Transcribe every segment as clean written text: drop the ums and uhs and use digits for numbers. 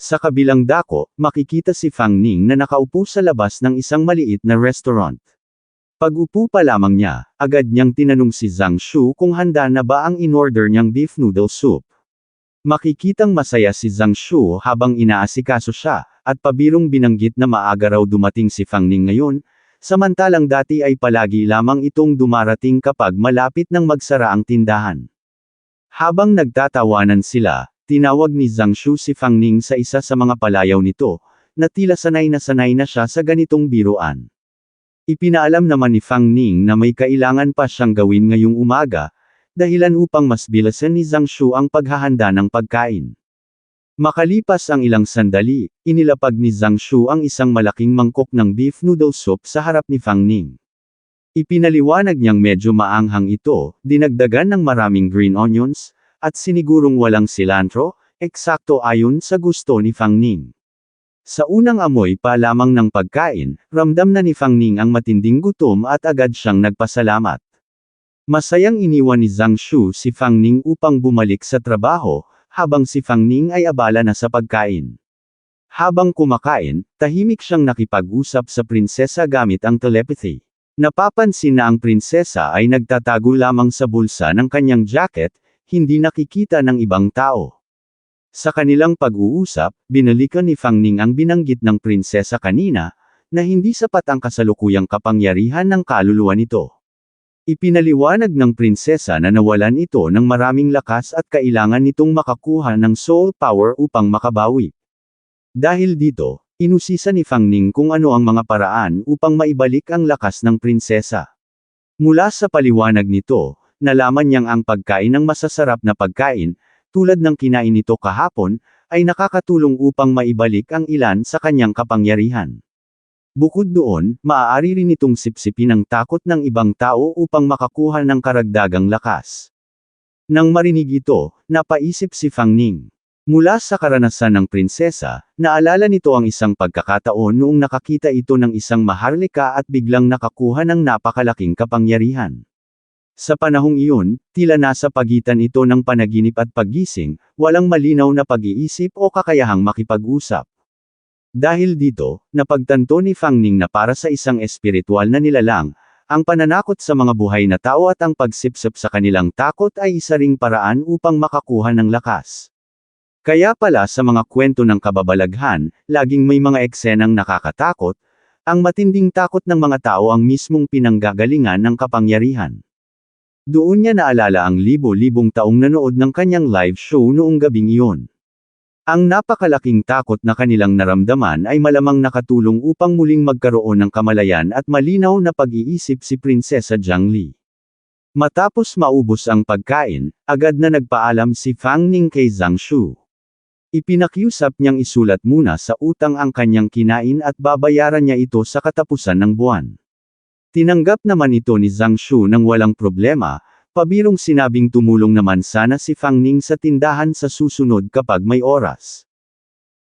Sa kabilang dako, makikita si Fang Ning na nakaupo sa labas ng isang maliit na restaurant. Pag-upo pa lamang niya, agad niyang tinanong si Zhang Shu kung handa na ba ang in-order niyang beef noodle soup. Makikitang masaya si Zhang Shu habang inaasikaso siya, at pabirong binanggit na maaga raw dumating si Fang Ning ngayon, samantalang dati ay palagi lamang itong dumarating kapag malapit nang magsara ang tindahan. Habang nagtatawanan sila, tinawag ni Zhang Shu si Fang Ning sa isa sa mga palayaw nito, na tila sanay na siya sa ganitong biruan. Ipinaalam naman ni Fang Ning na may kailangan pa siyang gawin ngayong umaga, dahilan upang mas bilisan ni Zhang Shu ang paghahanda ng pagkain. Makalipas ang ilang sandali, inilapag ni Zhang Shu ang isang malaking mangkok ng beef noodle soup sa harap ni Fang Ning. Ipinaliwanag niyang medyo maanghang ito, dinagdagan ng maraming green onions, at sinigurong walang cilantro, eksakto ayon sa gusto ni Fang Ning. Sa unang amoy pa lamang ng pagkain, ramdam na ni Fang Ning ang matinding gutom at agad siyang nagpasalamat. Masayang iniwan ni Zhang Shu si Fang Ning upang bumalik sa trabaho, habang si Fang Ning ay abala na sa pagkain. Habang kumakain, tahimik siyang nakipag-usap sa prinsesa gamit ang telepathy. Napapansin na ang prinsesa ay nagtatago lamang sa bulsa ng kanyang jacket, hindi nakikita ng ibang tao. Sa kanilang pag-uusap, binalikan ni Fang Ning ang binanggit ng prinsesa kanina, na hindi sapat ang kasalukuyang kapangyarihan ng kaluluwa nito. Ipinaliwanag ng prinsesa na nawalan ito ng maraming lakas at kailangan nitong makakuha ng soul power upang makabawi. Dahil dito, inusisa ni Fang Ning kung ano ang mga paraan upang maibalik ang lakas ng prinsesa. Mula sa paliwanag nito, nalaman niyang ang pagkain ng masasarap na pagkain, tulad ng kinain nito kahapon, ay nakakatulong upang maibalik ang ilan sa kanyang kapangyarihan. Bukod doon, maaari rin itong sipsipin ang takot ng ibang tao upang makakuha ng karagdagang lakas. Nang marinig ito, napaisip si Fang Ning. Mula sa karanasan ng prinsesa, naalala nito ang isang pagkakataon noong nakakita ito ng isang maharlika at biglang nakakuha ng napakalaking kapangyarihan. Sa panahong iyon, tila nasa pagitan ito ng panaginip at paggising, walang malinaw na pag-iisip o kakayahang makipag-usap. Dahil dito, napagtanto ni Fang Ning na para sa isang espiritual na nilalang, ang pananakot sa mga buhay na tao at ang pagsipsip sa kanilang takot ay isa ring paraan upang makakuha ng lakas. Kaya pala sa mga kwento ng kababalaghan, laging may mga eksenang nakakatakot, ang matinding takot ng mga tao ang mismong pinanggagalingan ng kapangyarihan. Doon niya naalala ang libo-libong taong nanood ng kanyang live show noong gabing iyon. Ang napakalaking takot na kanilang naramdaman ay malamang nakatulong upang muling magkaroon ng kamalayan at malinaw na pag-iisip si Prinsesa Zhang Li. Matapos maubos ang pagkain, agad na nagpaalam si Fang Ning kay Zhang Shu. Ipinakiusap niyang isulat muna sa utang ang kanyang kinain at babayaran niya ito sa katapusan ng buwan. Tinanggap naman ito ni Zhang Shu nang walang problema, pabirong sinabing tumulong naman sana si Fang Ning sa tindahan sa susunod kapag may oras.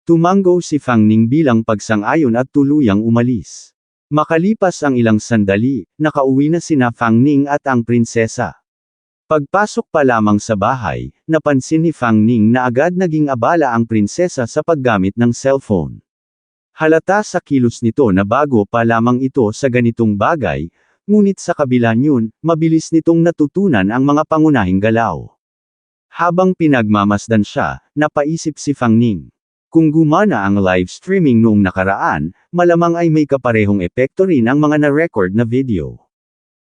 Tumango si Fang Ning bilang pagsang-ayon at tuluyang umalis. Makalipas ang ilang sandali, nakauwi na sina Fang Ning at ang prinsesa. Pagpasok pa lamang sa bahay, napansin ni Fang Ning na agad naging abala ang prinsesa sa paggamit ng cellphone. Halata sa kilos nito na bago pa lamang ito sa ganitong bagay, ngunit sa kabila niyon, mabilis nitong natutunan ang mga pangunahing galaw. Habang pinagmamasdan siya, napaisip si Fang Ning. Kung gumana ang live streaming noong nakaraan, malamang ay may kaparehong epekto rin ang mga na-record na video.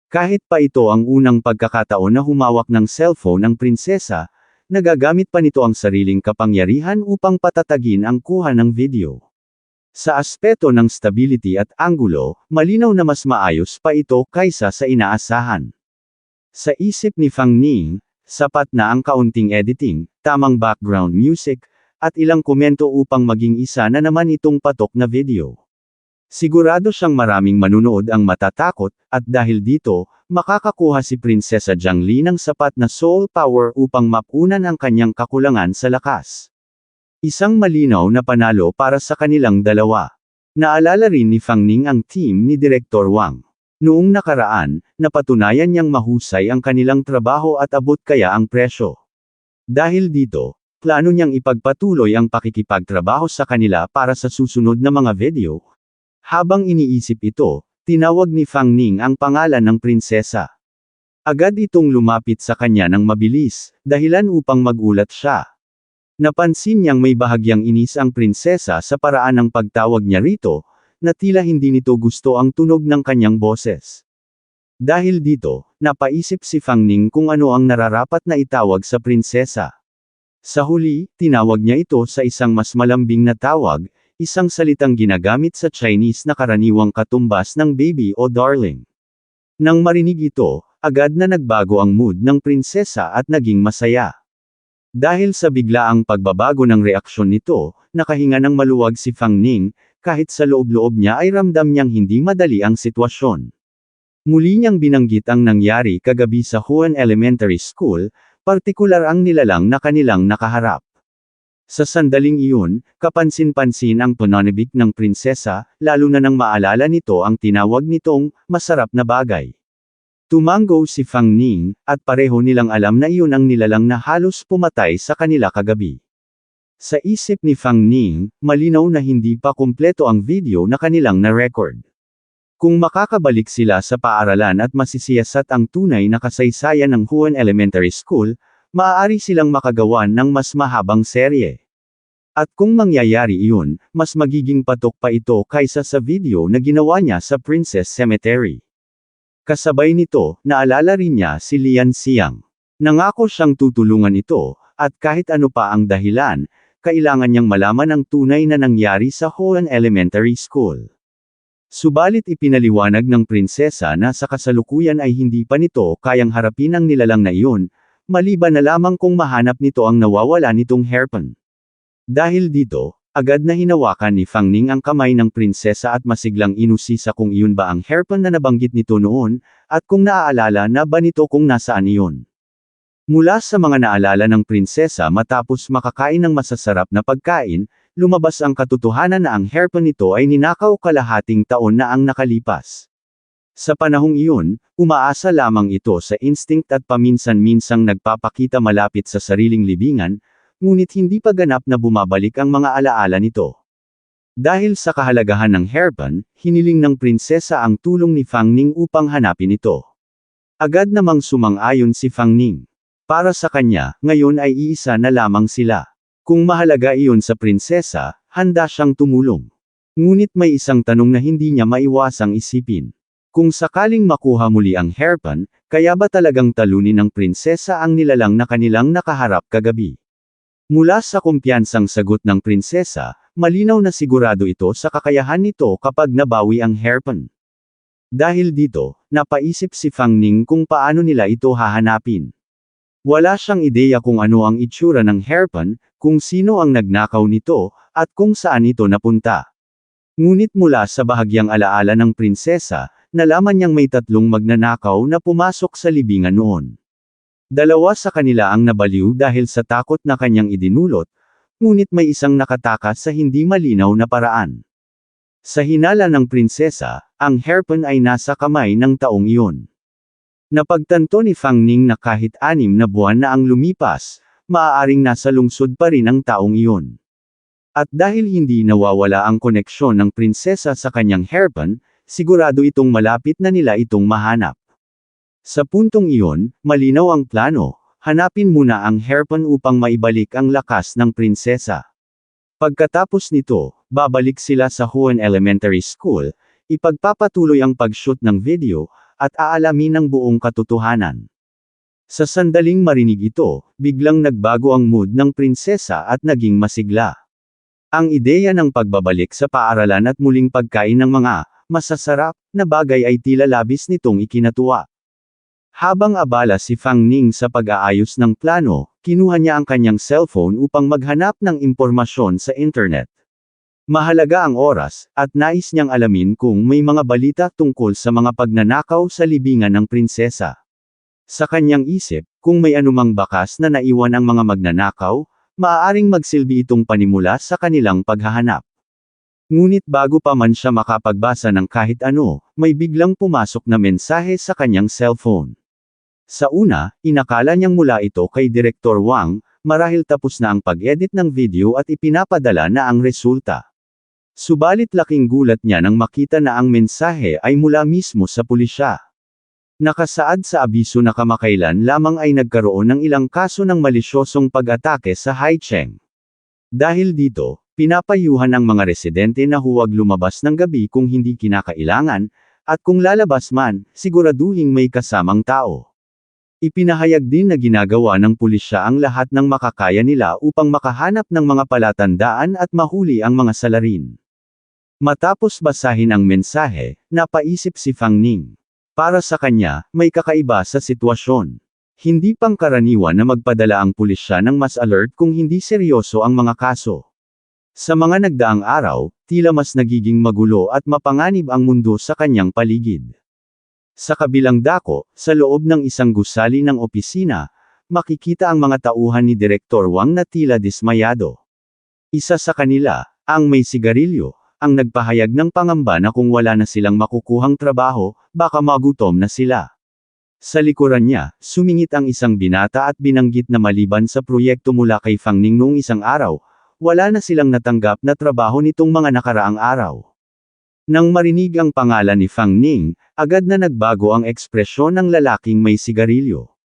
Kahit pa ito ang unang pagkakataon na humawak ng cellphone ang prinsesa, nagagamit pa nito ang sariling kapangyarihan upang patatagin ang kuha ng video. Sa aspeto ng stability at anggulo, malinaw na mas maayos pa ito kaysa sa inaasahan. Sa isip ni Fang Ning, sapat na ang kaunting editing, tamang background music, at ilang komento upang maging isa na naman itong patok na video. Sigurado siyang maraming manunood ang matatakot, at dahil dito, makakakuha si Prinsesa Zhang Li ng sapat na soul power upang mapunan ang kanyang kakulangan sa lakas. Isang malinaw na panalo para sa kanilang dalawa. Naalala rin ni Fang Ning ang team ni Direktor Wang. Noong nakaraan, napatunayan niyang mahusay ang kanilang trabaho at abot kaya ang presyo. Dahil dito, plano niyang ipagpatuloy ang pakikipagtrabaho sa kanila para sa susunod na mga video. Habang iniisip ito, tinawag ni Fang Ning ang pangalan ng prinsesa. Agad itong lumapit sa kanya ng mabilis, dahilan upang magulat siya. Napansin niyang may bahagyang inis ang prinsesa sa paraan ng pagtawag niya rito, na tila hindi nito gusto ang tunog ng kanyang boses. Dahil dito, napaisip si Fang Ning kung ano ang nararapat na itawag sa prinsesa. Sa huli, tinawag niya ito sa isang mas malambing na tawag, isang salitang ginagamit sa Chinese na karaniwang katumbas ng baby o darling. Nang marinig ito, agad na nagbago ang mood ng prinsesa at naging masaya. Dahil sa biglaang pagbabago ng reaksyon nito, nakahinga ng maluwag si Fang Ning, kahit sa loob-loob niya ay ramdam niyang hindi madali ang sitwasyon. Muli niyang binanggit ang nangyari kagabi sa Huan Elementary School, partikular ang nilalang na kanilang nakaharap. Sa sandaling iyon, kapansin-pansin ang pananabik ng prinsesa, lalo na nang maalala nito ang tinawag nitong masarap na bagay. Tumango si Fang Ning, at pareho nilang alam na iyon ang nilalang na halos pumatay sa kanila kagabi. Sa isip ni Fang Ning, malinaw na hindi pa kumpleto ang video na kanilang na-record. Kung makakabalik sila sa paaralan at masisiyasat ang tunay na kasaysayan ng Huan Elementary School, maaari silang makagawan ng mas mahabang serye. At kung mangyayari iyon, mas magiging patok pa ito kaysa sa video na ginawa niya sa Princess Cemetery. Kasabay nito, naalala rin niya si Lian Xiang. Nangako siyang tutulungan ito, at kahit ano pa ang dahilan, kailangan niyang malaman ang tunay na nangyari sa Huan Elementary School. Subalit ipinaliwanag ng prinsesa na sa kasalukuyan ay hindi pa nito kayang harapin ang nilalang na iyon, maliban na lamang kung mahanap nito ang nawawala nitong hairpin. Dahil dito, agad na hinawakan ni Fang Ning ang kamay ng prinsesa at masiglang inusisa kung iyon ba ang hairpin na nabanggit nito noon, at kung naaalala na ba nito kung nasaan iyon. Mula sa mga naalala ng prinsesa matapos makakain ng masasarap na pagkain, lumabas ang katotohanan na ang hairpin nito ay ninakaw kalahating taon na ang nakalipas. Sa panahong iyon, umaasa lamang ito sa instinct at paminsan-minsang nagpapakita malapit sa sariling libingan, ngunit hindi pa ganap na bumabalik ang mga alaala nito. Dahil sa kahalagahan ng hairpin, hiniling ng prinsesa ang tulong ni Fang Ning upang hanapin ito. Agad namang sumang-ayon si Fang Ning. Para sa kanya, ngayon ay iisa na lamang sila. Kung mahalaga iyon sa prinsesa, handa siyang tumulong. Ngunit may isang tanong na hindi niya maiwasang isipin. Kung sakaling makuha muli ang hairpin, kaya ba talagang talunin ng prinsesa ang nilalang na kanilang nakaharap kagabi? Mula sa kumpiyansang sagot ng prinsesa, malinaw na sigurado ito sa kakayahan nito kapag nabawi ang hairpin. Dahil dito, napaisip si Fang Ning kung paano nila ito hahanapin. Wala siyang ideya kung ano ang itsura ng hairpin, kung sino ang nagnakaw nito, at kung saan ito napunta. Ngunit mula sa bahagyang alaala ng prinsesa, nalaman niyang may tatlong magnanakaw na pumasok sa libingan noon. Dalawa sa kanila ang nabaliw dahil sa takot na kanyang idinulot, ngunit may isang nakatakas sa hindi malinaw na paraan. Sa hinala ng prinsesa, ang hairpin ay nasa kamay ng taong iyon. Napagtanto ni Fang Ning na kahit 6 na buwan na ang lumipas, maaaring nasa lungsod pa rin ang taong iyon. At dahil hindi nawawala ang koneksyon ng prinsesa sa kanyang hairpin, sigurado itong malapit na nila itong mahanap. Sa puntong iyon, malinaw ang plano, hanapin muna ang hairpin upang maibalik ang lakas ng prinsesa. Pagkatapos nito, babalik sila sa Huan Elementary School, ipagpapatuloy ang pag-shoot ng video, at aalamin ang buong katotohanan. Sa sandaling marinig ito, biglang nagbago ang mood ng prinsesa at naging masigla. Ang ideya ng pagbabalik sa paaralan at muling pagkain ng mga masasarap na bagay ay tila labis nitong ikinatuwa. Habang abala si Fang Ning sa pag-aayos ng plano, kinuha niya ang kanyang cellphone upang maghanap ng impormasyon sa internet. Mahalaga ang oras, at nais niyang alamin kung may mga balita tungkol sa mga pagnanakaw sa libingan ng prinsesa. Sa kanyang isip, kung may anumang bakas na naiwan ang mga magnanakaw, maaaring magsilbi itong panimula sa kanilang paghahanap. Ngunit bago pa man siya makapagbasa ng kahit ano, may biglang pumasok na mensahe sa kanyang cellphone. Sa una, inakala niyang mula ito kay Direktor Wang, marahil tapos na ang pag-edit ng video at ipinapadala na ang resulta. Subalit laking gulat niya nang makita na ang mensahe ay mula mismo sa pulisya. Nakasaad sa abiso na kamakailan lamang ay nagkaroon ng ilang kaso ng malisyosong pag-atake sa Haicheng. Dahil dito, pinapayuhan ang mga residente na huwag lumabas ng gabi kung hindi kinakailangan, at kung lalabas man, siguraduhing may kasamang tao. Ipinahayag din na ginagawa ng pulisya ang lahat ng makakaya nila upang makahanap ng mga palatandaan at mahuli ang mga salarin. Matapos basahin ang mensahe, napaisip si Fang Ning. Para sa kanya, may kakaiba sa sitwasyon. Hindi pangkaraniwan na magpadala ang pulisya ng mas alert kung hindi seryoso ang mga kaso. Sa mga nagdaang araw, tila mas nagiging magulo at mapanganib ang mundo sa kanyang paligid. Sa kabilang dako, sa loob ng isang gusali ng opisina, makikita ang mga tauhan ni Direktor Wang na tila dismayado. Isa sa kanila, ang may sigarilyo, ang nagpahayag ng pangamba na kung wala na silang makukuhang trabaho, baka magutom na sila. Sa likuran niya, sumingit ang isang binata at binanggit na maliban sa proyekto mula kay Fang Ning noong isang araw, wala na silang natanggap na trabaho nitong mga nakaraang araw. Nang marinig ang pangalan ni Fang Ning, agad na nagbago ang ekspresyon ng lalaking may sigarilyo.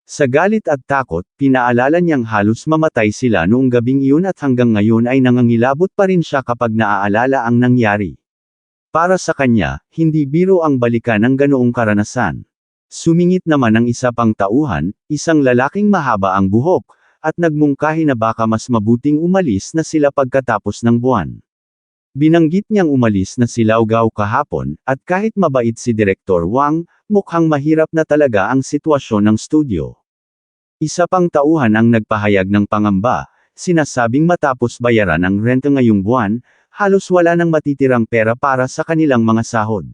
Sa galit at takot, pinaalala niyang halos mamatay sila noong gabing iyon at hanggang ngayon ay nangangilabot pa rin siya kapag naaalala ang nangyari. Para sa kanya, hindi biro ang balikan ng ganoong karanasan. Sumingit naman ang isa pang tauhan, isang lalaking mahaba ang buhok, at nagmungkahi na baka mas mabuting umalis na sila pagkatapos ng buwan. Binanggit niyang umalis na sila ugaw kahapon, at kahit mabait si Direktor Wang, mukhang mahirap na talaga ang sitwasyon ng studio. Isa pang tauhan ang nagpahayag ng pangamba, sinasabing matapos bayaran ang renta ngayong buwan, halos wala nang matitirang pera para sa kanilang mga sahod.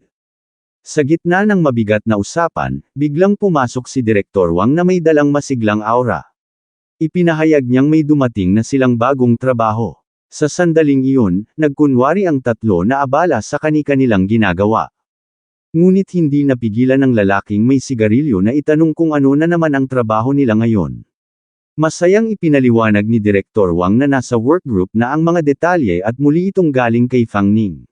Sa gitna ng mabigat na usapan, biglang pumasok si Direktor Wang na may dalang masiglang aura. Ipinahayag niyang may dumating na silang bagong trabaho. Sa sandaling iyon, nagkunwari ang tatlo na abala sa kani-kanilang ginagawa. Ngunit hindi napigilan ng lalaking may sigarilyo na itanong kung ano na naman ang trabaho nila ngayon. Masayang ipinaliwanag ni Direktor Wang na nasa workgroup na ang mga detalye at muli itong galing kay Fang Ning.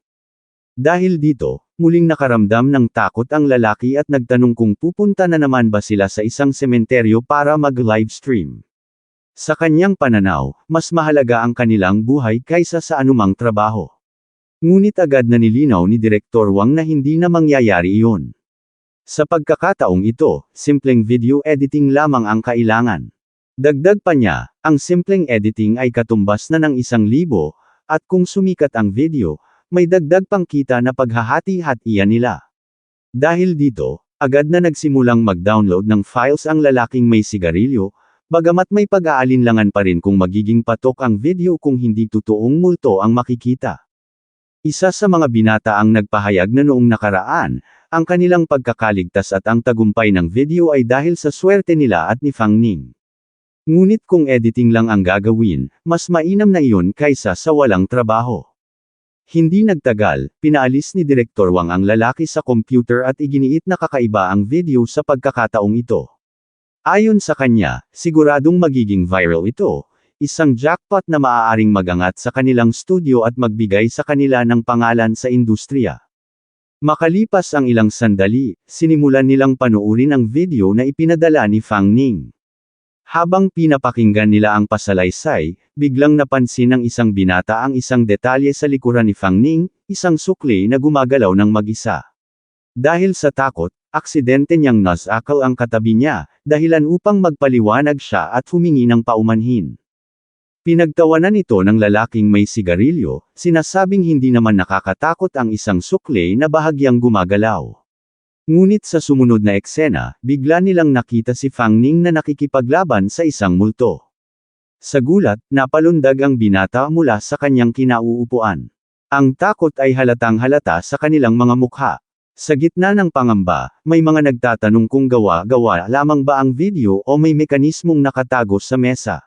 Dahil dito, muling nakaramdam ng takot ang lalaki at nagtanong kung pupunta na naman ba sila sa isang sementeryo para mag-livestream. Sa kanyang pananaw, mas mahalaga ang kanilang buhay kaysa sa anumang trabaho. Ngunit agad na nilinaw ni Direktor Wang na hindi na mangyayari iyon. Sa pagkakataong ito, simpleng video editing lamang ang kailangan. Dagdag pa niya, ang simpleng editing ay katumbas na ng 1,000, at kung sumikat ang video, may dagdag pang kita na paghahati-hatian nila. Dahil dito, agad na nagsimulang mag-download ng files ang lalaking may sigarilyo, bagamat may pag-aalinlangan pa rin kung magiging patok ang video kung hindi totoong multo ang makikita. Isa sa mga binata ang nagpahayag na noong nakaraan, ang kanilang pagkakaligtas at ang tagumpay ng video ay dahil sa swerte nila at ni Fang Ning. Ngunit kung editing lang ang gagawin, mas mainam na iyon kaysa sa walang trabaho. Hindi nagtagal, pinaalis ni Direktor Wang ang lalaki sa computer at iginiit na kakaiba ang video sa pagkakataong ito. Ayon sa kanya, siguradong magiging viral ito, isang jackpot na maaaring magangat sa kanilang studio at magbigay sa kanila ng pangalan sa industriya. Makalipas ang ilang sandali, sinimulan nilang panuurin ang video na ipinadala ni Fang Ning. Habang pinapakinggan nila ang pasalaysay, biglang napansin ng isang binata ang isang detalye sa likuran ni Fang Ning, isang sukli na gumagalaw ng mag-isa. Dahil sa takot, aksidente niyang nasakal ang katabi niya, dahilan upang magpaliwanag siya at humingi ng paumanhin. Pinagtawanan ito ng lalaking may sigarilyo, sinasabing hindi naman nakakatakot ang isang sukli na bahagyang gumagalaw. Ngunit sa sumunod na eksena, bigla nilang nakita si Fang Ning na nakikipaglaban sa isang multo. Sa gulat, napalundag ang binata mula sa kanyang kinauupuan. Ang takot ay halatang-halata sa kanilang mga mukha. Sa gitna ng pangamba, may mga nagtatanong kung gawa-gawa lamang ba ang video o may mekanismong nakatago sa mesa.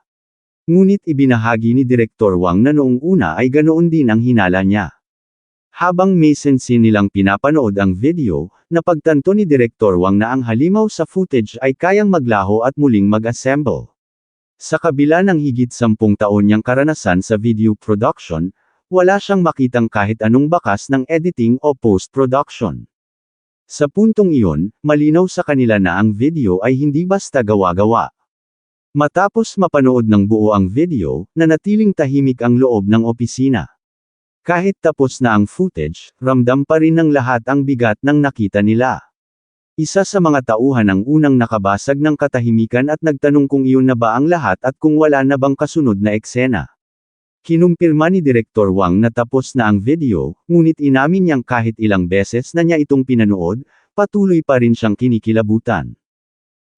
Ngunit ibinahagi ni Direktor Wang na noong una ay ganoon din ang hinala niya. Habang minsan nilang pinapanood ang video, napagtanto ni Direktor Wang na ang halimaw sa footage ay kayang maglaho at muling mag-assemble. Sa kabila ng higit 10 taon niyang karanasan sa video production, wala siyang makitang kahit anong bakas ng editing o post-production. Sa puntong iyon, malinaw sa kanila na ang video ay hindi basta gawa-gawa. Matapos mapanood ng buo ang video, nanatiling tahimik ang loob ng opisina. Kahit tapos na ang footage, ramdam pa rin ng lahat ang bigat ng nakita nila. Isa sa mga tauhan ang unang nakabasag ng katahimikan at nagtanong kung iyon na ba ang lahat at kung wala na bang kasunod na eksena. Kinumpirma ni Direktor Wang na tapos na ang video, ngunit inamin niyang kahit ilang beses na niya itong pinanood, patuloy pa rin siyang kinikilabutan.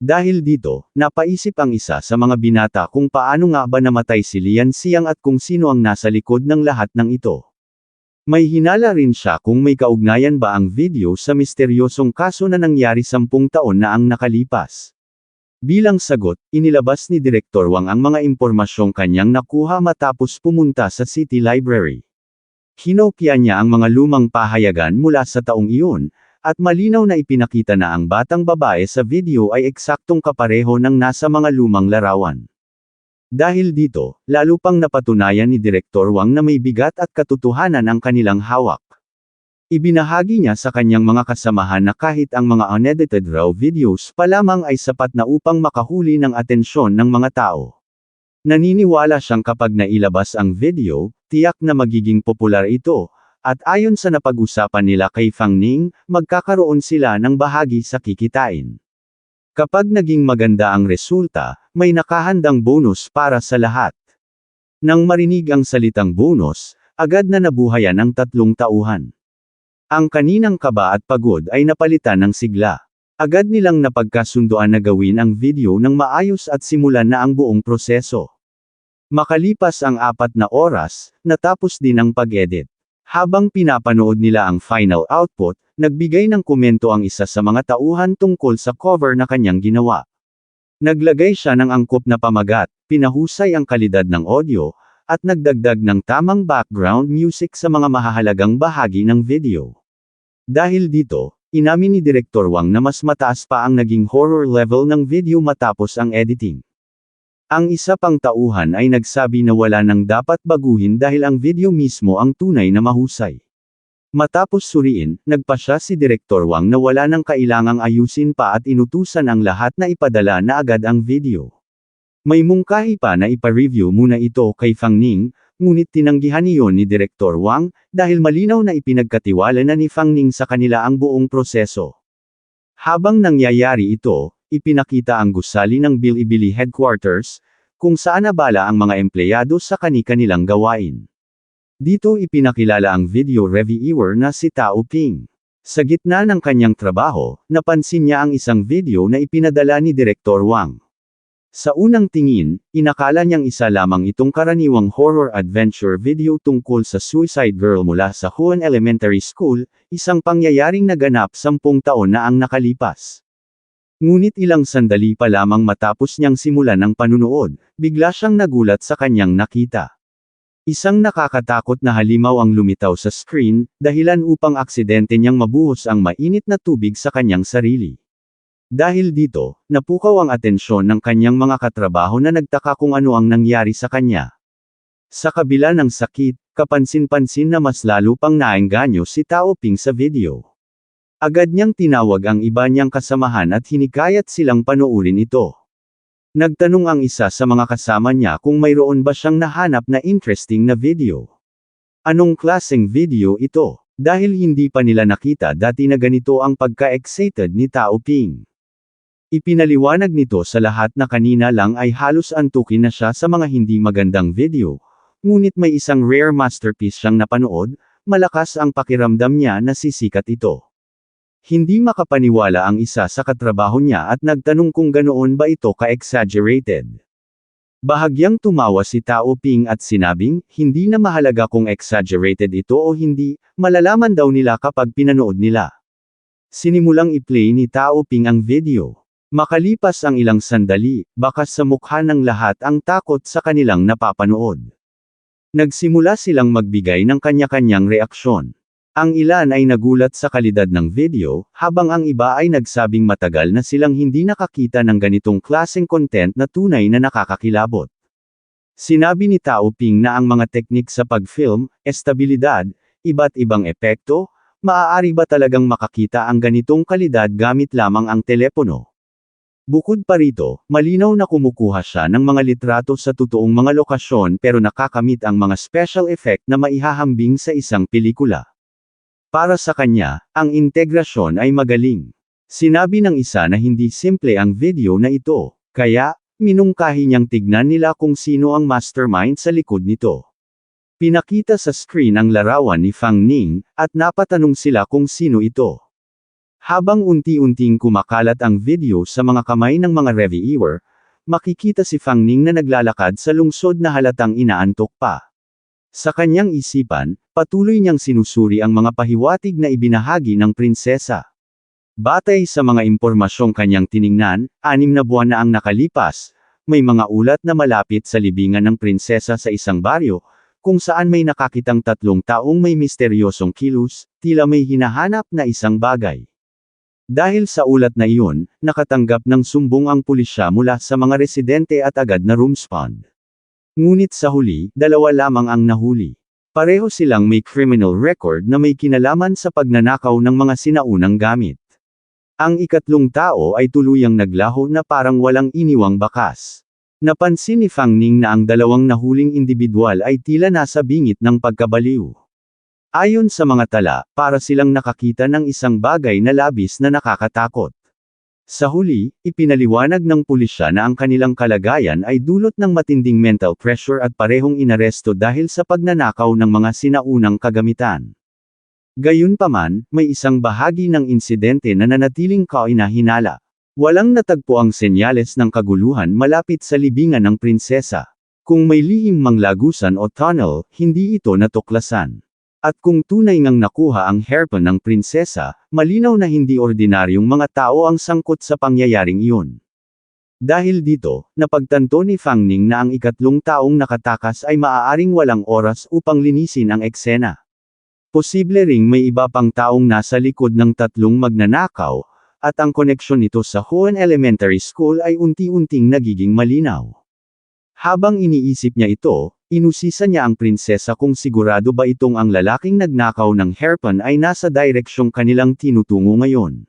Dahil dito, napaisip ang isa sa mga binata kung paano nga ba namatay si Lian Xiang at kung sino ang nasa likod ng lahat ng ito. May hinala rin siya kung may kaugnayan ba ang video sa misteryosong kaso na nangyari 10 taon na ang nakalipas. Bilang sagot, inilabas ni Direktor Wang ang mga impormasyong kanyang nakuha matapos pumunta sa City Library. Kinopya niya ang mga lumang pahayagan mula sa taong iyon, at malinaw na ipinakita na ang batang babae sa video ay eksaktong kapareho ng nasa mga lumang larawan. Dahil dito, lalo pang napatunayan ni Direktor Wang na may bigat at katotohanan ang kanilang hawak. Ibinahagi niya sa kanyang mga kasamahan na kahit ang mga unedited raw videos pa lamang ay sapat na upang makahuli ng atensyon ng mga tao. Naniniwala siyang kapag nailabas ang video, tiyak na magiging popular ito. At ayon sa napag-usapan nila kay Fang Ning, magkakaroon sila ng bahagi sa kikitain. Kapag naging maganda ang resulta, may nakahandang bonus para sa lahat. Nang marinig ang salitang bonus, agad na nabuhayan ang 3 tauhan. Ang kaninang kaba at pagod ay napalitan ng sigla. Agad nilang napagkasunduan na gawin ang video ng maayos at simulan na ang buong proseso. Makalipas ang 4 na oras, natapos din ang pag-edit. Habang pinapanood nila ang final output, nagbigay ng komento ang isa sa mga tauhan tungkol sa cover na kanyang ginawa. Naglagay siya ng angkop na pamagat, pinahusay ang kalidad ng audio, at nagdagdag ng tamang background music sa mga mahahalagang bahagi ng video. Dahil dito, inamin ni Direktor Wang na mas mataas pa ang naging horror level ng video matapos ang editing. Ang isa pang tauhan ay nagsabi na wala nang dapat baguhin dahil ang video mismo ang tunay na mahusay. Matapos suriin, nagpasya si Direktor Wang na wala nang kailangang ayusin pa at inutusan ang lahat na ipadala na agad ang video. May mungkahi pa na ipa-review muna ito kay Fang Ning, ngunit tinanggihan niyon ni Direktor Wang, dahil malinaw na ipinagkatiwala na ni Fang Ning sa kanila ang buong proseso. Habang nangyayari ito, ipinakita ang gusali ng Bilibili headquarters, kung saan nabala ang mga empleyado sa kani-kanilang gawain. Dito ipinakilala ang video reviewer na si Tao Ping. Sa gitna ng kanyang trabaho, napansin niya ang isang video na ipinadala ni Direktor Wang. Sa unang tingin, inakala niyang isa lamang itong karaniwang horror adventure video tungkol sa suicide girl mula sa Huan Elementary School, isang pangyayaring naganap 10 taon na ang nakalipas. Ngunit ilang sandali pa lamang matapos niyang simulan ang panunood, bigla siyang nagulat sa kanyang nakita. Isang nakakatakot na halimaw ang lumitaw sa screen, dahilan upang aksidente niyang mabuhos ang mainit na tubig sa kanyang sarili. Dahil dito, napukaw ang atensyon ng kanyang mga katrabaho na nagtaka kung ano ang nangyari sa kanya. Sa kabila ng sakit, kapansin-pansin na mas lalo pang naengganyo si Tao Ping sa video. Agad niyang tinawag ang iba niyang kasamahan at hinikayat silang panoorin ito. Nagtanong ang isa sa mga kasama niya kung mayroon ba siyang nahanap na interesting na video. Anong klaseng video ito? Dahil hindi pa nila nakita dati na ganito ang pagka-excited ni Tao Ping. Ipinaliwanag nito sa lahat na kanina lang ay halos antukin na siya sa mga hindi magandang video, ngunit may isang rare masterpiece siyang napanood, malakas ang pakiramdam niya na sisikat ito. Hindi makapaniwala ang isa sa katrabaho niya at nagtanong kung ganoon ba ito ka-exaggerated. Bahagyang tumawa si Tao Ping at sinabing, hindi na mahalaga kung exaggerated ito o hindi, malalaman daw nila kapag pinanood nila. Sinimulang i-play ni Tao Ping ang video. Makalipas ang ilang sandali, bakas sa mukha ng lahat ang takot sa kanilang napapanood. Nagsimula silang magbigay ng kanya-kanyang reaksyon. Ang ilan ay nagulat sa kalidad ng video, habang ang iba ay nagsabing matagal na silang hindi nakakita ng ganitong klaseng content na tunay na nakakakilabot. Sinabi ni Tao Ping na ang mga teknik sa pag-film, estabilidad, iba't ibang epekto, maaari ba talagang makakita ang ganitong kalidad gamit lamang ang telepono? Bukod pa rito, malinaw na kumukuha siya ng mga litrato sa totoong mga lokasyon pero nakakamit ang mga special effect na maihahambing sa isang pelikula. Para sa kanya, ang integrasyon ay magaling. Sinabi ng isa na hindi simple ang video na ito, kaya, minungkahi niyang tignan nila kung sino ang mastermind sa likod nito. Pinakita sa screen ang larawan ni Fang Ning, at napatanong sila kung sino ito. Habang unti-unting kumakalat ang video sa mga kamay ng mga reviewer, makikita si Fang Ning na naglalakad sa lungsod na halatang inaantok pa. Sa kanyang isipan, patuloy niyang sinusuri ang mga pahiwatig na ibinahagi ng prinsesa. Batay sa mga impormasyong kanyang tiningnan, 6 na buwan na ang nakalipas, may mga ulat na malapit sa libingan ng prinsesa sa isang baryo, kung saan may nakakitang 3 taong may misteryosong kilos, tila may hinahanap na isang bagay. Dahil sa ulat na iyon, nakatanggap ng sumbong ang pulisya mula sa mga residente at agad na rumspond. Ngunit sa huli, 2 lamang ang nahuli. Pareho silang may criminal record na may kinalaman sa pagnanakaw ng mga sinaunang gamit. Ang ikatlong tao ay tuluyang naglaho na parang walang iniwang bakas. Napansin ni Fang Ning na ang 2 nahuling individual ay tila nasa bingit ng pagkabaliw. Ayon sa mga tala, para silang nakakita ng isang bagay na labis na nakakatakot. Sa huli, ipinaliwanag ng pulisya na ang kanilang kalagayan ay dulot ng matinding mental pressure at parehong inaresto dahil sa pagnanakaw ng mga sinaunang kagamitan. Gayunpaman, may isang bahagi ng insidente na nanatiling kainahinala. Walang natagpo ang senyales ng kaguluhan malapit sa libingan ng prinsesa. Kung may lihim mang lagusan o tunnel, hindi ito natuklasan. At kung tunay ngang nakuha ang hairpin ng prinsesa, malinaw na hindi ordinaryong mga tao ang sangkot sa pangyayaring iyon. Dahil dito, napagtanto ni Fang Ning na ang ikatlong taong nakatakas ay maaaring walang oras upang linisin ang eksena. Posible ring may iba pang taong nasa likod ng 3 magnanakaw, at ang koneksyon nito sa Hoan Elementary School ay unti-unting nagiging malinaw. Habang iniisip niya ito, inusisa niya ang prinsesa kung sigurado ba itong ang lalaking nagnakaw ng hairpin ay nasa direksyong kanilang tinutungo ngayon.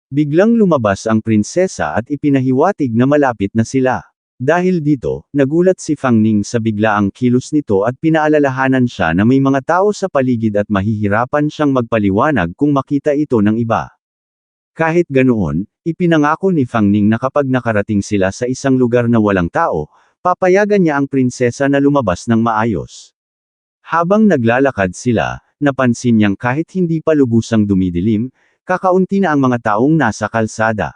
Biglang lumabas ang prinsesa at ipinahiwatig na malapit na sila. Dahil dito, nagulat si Fang Ning sa biglaang kilos nito at pinaalalahanan siya na may mga tao sa paligid at mahihirapan siyang magpaliwanag kung makita ito ng iba. Kahit ganoon, ipinangako ni Fang Ning na kapag nakarating sila sa isang lugar na walang tao, papayagan niya ang prinsesa na lumabas ng maayos. Habang naglalakad sila, napansin niyang kahit hindi pa lubusang dumidilim, kakaunti na ang mga taong nasa kalsada.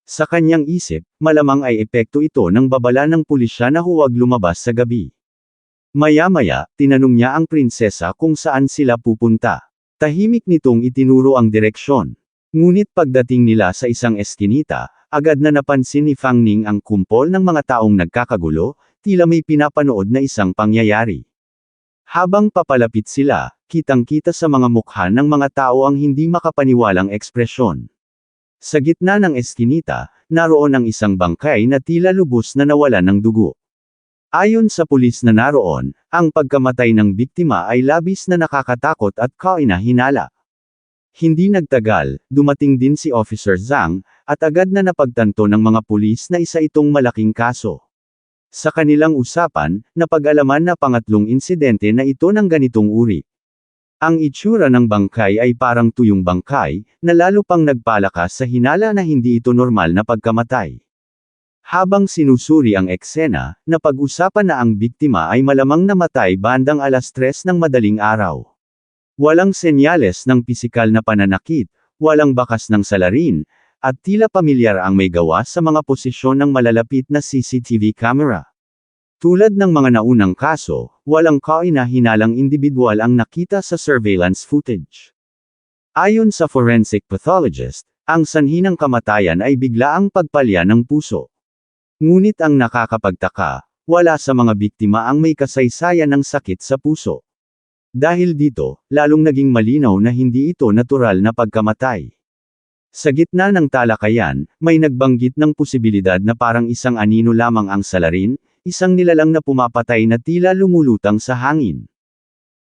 Sa kanyang isip, malamang ay epekto ito ng babala ng pulisya na huwag lumabas sa gabi. Maya-maya, tinanong niya ang prinsesa kung saan sila pupunta. Tahimik nitong itinuro ang direksyon. Ngunit pagdating nila sa isang eskinita, agad na napansin ni Fang Ning ang kumpol ng mga taong nagkakagulo, tila may pinapanood na isang pangyayari. Habang papalapit sila, kitang-kita sa mga mukha ng mga tao ang hindi makapaniwalang ekspresyon. Sa gitna ng eskinita, naroon ang isang bangkay na tila lubos na nawalan ng dugo. Ayon sa pulis na naroon, ang pagkamatay ng biktima ay labis na nakakatakot at kainahinala. Hindi nagtagal, dumating din si Officer Zhang, at agad na napagtanto ng mga pulis na isa itong malaking kaso. Sa kanilang usapan, napag-alaman na pangatlong insidente na ito ng ganitong uri. Ang itsura ng bangkay ay parang tuyong bangkay, na lalo pang nagpalakas sa hinala na hindi ito normal na pagkamatay. Habang sinusuri ang eksena, napag-usapan na ang biktima ay malamang namatay bandang 3:00 ng madaling araw. Walang senyales ng pisikal na pananakit, walang bakas ng salarin, at tila pamilyar ang may gawa sa mga posisyon ng malalapit na CCTV camera. Tulad ng mga naunang kaso, walang kaina-hinalang individual ang nakita sa surveillance footage. Ayon sa forensic pathologist, ang sanhi ng kamatayan ay biglaang pagpalya ng puso. Ngunit ang nakakapagtaka, wala sa mga biktima ang may kasaysayan ng sakit sa puso. Dahil dito, lalong naging malinaw na hindi ito natural na pagkamatay. Sa gitna ng talakayan, may nagbanggit ng posibilidad na parang isang anino lamang ang salarin, isang nilalang na pumapatay na tila lumulutang sa hangin.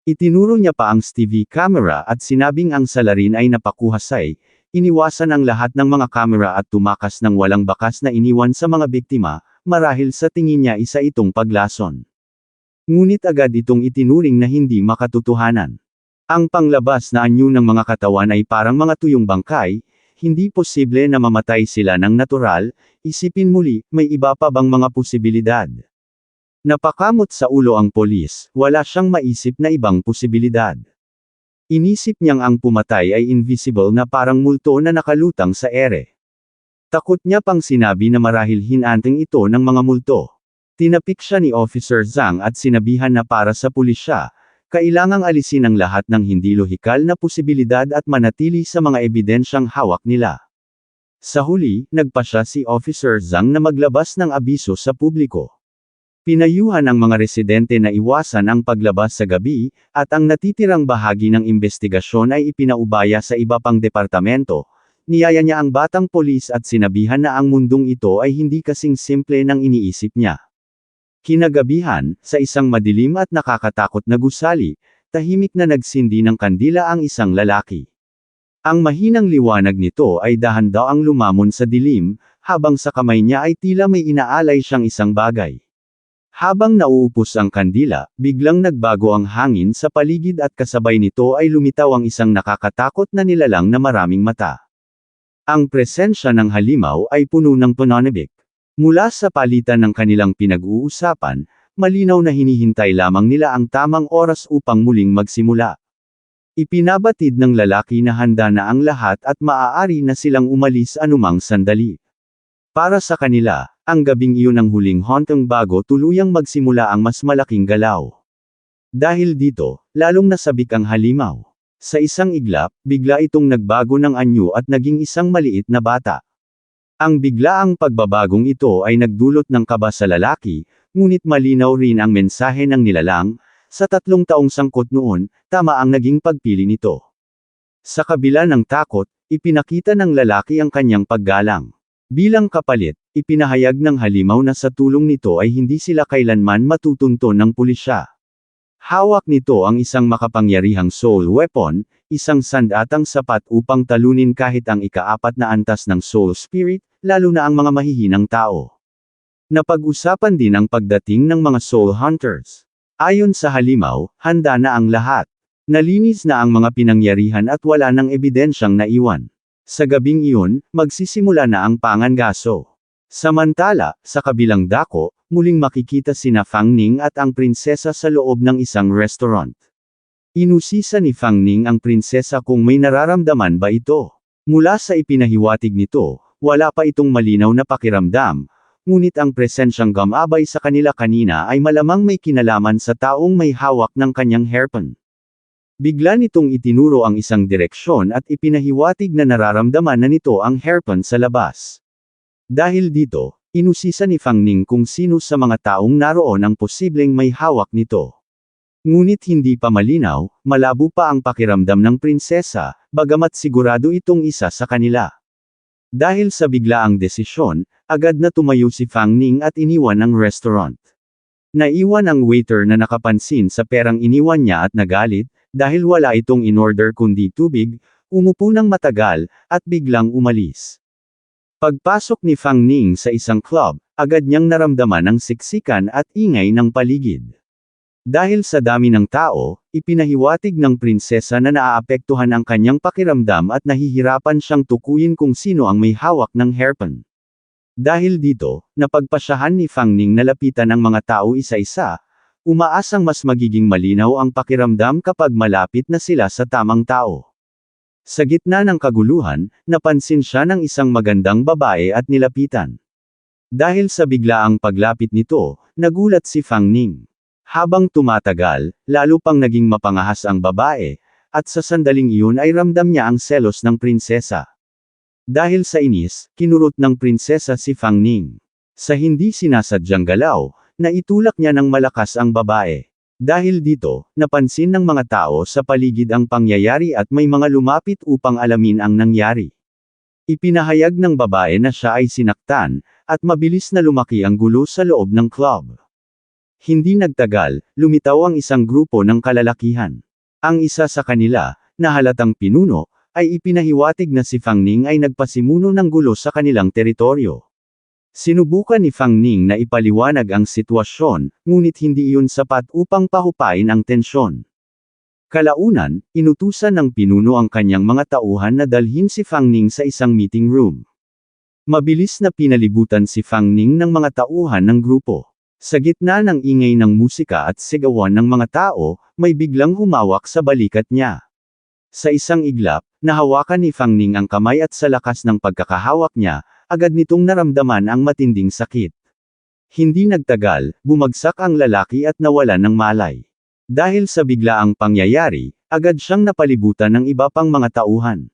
Itinuro niya pa ang TV camera at sinabing ang salarin ay napakuhasay, iniwasan ang lahat ng mga kamera at tumakas ng walang bakas na iniwan sa mga biktima, marahil sa tingin niya isa itong paglason. Ngunit agad itong itinuring na hindi makatotohanan. Ang panglabas na anyo ng mga katawan ay parang mga tuyong bangkay, hindi posible na mamatay sila ng natural, isipin muli, may iba pa bang mga posibilidad? Napakamot sa ulo ang polis, wala siyang maisip na ibang posibilidad. Inisip niyang ang pumatay ay invisible na parang multo na nakalutang sa ere. Takot niya pang sinabi na marahil hinanting ito ng mga multo. Tinapik siya ni Officer Zhang at sinabihan na para sa pulisya, kailangang alisin ang lahat ng hindi lohikal na posibilidad at manatili sa mga ebidensyang hawak nila. Sa huli, nagpasya si Officer Zhang na maglabas ng abiso sa publiko. Pinayuhan ang mga residente na iwasan ang paglabas sa gabi, at ang natitirang bahagi ng investigasyon ay ipinaubaya sa iba pang departamento. Niyaya niya ang batang polis at sinabihan na ang mundong ito ay hindi kasing simple ng iniisip niya. Kinagabihan, sa isang madilim at nakakatakot na gusali, tahimik na nagsindi ng kandila ang isang lalaki. Ang mahinang liwanag nito ay dahan-daang lumamon sa dilim, habang sa kamay niya ay tila may inaalay siyang isang bagay. Habang nauupos ang kandila, biglang nagbago ang hangin sa paligid at kasabay nito ay lumitaw ang isang nakakatakot na nilalang na maraming mata. Ang presensya ng halimaw ay puno ng pananabik. Mula sa palitan ng kanilang pinag-uusapan, malinaw na hinihintay lamang nila ang tamang oras upang muling magsimula. Ipinabatid ng lalaki na handa na ang lahat at maaari na silang umalis anumang sandali. Para sa kanila, ang gabing iyon ang huling hantong bago tuluyang magsimula ang mas malaking galaw. Dahil dito, lalong nasabik ang halimaw. Sa isang iglap, bigla itong nagbago ng anyo at naging isang maliit na bata. Ang biglaang pagbabagong ito ay nagdulot ng kaba sa lalaki, ngunit malinaw rin ang mensahe ng nilalang, sa 3 taong sangkot noon, tama ang naging pagpili nito. Sa kabila ng takot, ipinakita ng lalaki ang kanyang paggalang. Bilang kapalit, ipinahayag ng halimaw na sa tulong nito ay hindi sila kailanman matutunton ng pulisya. Hawak nito ang isang makapangyarihang soul weapon, isang sandatang sapat upang talunin kahit ang ika-4 na antas ng soul spirit, lalo na ang mga mahihinang tao. Napag-usapan din ang pagdating ng mga soul hunters. Ayon sa halimaw, handa na ang lahat. Nalinis na ang mga pinangyarihan at wala ng ebidensyang naiwan. Sa gabing iyon, magsisimula na ang pangangaso. Samantala, sa kabilang dako, muling makikita sina Fang Ning at ang prinsesa sa loob ng isang restaurant. Inusisa ni Fang Ning ang prinsesa kung may nararamdaman ba ito. Mula sa ipinahiwatig nito, wala pa itong malinaw na pakiramdam, ngunit ang presensyang gumabay sa kanila kanina ay malamang may kinalaman sa taong may hawak ng kanyang hairpin. Bigla nitong itinuro ang isang direksyon at ipinahiwatig na nararamdaman na nito ang hairpin sa labas. Dahil dito, inusisa ni Fang Ning kung sino sa mga taong naroon ang posibleng may hawak nito. Ngunit hindi pa malinaw, malabo pa ang pakiramdam ng prinsesa, bagamat sigurado itong isa sa kanila. Dahil sa biglaang desisyon, agad na tumayo si Fang Ning at iniwan ang restaurant. Naiwan ang waiter na nakapansin sa perang iniwan niya at nagalit, dahil wala itong in-order kundi tubig, umupo ng matagal, at biglang umalis. Pagpasok ni Fang Ning sa isang club, agad niyang naramdaman ang siksikan at ingay ng paligid. Dahil sa dami ng tao, ipinahiwatig ng prinsesa na naaapektuhan ang kanyang pakiramdam at nahihirapan siyang tukuyin kung sino ang may hawak ng hairpin. Dahil dito, napagpasyahan ni Fang Ning na lapitan ang mga tao isa-isa, umaasang mas magiging malinaw ang pakiramdam kapag malapit na sila sa tamang tao. Sa gitna ng kaguluhan, napansin siya ng isang magandang babae at nilapitan. Dahil sa biglaang paglapit nito, nagulat si Fang Ning. Habang tumatagal, lalo pang naging mapangahas ang babae, at sa sandaling iyon ay ramdam niya ang selos ng prinsesa. Dahil sa inis, kinurot ng prinsesa si Fang Ning. Sa hindi sinasadyang galaw, naitulak niya ng malakas ang babae. Dahil dito, napansin ng mga tao sa paligid ang pangyayari at may mga lumapit upang alamin ang nangyari. Ipinahayag ng babae na siya ay sinaktan, at mabilis na lumaki ang gulo sa loob ng club. Hindi nagtagal, lumitaw ang isang grupo ng kalalakihan. Ang isa sa kanila, na halatang pinuno, ay ipinahiwatig na si Fang Ning ay nagpasimuno ng gulo sa kanilang teritoryo. Sinubukan ni Fang Ning na ipaliwanag ang sitwasyon, ngunit hindi iyon sapat upang pahupain ang tensyon. Kalaunan, inutusan ng pinuno ang kanyang mga tauhan na dalhin si Fang Ning sa isang meeting room. Mabilis na pinalibutan si Fang Ning ng mga tauhan ng grupo. Sa gitna ng ingay ng musika at sigawan ng mga tao, may biglang humawak sa balikat niya. Sa isang iglap, nahawakan ni Fang Ning ang kamay at sa lakas ng pagkakahawak niya, agad nitong naramdaman ang matinding sakit. Hindi nagtagal, bumagsak ang lalaki at nawalan ng malay. Dahil sa biglaang pangyayari, agad siyang napalibutan ng iba pang mga tauhan.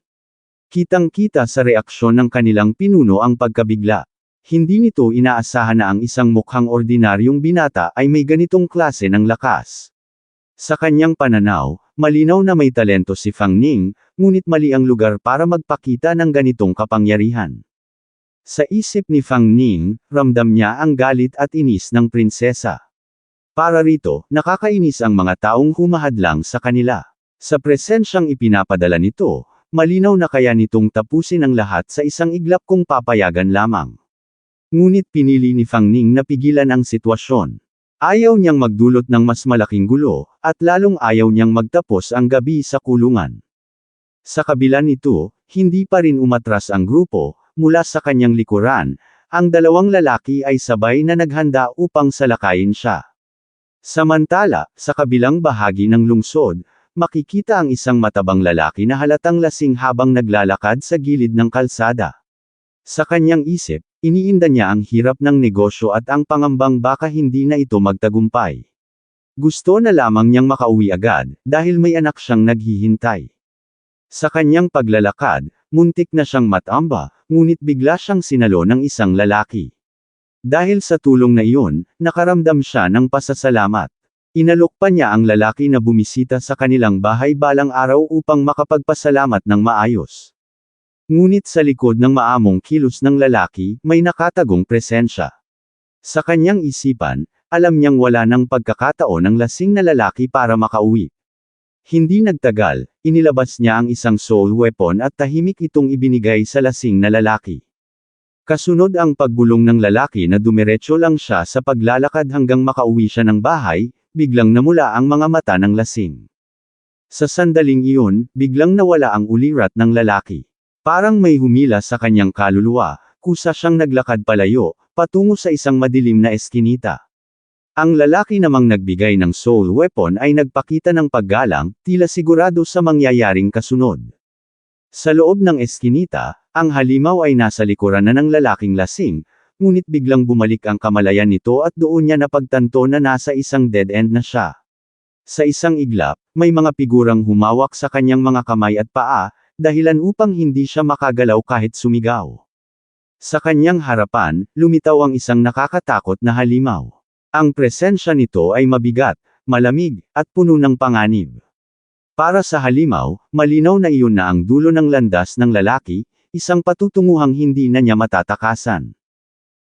Kitang-kita sa reaksyon ng kanilang pinuno ang pagkabigla. Hindi nito inaasahan na ang isang mukhang ordinaryong binata ay may ganitong klase ng lakas. Sa kanyang pananaw, malinaw na may talento si Fang Ning, ngunit mali ang lugar para magpakita ng ganitong kapangyarihan. Sa isip ni Fang Ning, ramdam niya ang galit at inis ng prinsesa. Para rito, nakakainis ang mga taong humahadlang sa kanila. Sa presensyang ipinapadala nito, malinaw na kaya nitong tapusin ang lahat sa isang iglap kung papayagan lamang. Ngunit pinili ni Fang Ning na pigilan ang sitwasyon. Ayaw niyang magdulot ng mas malaking gulo, at lalong ayaw niyang magtapos ang gabi sa kulungan. Sa kabila nito, hindi pa rin umatras ang grupo. Mula sa kanyang likuran, ang dalawang lalaki ay sabay na naghanda upang salakayin siya. Samantala, sa kabilang bahagi ng lungsod, makikita ang isang matabang lalaki na halatang lasing habang naglalakad sa gilid ng kalsada. Sa kanyang isip, iniinda niya ang hirap ng negosyo at ang pangambang baka hindi na ito magtagumpay. Gusto na lamang niyang makauwi agad, dahil may anak siyang naghihintay. Sa kanyang paglalakad, muntik na siyang matamba, ngunit bigla siyang sinalo ng isang lalaki. Dahil sa tulong na iyon, nakaramdam siya ng pasasalamat. Inalok pa niya ang lalaki na bumisita sa kanilang bahay balang araw upang makapagpasalamat ng maayos. Ngunit sa likod ng maamong kilos ng lalaki, may nakatagong presensya. Sa kanyang isipan, alam niyang wala ng pagkakataon ang lasing na lalaki para makauwi. Hindi nagtagal, inilabas niya ang isang soul weapon at tahimik itong ibinigay sa lasing na lalaki. Kasunod ang pagbulong ng lalaki na dumiretso lang siya sa paglalakad hanggang makauwi siya ng bahay, biglang namula ang mga mata ng lasing. Sa sandaling iyon, biglang nawala ang ulirat ng lalaki. Parang may humila sa kanyang kaluluwa, kusa siyang naglakad palayo, patungo sa isang madilim na eskinita. Ang lalaki namang nagbigay ng soul weapon ay nagpakita ng paggalang, tila sigurado sa mangyayaring kasunod. Sa loob ng eskinita, ang halimaw ay nasa likuran na ng lalaking lasing, ngunit biglang bumalik ang kamalayan nito at doon niya napagtanto na nasa isang dead end na siya. Sa isang iglap, may mga figurang humawak sa kanyang mga kamay at paa, dahilan upang hindi siya makagalaw kahit sumigaw. Sa kanyang harapan, lumitaw ang isang nakakatakot na halimaw. Ang presensya nito ay mabigat, malamig, at puno ng panganib. Para sa halimaw, malinaw na iyon na ang dulo ng landas ng lalaki, isang patutunguhang hindi na niya matatakasan.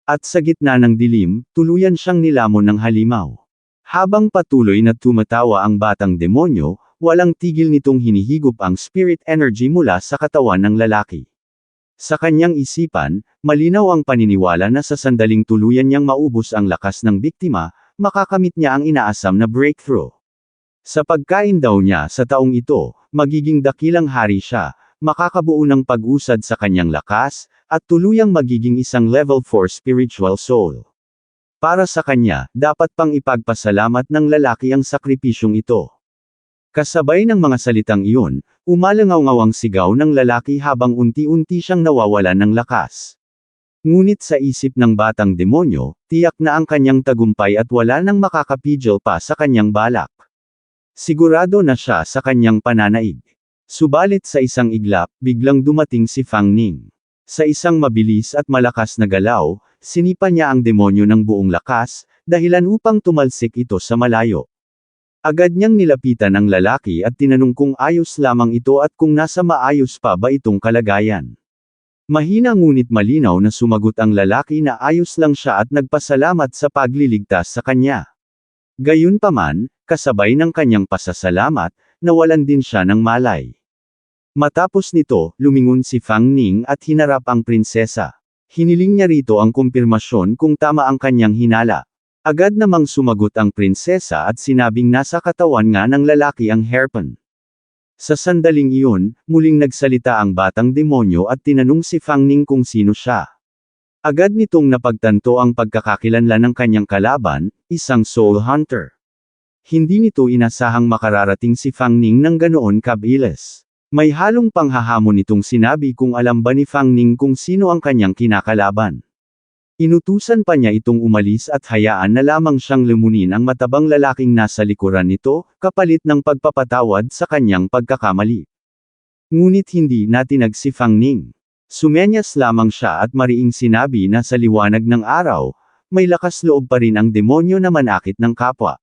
At sa gitna ng dilim, tuluyan siyang nilamon ng halimaw. Habang patuloy na tumatawa ang batang demonyo, walang tigil nitong hinihigop ang spirit energy mula sa katawan ng lalaki. Sa kanyang isipan, malinaw ang paniniwala na sa sandaling tuluyan niyang maubos ang lakas ng biktima, makakamit niya ang inaasam na breakthrough. Sa pagkain daw niya sa taong ito, magiging dakilang hari siya, makakabuo ng pag-usad sa kanyang lakas, at tuluyang magiging isang level 4 spiritual soul. Para sa kanya, dapat pang ipagpasalamat ng lalaki ang sakripisyong ito. Kasabay ng mga salitang iyon, umalangaw-ngaw ang sigaw ng lalaki habang unti-unti siyang nawawalan ng lakas. Ngunit sa isip ng batang demonyo, tiyak na ang kanyang tagumpay at wala nang makakapigil pa sa kanyang balak. Sigurado na siya sa kanyang pananaig. Subalit sa isang iglap, biglang dumating si Fang Ning. Sa isang mabilis at malakas na galaw, sinipa niya ang demonyo ng buong lakas, dahilan upang tumalsik ito sa malayo. Agad niyang nilapitan ang lalaki at tinanong kung ayos lamang ito at kung nasa maayos pa ba itong kalagayan. Mahina ngunit malinaw na sumagot ang lalaki na ayos lang siya at nagpasalamat sa pagliligtas sa kanya. Gayunpaman, kasabay ng kanyang pasasalamat, nawalan din siya ng malay. Matapos nito, lumingon si Fang Ning at hinarap ang prinsesa. Hiniling niya rito ang kumpirmasyon kung tama ang kanyang hinala. Agad namang sumagot ang prinsesa at sinabing nasa katawan nga ng lalaki ang hairpin. Sa sandaling iyon, muling nagsalita ang batang demonyo at tinanong si Fang Ning kung sino siya. Agad nitong napagtanto ang pagkakakilanlan ng kanyang kalaban, isang soul hunter. Hindi nito inasahang makararating si Fang Ning ng ganoon kabilis. May halong panghahamon itong sinabi kung alam ba ni Fang Ning kung sino ang kanyang kinakalaban. Inutusan pa niya itong umalis at hayaan na lamang siyang lumunin ang matabang lalaking nasa likuran nito, kapalit ng pagpapatawad sa kanyang pagkakamali. Ngunit hindi natinag si Fang Ning. Sumenyas lamang siya at mariing sinabi na sa liwanag ng araw, may lakas loob pa rin ang demonyo na manakit ng kapwa.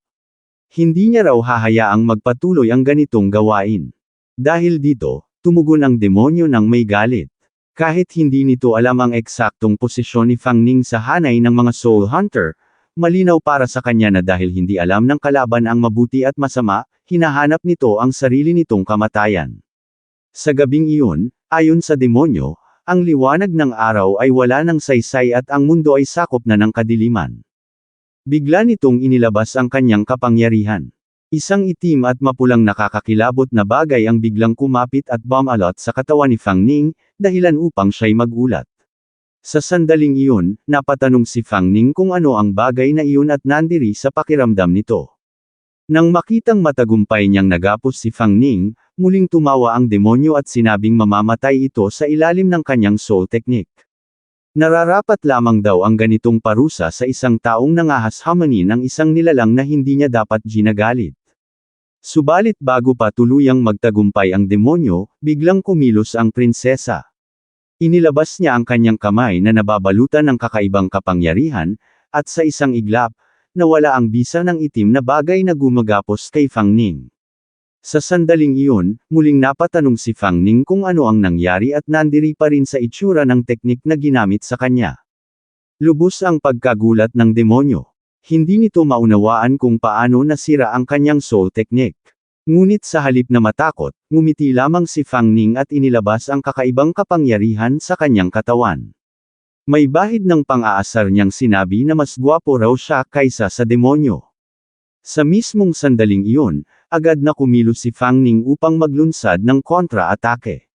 Hindi niya raw hahayaang magpatuloy ang ganitong gawain. Dahil dito, tumugon ang demonyo ng may galit. Kahit hindi nito alam ang eksaktong posisyon ni Fang Ning sa hanay ng mga soul hunter, malinaw para sa kanya na dahil hindi alam ng kalaban ang mabuti at masama, hinahanap nito ang sarili nitong kamatayan. Sa gabing iyon, ayon sa demonyo, ang liwanag ng araw ay wala ng saysay at ang mundo ay sakop na ng kadiliman. Bigla nitong inilabas ang kanyang kapangyarihan. Isang itim at mapulang nakakakilabot na bagay ang biglang kumapit at bumalot sa katawan ni Fang Ning, dahilan upang siya'y magulat. Sa sandaling iyon, napatanong si Fang Ning kung ano ang bagay na iyon at nandiri sa pakiramdam nito. Nang makitang matagumpay niyang nagapos si Fang Ning, muling tumawa ang demonyo at sinabing mamamatay ito sa ilalim ng kanyang soul technique. Nararapat lamang daw ang ganitong parusa sa isang taong nangahas-hamanin ng isang nilalang na hindi niya dapat ginagalit. Subalit bago pa tuluyang magtagumpay ang demonyo, biglang kumilos ang prinsesa. Inilabas niya ang kanyang kamay na nababalutan ng kakaibang kapangyarihan, at sa isang iglap, nawala ang bisa ng itim na bagay na gumagapos kay Fang Ning. Sa sandaling iyon, muling napatanong si Fang Ning kung ano ang nangyari at nandiri pa rin sa itsura ng teknik na ginamit sa kanya. Lubos ang pagkagulat ng demonyo. Hindi nito maunawaan kung paano nasira ang kanyang soul technique. Ngunit sa halip na matakot, ngumiti lamang si Fang Ning at inilabas ang kakaibang kapangyarihan sa kanyang katawan. May bahid ng pang-aasar niyang sinabi na mas gwapo raw siya kaysa sa demonyo. Sa mismong sandaling iyon, agad na kumilos si Fang Ning upang maglunsad ng kontra-atake.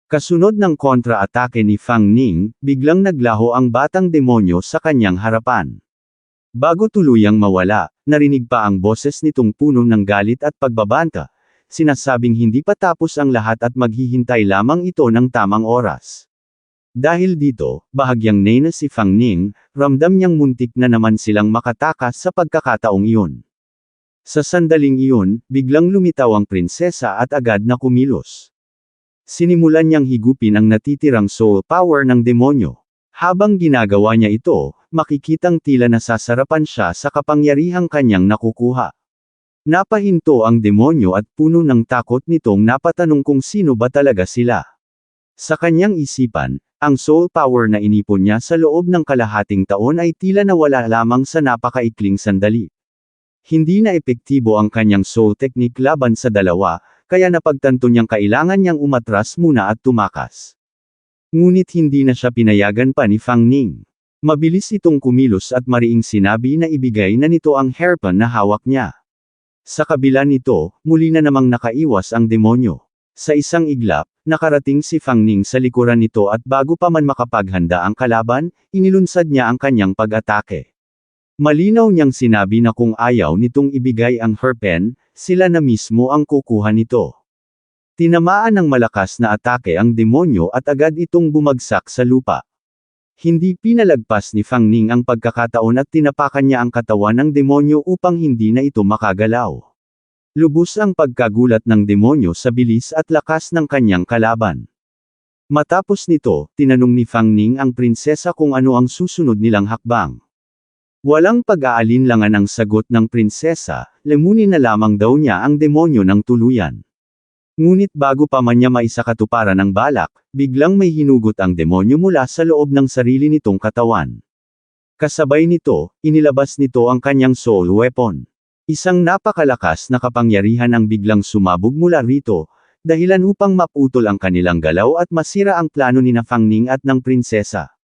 Kasunod ng kontra-atake ni Fang Ning, biglang naglaho ang batang demonyo sa kanyang harapan. Bago tuluyang mawala, narinig pa ang boses nitong puno ng galit at pagbabanta, sinasabing hindi pa tapos ang lahat at maghihintay lamang ito ng tamang oras. Dahil dito, bahagyang nena si Fang Ning, ramdam niyang muntik na naman silang makatakas sa pagkakataong iyon. Sa sandaling iyon, biglang lumitaw ang prinsesa at agad na kumilos. Sinimulan niyang higupin ang natitirang soul power ng demonyo. Habang ginagawa niya ito, makikitang tila nasasarapan siya sa kapangyarihang kanyang nakukuha. Napahinto ang demonyo at puno ng takot nitong napatanong kung sino ba talaga sila. Sa kanyang isipan, ang soul power na inipon niya sa loob ng kalahating taon ay tila nawala lamang sa napakaikling sandali. Hindi na epektibo ang kanyang soul technique laban sa dalawa, kaya napagtanto niyang kailangan niyang umatras muna at tumakas. Ngunit hindi na siya pinayagan pa ni Fang Ning. Mabilis itong kumilos at mariing sinabi na ibigay na nito ang hairpin na hawak niya. Sa kabila nito, muli na namang nakaiwas ang demonyo. Sa isang iglap, nakarating si Fang Ning sa likuran nito at bago pa man makapaghanda ang kalaban, inilunsad niya ang kanyang pag-atake. Malinaw niyang sinabi na kung ayaw nitong ibigay ang hairpin, sila na mismo ang kukuha nito. Tinamaan ng malakas na atake ang demonyo at agad itong bumagsak sa lupa. Hindi pinalagpas ni Fang Ning ang pagkakataon at tinapakan niya ang katawan ng demonyo upang hindi na ito makagalaw. Lubos ang pagkagulat ng demonyo sa bilis at lakas ng kanyang kalaban. Matapos nito, tinanong ni Fang Ning ang prinsesa kung ano ang susunod nilang hakbang. Walang pag-aalinlangan ang sagot ng prinsesa, lamunin na lamang daw niya ang demonyo ng tuluyan. Ngunit bago pa man niya maisakatuparan ang balak, biglang may hinugot ang demonyo mula sa loob ng sarili nitong katawan. Kasabay nito, inilabas nito ang kanyang soul weapon. Isang napakalakas na kapangyarihan ang biglang sumabog mula rito, dahilan upang maputol ang kanilang galaw at masira ang plano ni Fang Ning at ng prinsesa.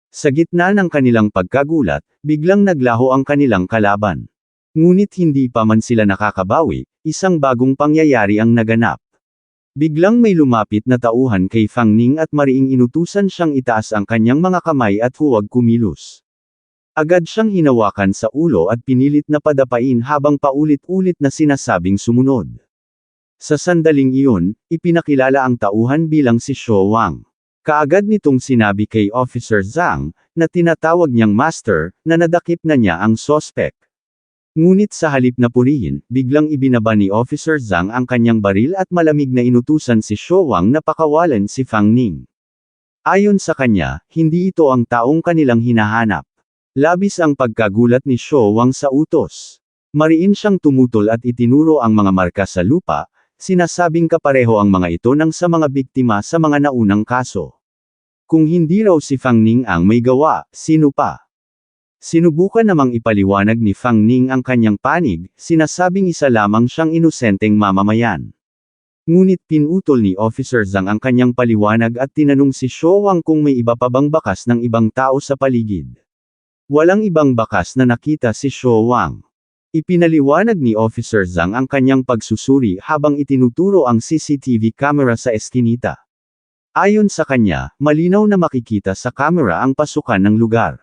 Sa gitna ng kanilang pagkagulat, biglang naglaho ang kanilang kalaban. Ngunit hindi pa man sila nakakabawi, isang bagong pangyayari ang naganap. Biglang may lumapit na tauhan kay Fang Ning at mariing inutusan siyang itaas ang kanyang mga kamay at huwag kumilos. Agad siyang hinawakan sa ulo at pinilit na padapain habang paulit-ulit na sinasabing sumunod. Sa sandaling iyon, ipinakilala ang tauhan bilang si Shuo Wang. Kaagad nitong sinabi kay Officer Zhang, na tinatawag niyang master, na nadakip na niya ang sospek. Ngunit sa halip na purihin, biglang ibinaba ni Officer Zhang ang kanyang baril at malamig na inutusan si Shuo Wang na pakawalan si Fang Ning. Ayon sa kanya, hindi ito ang taong kanilang hinahanap. Labis ang pagkagulat ni Shuo Wang sa utos. Mariin siyang tumutol at itinuro ang mga marka sa lupa, sinasabing kapareho ang mga ito ng sa mga biktima sa mga naunang kaso. Kung hindi raw si Fang Ning ang may gawa, sino pa? Sinubukan namang ipaliwanag ni Fang Ning ang kanyang panig, sinasabing isa lamang siyang inosenteng mamamayan. Ngunit pinutol ni Officer Zhang ang kanyang paliwanag at tinanong si Shuo Wang kung may iba pa bang bakas ng ibang tao sa paligid. Walang ibang bakas na nakita si Shuo Wang. Ipinaliwanag ni Officer Zhang ang kanyang pagsusuri habang itinuturo ang CCTV camera sa eskinita. Ayon sa kanya, malinaw na makikita sa camera ang pasukan ng lugar.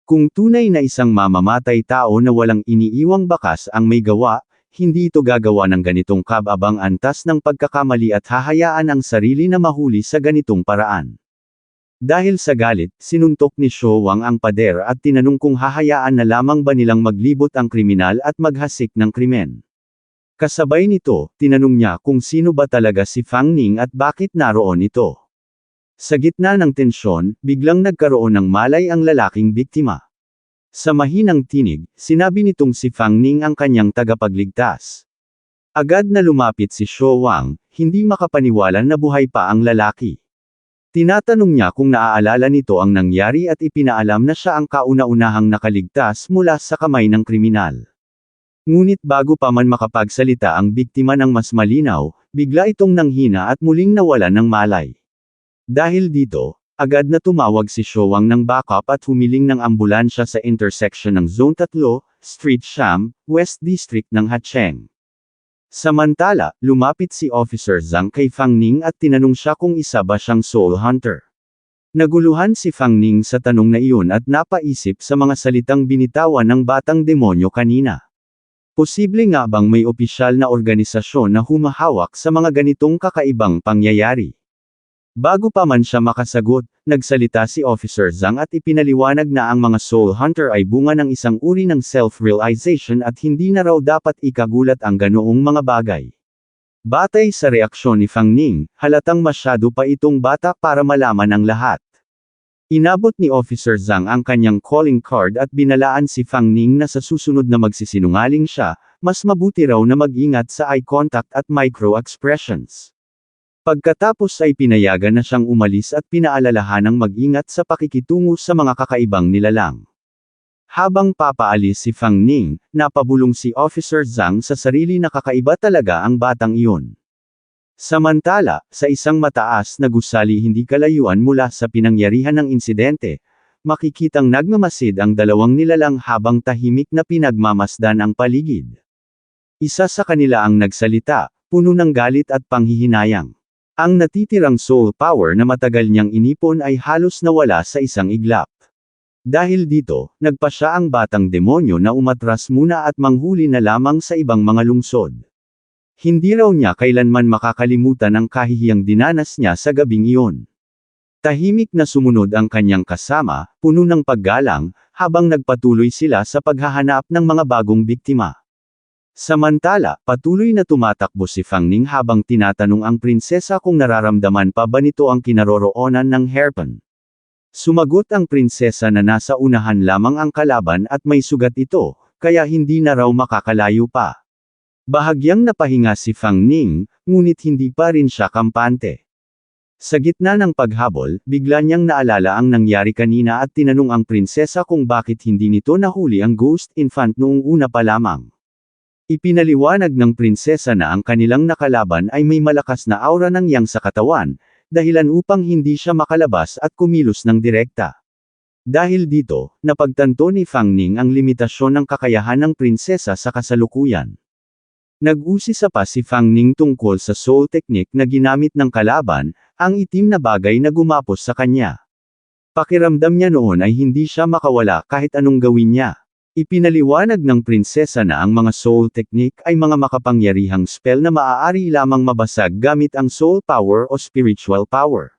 Kung tunay na isang mamamatay tao na walang iniiwang bakas ang may gawa, hindi ito gagawa ng ganitong kababang antas ng pagkakamali at hahayaan ang sarili na mahuli sa ganitong paraan. Dahil sa galit, sinuntok ni Shuo Wang ang pader at tinanong kung hahayaan na lamang ba nilang maglibot ang kriminal at maghasik ng krimen. Kasabay nito, tinanong niya kung sino ba talaga si Fang Ning at bakit naroon ito. Sa gitna ng tensyon, biglang nagkaroon ng malay ang lalaking biktima. Sa mahinang tinig, sinabi nitong si Fang Ning ang kanyang tagapagligtas. Agad na lumapit si Shuo Wang, hindi makapaniwala na buhay pa ang lalaki. Tinatanong niya kung naaalala nito ang nangyari at ipinaalam na siya ang kauna-unahang nakaligtas mula sa kamay ng kriminal. Ngunit bago pa man makapagsalita ang biktima ng mas malinaw, bigla itong nanghina at muling nawalan ng malay. Dahil dito, agad na tumawag si Shuo Wang ng backup at humiling ng ambulansya sa intersection ng Zone 3, Street Sham, West District ng Hacheng. Samantala, lumapit si Officer Zhang kay Fang Ning at tinanong siya kung isa ba siyang soul hunter. Naguluhan si Fang Ning sa tanong na iyon at napaisip sa mga salitang binitawan ng batang demonyo kanina. Posible nga bang may opisyal na organisasyon na humahawak sa mga ganitong kakaibang pangyayari? Bago pa man siya makasagot, nagsalita si Officer Zhang at ipinaliwanag na ang mga soul hunter ay bunga ng isang uri ng self-realization at hindi na raw dapat ikagulat ang ganoong mga bagay. Batay sa reaksyon ni Fang Ning, halatang masyado pa itong bata para malaman ang lahat. Inabot ni Officer Zhang ang kanyang calling card at binalaan si Fang Ning na sa susunod na magsisinungaling siya, mas mabuti raw na mag-ingat sa eye contact at micro-expressions. Pagkatapos ay pinayagan na siyang umalis at pinaalalahanang mag-ingat sa pakikitungo sa mga kakaibang nilalang. Habang papaalis si Fang Ning, napabulong si Officer Zhang sa sarili na kakaiba talaga ang batang iyon. Samantala, sa isang mataas na gusali hindi kalayuan mula sa pinangyarihan ng insidente, makikitang nagmamasid ang dalawang nilalang habang tahimik na pinagmamasdan ang paligid. Isa sa kanila ang nagsalita, puno ng galit at panghihinayang. Ang natitirang soul power na matagal niyang inipon ay halos nawala sa isang iglap. Dahil dito, nagpa siya ang batang demonyo na umatras muna at manghuli na lamang sa ibang mga lungsod. Hindi raw niya kailanman makakalimutan ang kahihiyang dinanas niya sa gabing iyon. Tahimik na sumunod ang kanyang kasama, puno ng paggalang, habang nagpatuloy sila sa paghahanap ng mga bagong biktima. Samantala, patuloy na tumatakbo si Fang Ning habang tinatanong ang prinsesa kung nararamdaman pa ba nito ang kinaroroonan ng hairpin. Sumagot ang prinsesa na nasa unahan lamang ang kalaban at may sugat ito, kaya hindi na raw makakalayo pa. Bahagyang napahinga si Fang Ning, ngunit hindi pa rin siya kampante. Sa gitna ng paghabol, bigla niyang naalala ang nangyari kanina at tinanong ang prinsesa kung bakit hindi nito nahuli ang Ghost Infant noong una pa lamang. Ipinaliwanag ng prinsesa na ang kanilang nakalaban ay may malakas na aura ng yang sa katawan, dahilan upang hindi siya makalabas at kumilos ng direkta. Dahil dito, napagtanto ni Fang Ning ang limitasyon ng kakayahan ng prinsesa sa kasalukuyan. Nag-usisa pa si Fang Ning tungkol sa soul technique na ginamit ng kalaban, ang itim na bagay na gumapos sa kanya. Pakiramdam niya noon ay hindi siya makawala kahit anong gawin niya. Ipinaliwanag ng prinsesa na ang mga soul technique ay mga makapangyarihang spell na maaari lamang mabasag gamit ang soul power o spiritual power.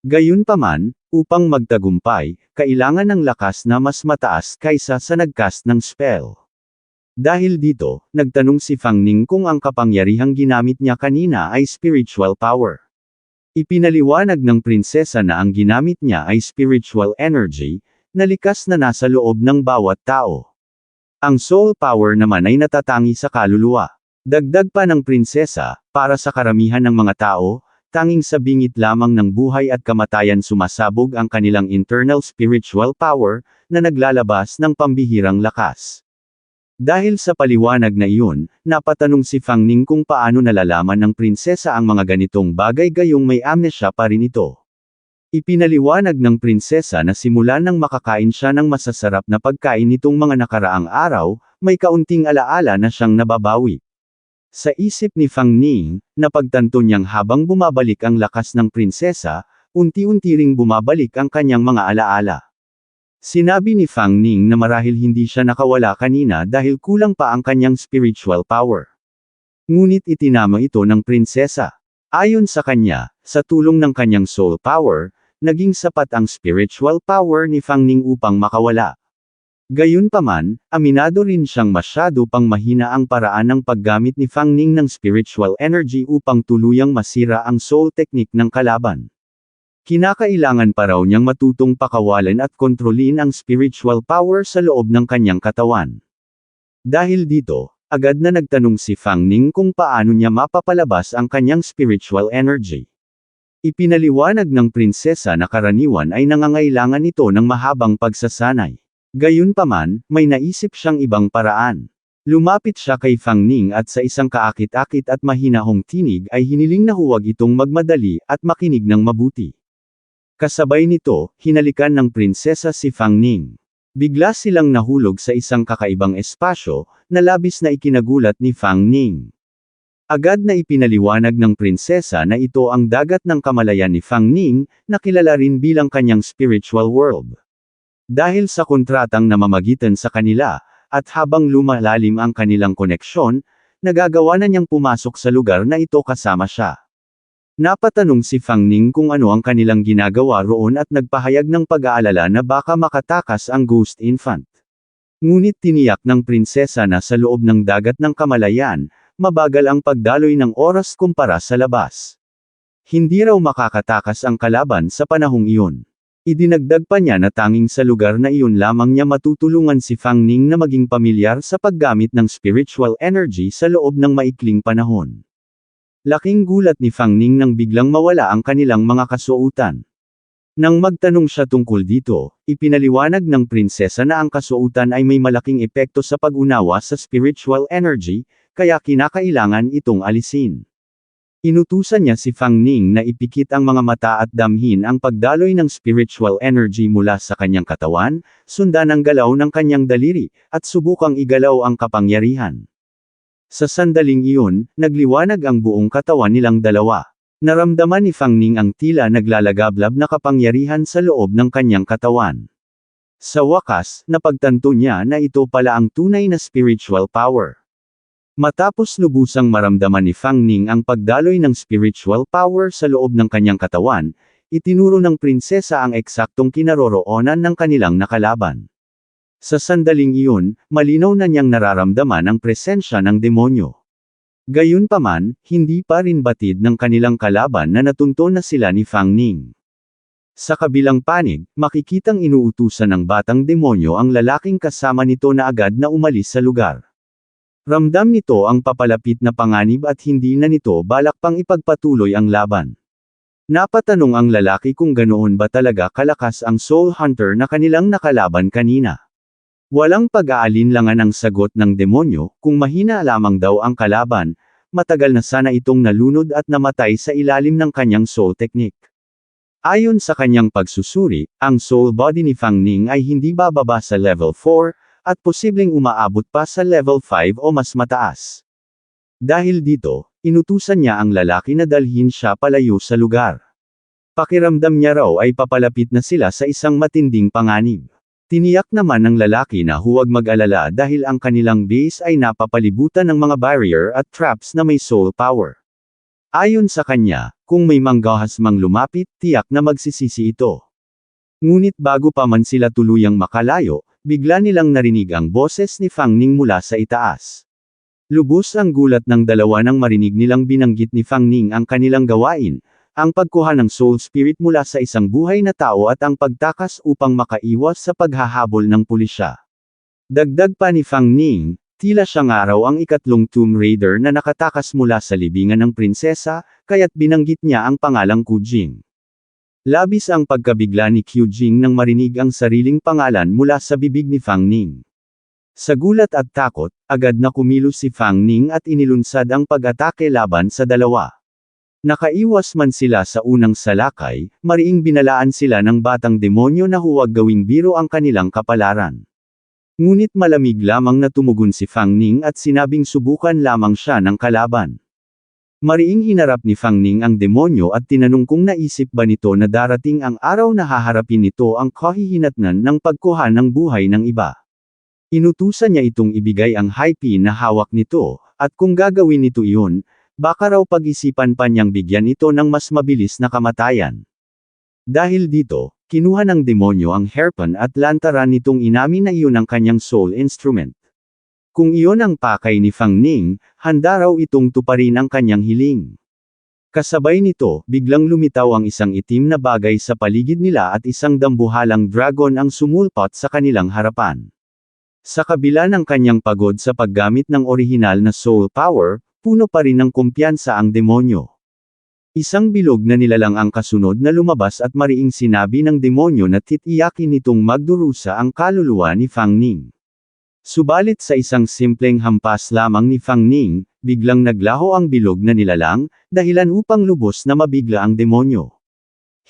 Gayunpaman, upang magtagumpay, kailangan ng lakas na mas mataas kaysa sa nagcast ng spell. Dahil dito, nagtanong si Fang Ning kung ang kapangyarihang ginamit niya kanina ay spiritual power. Ipinaliwanag ng prinsesa na ang ginamit niya ay spiritual energy, na likas na nasa loob ng bawat tao. Ang soul power naman ay natatangi sa kaluluwa. Dagdag pa ng prinsesa, para sa karamihan ng mga tao, tanging sa bingit lamang ng buhay at kamatayan sumasabog ang kanilang internal spiritual power, na naglalabas ng pambihirang lakas. Dahil sa paliwanag na iyon, napatanong si Fang Ning kung paano nalalaman ng prinsesa ang mga ganitong bagay gayong may amnesia pa rin ito. Ipinaliwanag ng prinsesa na simula nang makakain siya ng masasarap na pagkain nitong mga nakaraang araw, may kaunting alaala na siyang nababawi. Sa isip ni Fang Ning, napagtanto niyang habang bumabalik ang lakas ng prinsesa, unti-unti ring bumabalik ang kanyang mga alaala. Sinabi ni Fang Ning na marahil hindi siya nakawala kanina dahil kulang pa ang kanyang spiritual power. Ngunit itinama ito ng prinsesa. Ayon sa kanya, sa tulong ng kanyang soul power, naging sapat ang spiritual power ni Fang Ning upang makawala. Gayunpaman, aminado rin siyang masyado pang mahina ang paraan ng paggamit ni Fang Ning ng spiritual energy upang tuluyang masira ang soul technique ng kalaban. Kinakailangan pa raw niyang matutong pakawalan at kontrolin ang spiritual power sa loob ng kanyang katawan. Dahil dito, agad na nagtanong si Fang Ning kung paano niya mapapalabas ang kanyang spiritual energy. Ipinaliwanag ng prinsesa na karaniwan ay nangangailangan ito ng mahabang pagsasanay. Gayunpaman, may naisip siyang ibang paraan. Lumapit siya kay Fang Ning at sa isang kaakit-akit at mahinahong tinig ay hiniling na huwag itong magmadali at makinig ng mabuti. Kasabay nito, hinalikan ng prinsesa si Fang Ning. Bigla silang nahulog sa isang kakaibang espasyo, na labis na ikinagulat ni Fang Ning. Agad na ipinaliwanag ng prinsesa na ito ang dagat ng kamalayan ni Fang Ning, na kilala rin bilang kanyang spiritual world. Dahil sa kontratang namamagitan sa kanila, at habang lumalalim ang kanilang koneksyon, nagagawa na niyang pumasok sa lugar na ito kasama siya. Napatanong si Fang Ning kung ano ang kanilang ginagawa roon at nagpahayag ng pag-aalala na baka makatakas ang Ghost Infant. Ngunit tiniyak ng prinsesa na sa loob ng dagat ng kamalayan, mabagal ang pagdaloy ng oras kumpara sa labas. Hindi raw makakatakas ang kalaban sa panahong iyon. Idinagdag pa niya na tanging sa lugar na iyon lamang niya matutulungan si Fang Ning na maging pamilyar sa paggamit ng spiritual energy sa loob ng maikling panahon. Laking gulat ni Fang Ning nang biglang mawala ang kanilang mga kasuotan. Nang magtanong siya tungkol dito, ipinaliwanag ng prinsesa na ang kasuotan ay may malaking epekto sa pag-unawa sa spiritual energy, kaya kinakailangan itong alisin. Inutusan niya si Fang Ning na ipikit ang mga mata at damhin ang pagdaloy ng spiritual energy mula sa kanyang katawan, sundan ang galaw ng kanyang daliri, at subukang igalaw ang kapangyarihan. Sa sandaling iyon, nagliwanag ang buong katawan nilang dalawa. Naramdaman ni Fang Ning ang tila naglalagablab na kapangyarihan sa loob ng kanyang katawan. Sa wakas, napagtanto niya na ito pala ang tunay na spiritual power. Matapos lubusang maramdaman ni Fang Ning ang pagdaloy ng spiritual power sa loob ng kanyang katawan, itinuro ng prinsesa ang eksaktong kinaroroonan ng kanilang nakalaban. Sa sandaling iyon, malinaw na niyang nararamdaman ang presensya ng demonyo. Gayunpaman, hindi pa rin batid ng kanilang kalaban na natunto na sila ni Fang Ning. Sa kabilang panig, makikitang inuutusan ng batang demonyo ang lalaking kasama nito na agad na umalis sa lugar. Ramdam nito ang papalapit na panganib at hindi na nito balak pang ipagpatuloy ang laban. Napatanong ang lalaki kung ganoon ba talaga kalakas ang Soul Hunter na kanilang nakalaban kanina. Walang pag-aalinlangan ang sagot ng demonyo, kung mahina lamang daw ang kalaban, matagal na sana itong nalunod at namatay sa ilalim ng kanyang soul technique. Ayon sa kanyang pagsusuri, ang soul body ni Fang Ning ay hindi bababa sa level 4, at posibleng umaabot pa sa level 5 o mas mataas. Dahil dito, inutusan niya ang lalaki na dalhin siya palayo sa lugar. Pakiramdam niya raw ay papalapit na sila sa isang matinding panganib. Tiniyak naman ng lalaki na huwag mag-alala dahil ang kanilang base ay napapalibutan ng mga barrier at traps na may soul power. Ayon sa kanya, kung may manggahas mang lumapit, tiyak na magsisisi ito. Ngunit bago pa man sila tuluyang makalayo, bigla nilang narinig ang boses ni Fang Ning mula sa itaas. Lubos ang gulat ng dalawa nang marinig nilang binanggit ni Fang Ning ang kanilang gawain, ang pagkuha ng soul spirit mula sa isang buhay na tao at ang pagtakas upang makaiwas sa paghahabol ng pulisya. Dagdag pa ni Fang Ning, tila siya nga raw ang ikatlong Tomb Raider na nakatakas mula sa libingan ng prinsesa, kaya't binanggit niya ang pangalang Qu Jing. Labis ang pagkabigla ni Qu Jing nang marinig ang sariling pangalan mula sa bibig ni Fang Ning. Sa gulat at takot, agad na kumilos si Fang Ning at inilunsad ang pag-atake laban sa dalawa. Nakaiwas man sila sa unang salakay, mariing binalaan sila ng batang demonyo na huwag gawing biro ang kanilang kapalaran. Ngunit malamig lamang na tumugon si Fang Ning at sinabing subukan lamang siya ng kalaban. Mariing hinarap ni Fang Ning ang demonyo at tinanong kung naisip ba nito na darating ang araw na haharapin nito ang kahihinatnan ng pagkuha ng buhay ng iba. Inutusan niya itong ibigay ang high pin na hawak nito, at kung gagawin nito iyon, baka raw pag-isipan pa niyang bigyan ito ng mas mabilis na kamatayan. Dahil dito, kinuha ng demonyo ang hairpin at lantaran nitong inamin na iyon ang kanyang soul instrument. Kung iyon ang pakay ni Fang Ning, handa raw itong tuparin ang kanyang hiling. Kasabay nito, biglang lumitaw ang isang itim na bagay sa paligid nila at isang dambuhalang dragon ang sumulpot sa kanilang harapan. Sa kabila ng kanyang pagod sa paggamit ng orihinal na soul power, puno pa rin ng kumpiyansa ang demonyo. Isang bilog na nilalang ang kasunod na lumabas at mariing sinabi ng demonyo na titiyakin nitong magdurusa ang kaluluwa ni Fang Ning. Subalit sa isang simpleng hampas lamang ni Fang Ning, biglang naglaho ang bilog na nilalang, dahilan upang lubos na mabigla ang demonyo.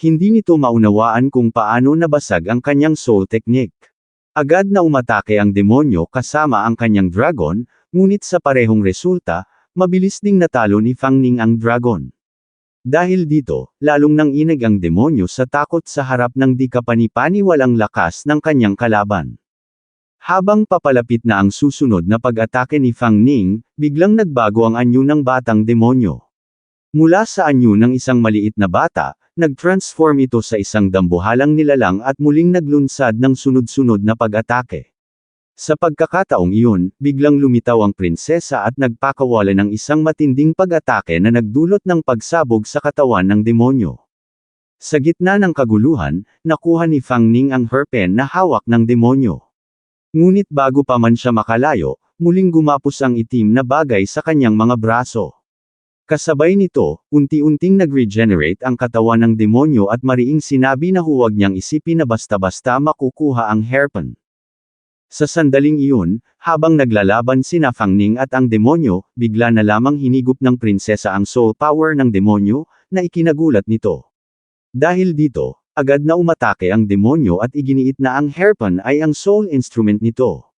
Hindi nito maunawaan kung paano nabasag ang kanyang soul technique. Agad na umatake ang demonyo kasama ang kanyang dragon, ngunit sa parehong resulta, mabilis ding natalo ni Fang Ning ang dragon. Dahil dito, lalong nanginig ang demonyo sa takot sa harap ng di kapani-paniwalang lakas ng kanyang kalaban. Habang papalapit na ang susunod na pag-atake ni Fang Ning, biglang nagbago ang anyo ng batang demonyo. Mula sa anyo ng isang maliit na bata, nag-transform ito sa isang dambuhalang nilalang at muling naglunsad ng sunod-sunod na pag-atake. Sa pagkakataong iyon, biglang lumitaw ang prinsesa at nagpakawala ng isang matinding pag-atake na nagdulot ng pagsabog sa katawan ng demonyo. Sa gitna ng kaguluhan, nakuha ni Fang Ning ang hairpin na hawak ng demonyo. Ngunit bago pa man siya makalayo, muling gumapos ang itim na bagay sa kanyang mga braso. Kasabay nito, unti-unting nag-regenerate ang katawan ng demonyo at mariing sinabi na huwag niyang isipin na basta-basta makukuha ang hairpin. Sa sandaling iyon, habang naglalaban sina Fang Ning at ang demonyo, bigla na lamang hinigop ng prinsesa ang soul power ng demonyo, na ikinagulat nito. Dahil dito, agad na umatake ang demonyo at iginiit na ang hairpin ay ang soul instrument nito.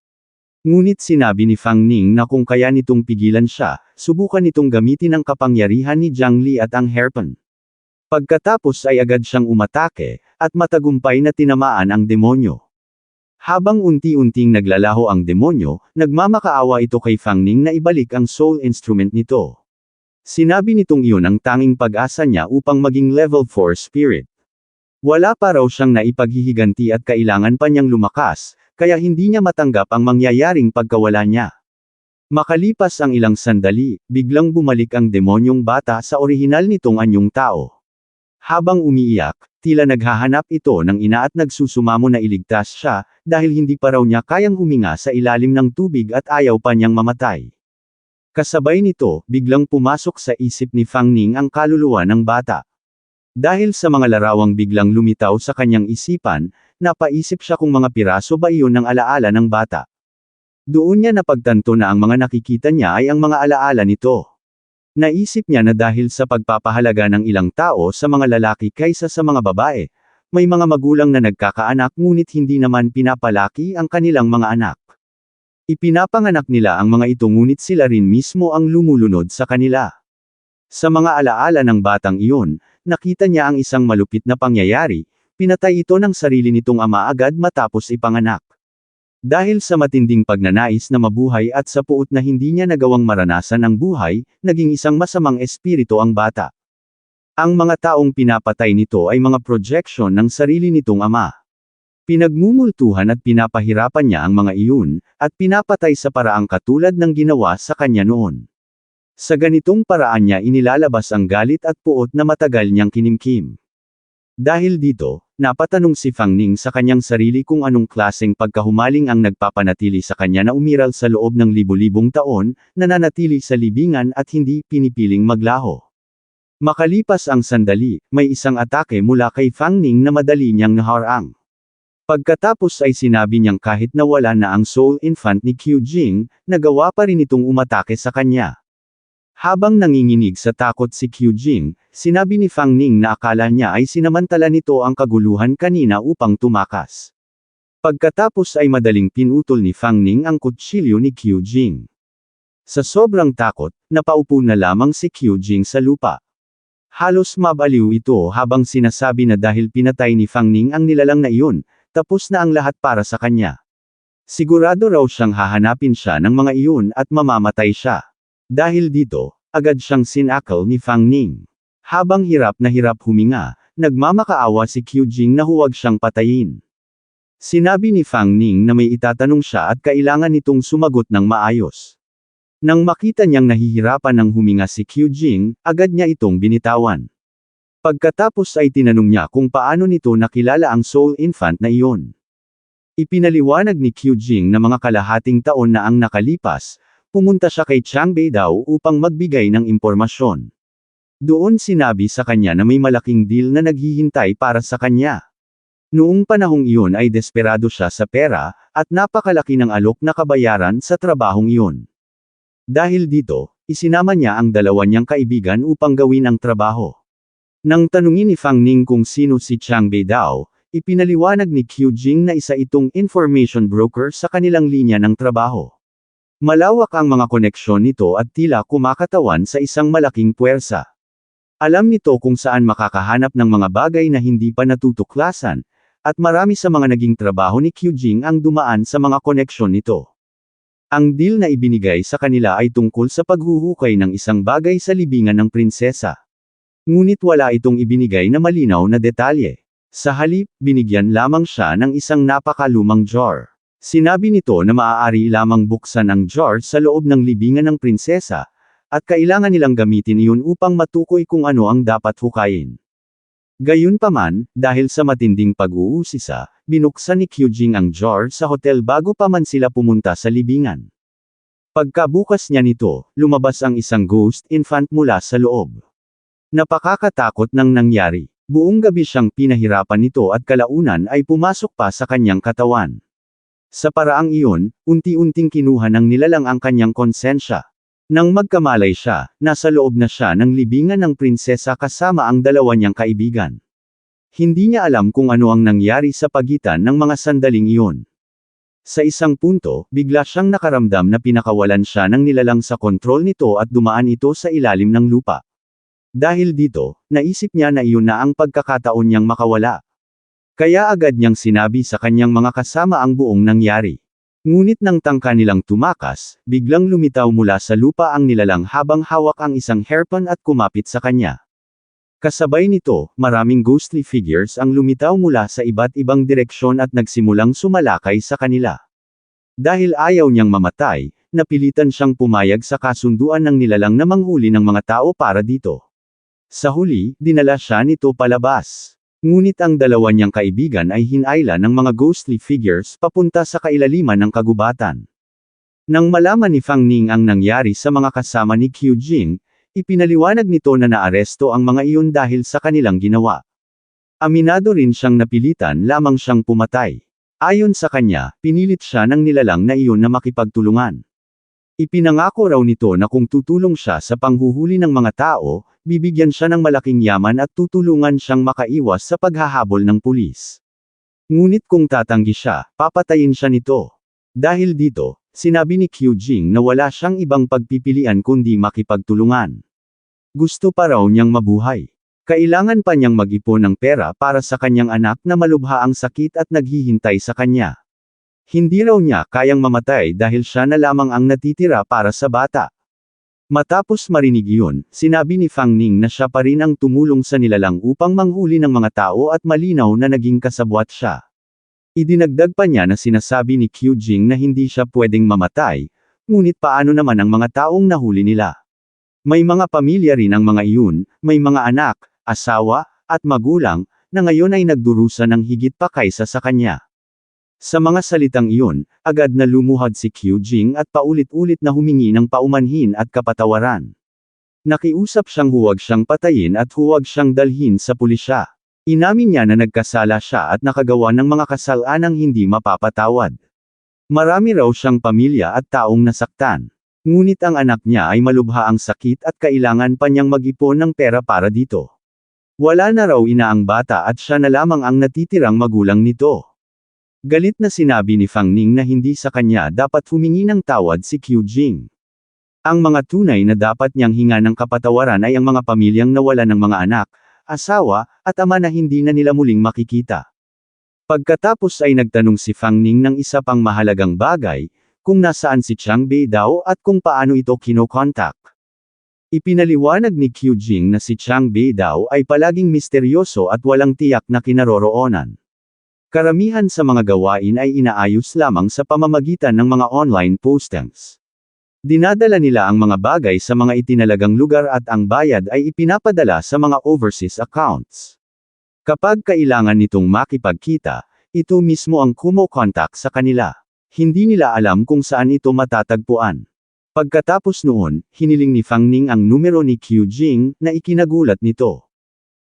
Ngunit sinabi ni Fang Ning na kung kaya nitong pigilan siya, subukan nitong gamitin ang kapangyarihan ni Zhang Li at ang hairpin. Pagkatapos ay agad siyang umatake, at matagumpay na tinamaan ang demonyo. Habang unti-unting naglalaho ang demonyo, nagmamakaawa ito kay Fang Ning na ibalik ang soul instrument nito. Sinabi nitong iyon ang tanging pag-asa niya upang maging level 4 spirit. Wala pa raw siyang naipaghihiganti at kailangan pa niyang lumakas, kaya hindi niya matanggap ang mangyayaring pagkawala niya. Makalipas ang ilang sandali, biglang bumalik ang demonyong bata sa orihinal nitong anyong tao. Habang umiiyak, tila naghahanap ito ng ina at nagsusumamo na iligtas siya, dahil hindi pa raw niya kayang huminga sa ilalim ng tubig at ayaw pa niyang mamatay. Kasabay nito, biglang pumasok sa isip ni Fang Ning ang kaluluwa ng bata. Dahil sa mga larawang biglang lumitaw sa kanyang isipan, napaisip siya kung mga piraso ba iyon ng alaala ng bata. Doon niya napagtanto na ang mga nakikita niya ay ang mga alaala nito. Naisip niya na dahil sa pagpapahalaga ng ilang tao sa mga lalaki kaysa sa mga babae, may mga magulang na nagkakaanak ngunit hindi naman pinapalaki ang kanilang mga anak. Ipinapanganak nila ang mga ito ngunit sila rin mismo ang lumulunod sa kanila. Sa mga alaala ng batang iyon, nakita niya ang isang malupit na pangyayari, pinatay ito ng sarili nitong ama agad matapos ipanganak. Dahil sa matinding pagnanais na mabuhay at sa puot na hindi niya nagawang maranasan ang buhay, naging isang masamang espiritu ang bata. Ang mga taong pinapatay nito ay mga projection ng sarili nitong ama. Pinagmumultuhan at pinapahirapan niya ang mga iyon, at pinapatay sa paraang katulad ng ginawa sa kanya noon. Sa ganitong paraan niya inilalabas ang galit at puot na matagal niyang kinimkim. Dahil dito, napatanong si Fang Ning sa kanyang sarili kung anong klaseng pagkahumaling ang nagpapanatili sa kanya na umiral sa loob ng libu-libong taon, nananatili sa libingan at hindi pinipiling maglaho. Makalipas ang sandali, may isang atake mula kay Fang Ning na madali niyang naharang. Pagkatapos ay sinabi niyang kahit nawala na ang soul infant ni Qiu Jing, nagawa pa rin itong umatake sa kanya. Habang nanginginig sa takot si Qiu Jing, sinabi ni Fang Ning na akala niya ay sinamantala nito ang kaguluhan kanina upang tumakas. Pagkatapos ay madaling pinutol ni Fang Ning ang kutsilyo ni Qiu Jing. Sa sobrang takot, napaupo na lamang si Qiu Jing sa lupa. Halos mabaliw ito habang sinasabi na dahil pinatay ni Fang Ning ang nilalang na iyon, tapos na ang lahat para sa kanya. Sigurado raw siyang hahanapin siya ng mga iyon at mamamatay siya. Dahil dito, agad siyang sinakal ni Fang Ning. Habang hirap na hirap huminga, nagmamakaawa si Qiu Jing na huwag siyang patayin. Sinabi ni Fang Ning na may itatanong siya at kailangan nitong sumagot ng maayos. Nang makita niyang nahihirapan ng huminga si Qiu Jing, agad niya itong binitawan. Pagkatapos ay tinanong niya kung paano nito nakilala ang soul infant na iyon. Ipinaliwanag ni Qiu Jing na mga kalahating taon na ang nakalipas, pumunta siya kay Chang Beidao upang magbigay ng impormasyon. Doon sinabi sa kanya na may malaking deal na naghihintay para sa kanya. Noong panahong iyon ay desperado siya sa pera, at napakalaki ng alok na kabayaran sa trabahong iyon. Dahil dito, isinama niya ang dalawa niyang kaibigan upang gawin ang trabaho. Nang tanungin ni Fang Ning kung sino si Chang Beidao, ipinaliwanag ni Qiu Jing na isa itong information broker sa kanilang linya ng trabaho. Malawak ang mga koneksyon nito at tila kumakatawan sa isang malaking puwersa. Alam nito kung saan makakahanap ng mga bagay na hindi pa natutuklasan, at marami sa mga naging trabaho ni Qiu Jing ang dumaan sa mga koneksyon nito. Ang deal na ibinigay sa kanila ay tungkol sa paghuhukay ng isang bagay sa libingan ng prinsesa. Ngunit wala itong ibinigay na malinaw na detalye. Sa halip, binigyan lamang siya ng isang napakalumang jar. Sinabi nito na maaari lamang buksan ang jar sa loob ng libingan ng prinsesa, at kailangan nilang gamitin iyon upang matukoy kung ano ang dapat hukayin. Gayunpaman, dahil sa matinding pag-uusisa, binuksan ni Qiu Jing ang jar sa hotel bago pa man sila pumunta sa libingan. Pagkabukas niya nito, lumabas ang isang ghost infant mula sa loob. Napakakatakot ng nangyari. Buong gabi siyang pinahirapan nito at kalaunan ay pumasok pa sa kanyang katawan. Sa paraang iyon, unti-unting kinuha ng nilalang ang kanyang konsensya. Nang magkamalay siya, nasa loob na siya ng libingan ng prinsesa kasama ang dalawa niyang kaibigan. Hindi niya alam kung ano ang nangyari sa pagitan ng mga sandaling iyon. Sa isang punto, bigla siyang nakaramdam na pinakawalan siya ng nilalang sa kontrol nito at dumaan ito sa ilalim ng lupa. Dahil dito, naisip niya na iyon na ang pagkakataon niyang makawala. Kaya agad niyang sinabi sa kanyang mga kasama ang buong nangyari. Ngunit nang tangka nilang tumakas, biglang lumitaw mula sa lupa ang nilalang habang hawak ang isang hairpin at kumapit sa kanya. Kasabay nito, maraming ghostly figures ang lumitaw mula sa iba't ibang direksyon at nagsimulang sumalakay sa kanila. Dahil ayaw niyang mamatay, napilitan siyang pumayag sa kasunduan ng nilalang na manghuli ng mga tao para dito. Sa huli, dinala siya nito palabas. Ngunit ang dalawa niyang kaibigan ay hinayla ng mga ghostly figures papunta sa kailaliman ng kagubatan. Nang malaman ni Fang Ning ang nangyari sa mga kasama ni Qiu Jing, ipinaliwanag nito na naaresto ang mga iyon dahil sa kanilang ginawa. Aminado rin siyang napilitan lamang siyang pumatay. Ayon sa kanya, pinilit siya ng nilalang na iyon na makipagtulungan. Ipinangako raw nito na kung tutulong siya sa panghuhuli ng mga tao, bibigyan siya ng malaking yaman at tutulungan siyang makaiwas sa paghahabol ng pulis. Ngunit kung tatanggi siya, papatayin siya nito. Dahil dito, sinabi ni Qiu Jing na wala siyang ibang pagpipilian kundi makipagtulungan. Gusto pa raw niyang mabuhay. Kailangan pa niyang mag-ipon ng pera para sa kanyang anak na malubha ang sakit at naghihintay sa kanya. Hindi raw niya kayang mamatay dahil siya na lamang ang natitira para sa bata. Matapos marinig iyon, sinabi ni Fang Ning na siya pa rin ang tumulong sa nilalang upang manghuli ng mga tao at malinaw na naging kasabwat siya. Idinagdag pa niya na sinasabi ni Qiu Jing na hindi siya pwedeng mamatay, ngunit paano naman ang mga taong nahuli nila? May mga pamilya rin ang mga iyon, may mga anak, asawa, at magulang, na ngayon ay nagdurusa ng higit pa kaysa sa kanya. Sa mga salitang iyon, agad na lumuhad si Qiu Jing at paulit-ulit na humingi ng paumanhin at kapatawaran. Nakiusap siyang huwag siyang patayin at huwag siyang dalhin sa pulisya. Inamin niya na nagkasala siya at nakagawa ng mga kasalanang hindi mapapatawad. Marami raw siyang pamilya at taong nasaktan. Ngunit ang anak niya ay malubha ang sakit at kailangan pa niyang mag-ipon ng pera para dito. Wala na raw ina ang bata at siya na lamang ang natitirang magulang nito. Galit na sinabi ni Fang Ning na hindi sa kanya dapat humingi ng tawad si Qiu Jing. Ang mga tunay na dapat niyang hinga ng kapatawaran ay ang mga pamilyang nawala ng mga anak, asawa, at ama na hindi na nila muling makikita. Pagkatapos ay nagtanong si Fang Ning ng isa pang mahalagang bagay, kung nasaan si Chang Bei daw at kung paano ito kinokontak. Ipinaliwanag ni Qiu Jing na si Chang Bei daw ay palaging misteryoso at walang tiyak na kinaroroonan. Karamihan sa mga gawain ay inaayos lamang sa pamamagitan ng mga online postings. Dinadala nila ang mga bagay sa mga itinalagang lugar at ang bayad ay ipinapadala sa mga overseas accounts. Kapag kailangan nitong makipagkita, ito mismo ang kumo-contact sa kanila. Hindi nila alam kung saan ito matatagpuan. Pagkatapos noon, hiniling ni Fang Ning ang numero ni Qiu Jing na ikinagulat nito.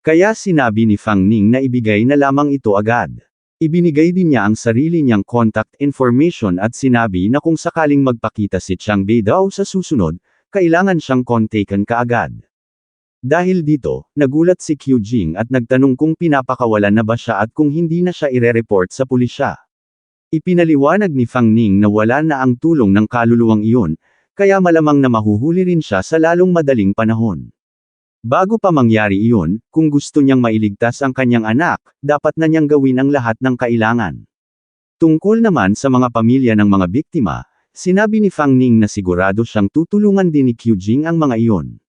Kaya sinabi ni Fang Ning na ibigay na lamang ito agad. Ibinigay din niya ang sarili niyang contact information at sinabi na kung sakaling magpakita si Chang Bei daw sa susunod, kailangan siyang kontakan kaagad. Dahil dito, nagulat si Qiu Jing at nagtanong kung pinapakawalan na ba siya at kung hindi na siya ire-report sa pulisya. Ipinaliwanag ni Fang Ning na wala na ang tulong ng kaluluwang iyon, kaya malamang na mahuhuli rin siya sa lalong madaling panahon. Bago pa mangyari iyon, kung gusto niyang mailigtas ang kanyang anak, dapat na niyang gawin ang lahat ng kailangan. Tungkol naman sa mga pamilya ng mga biktima, sinabi ni Fang Ning na sigurado siyang tutulungan din ni Qiu Jing ang mga iyon.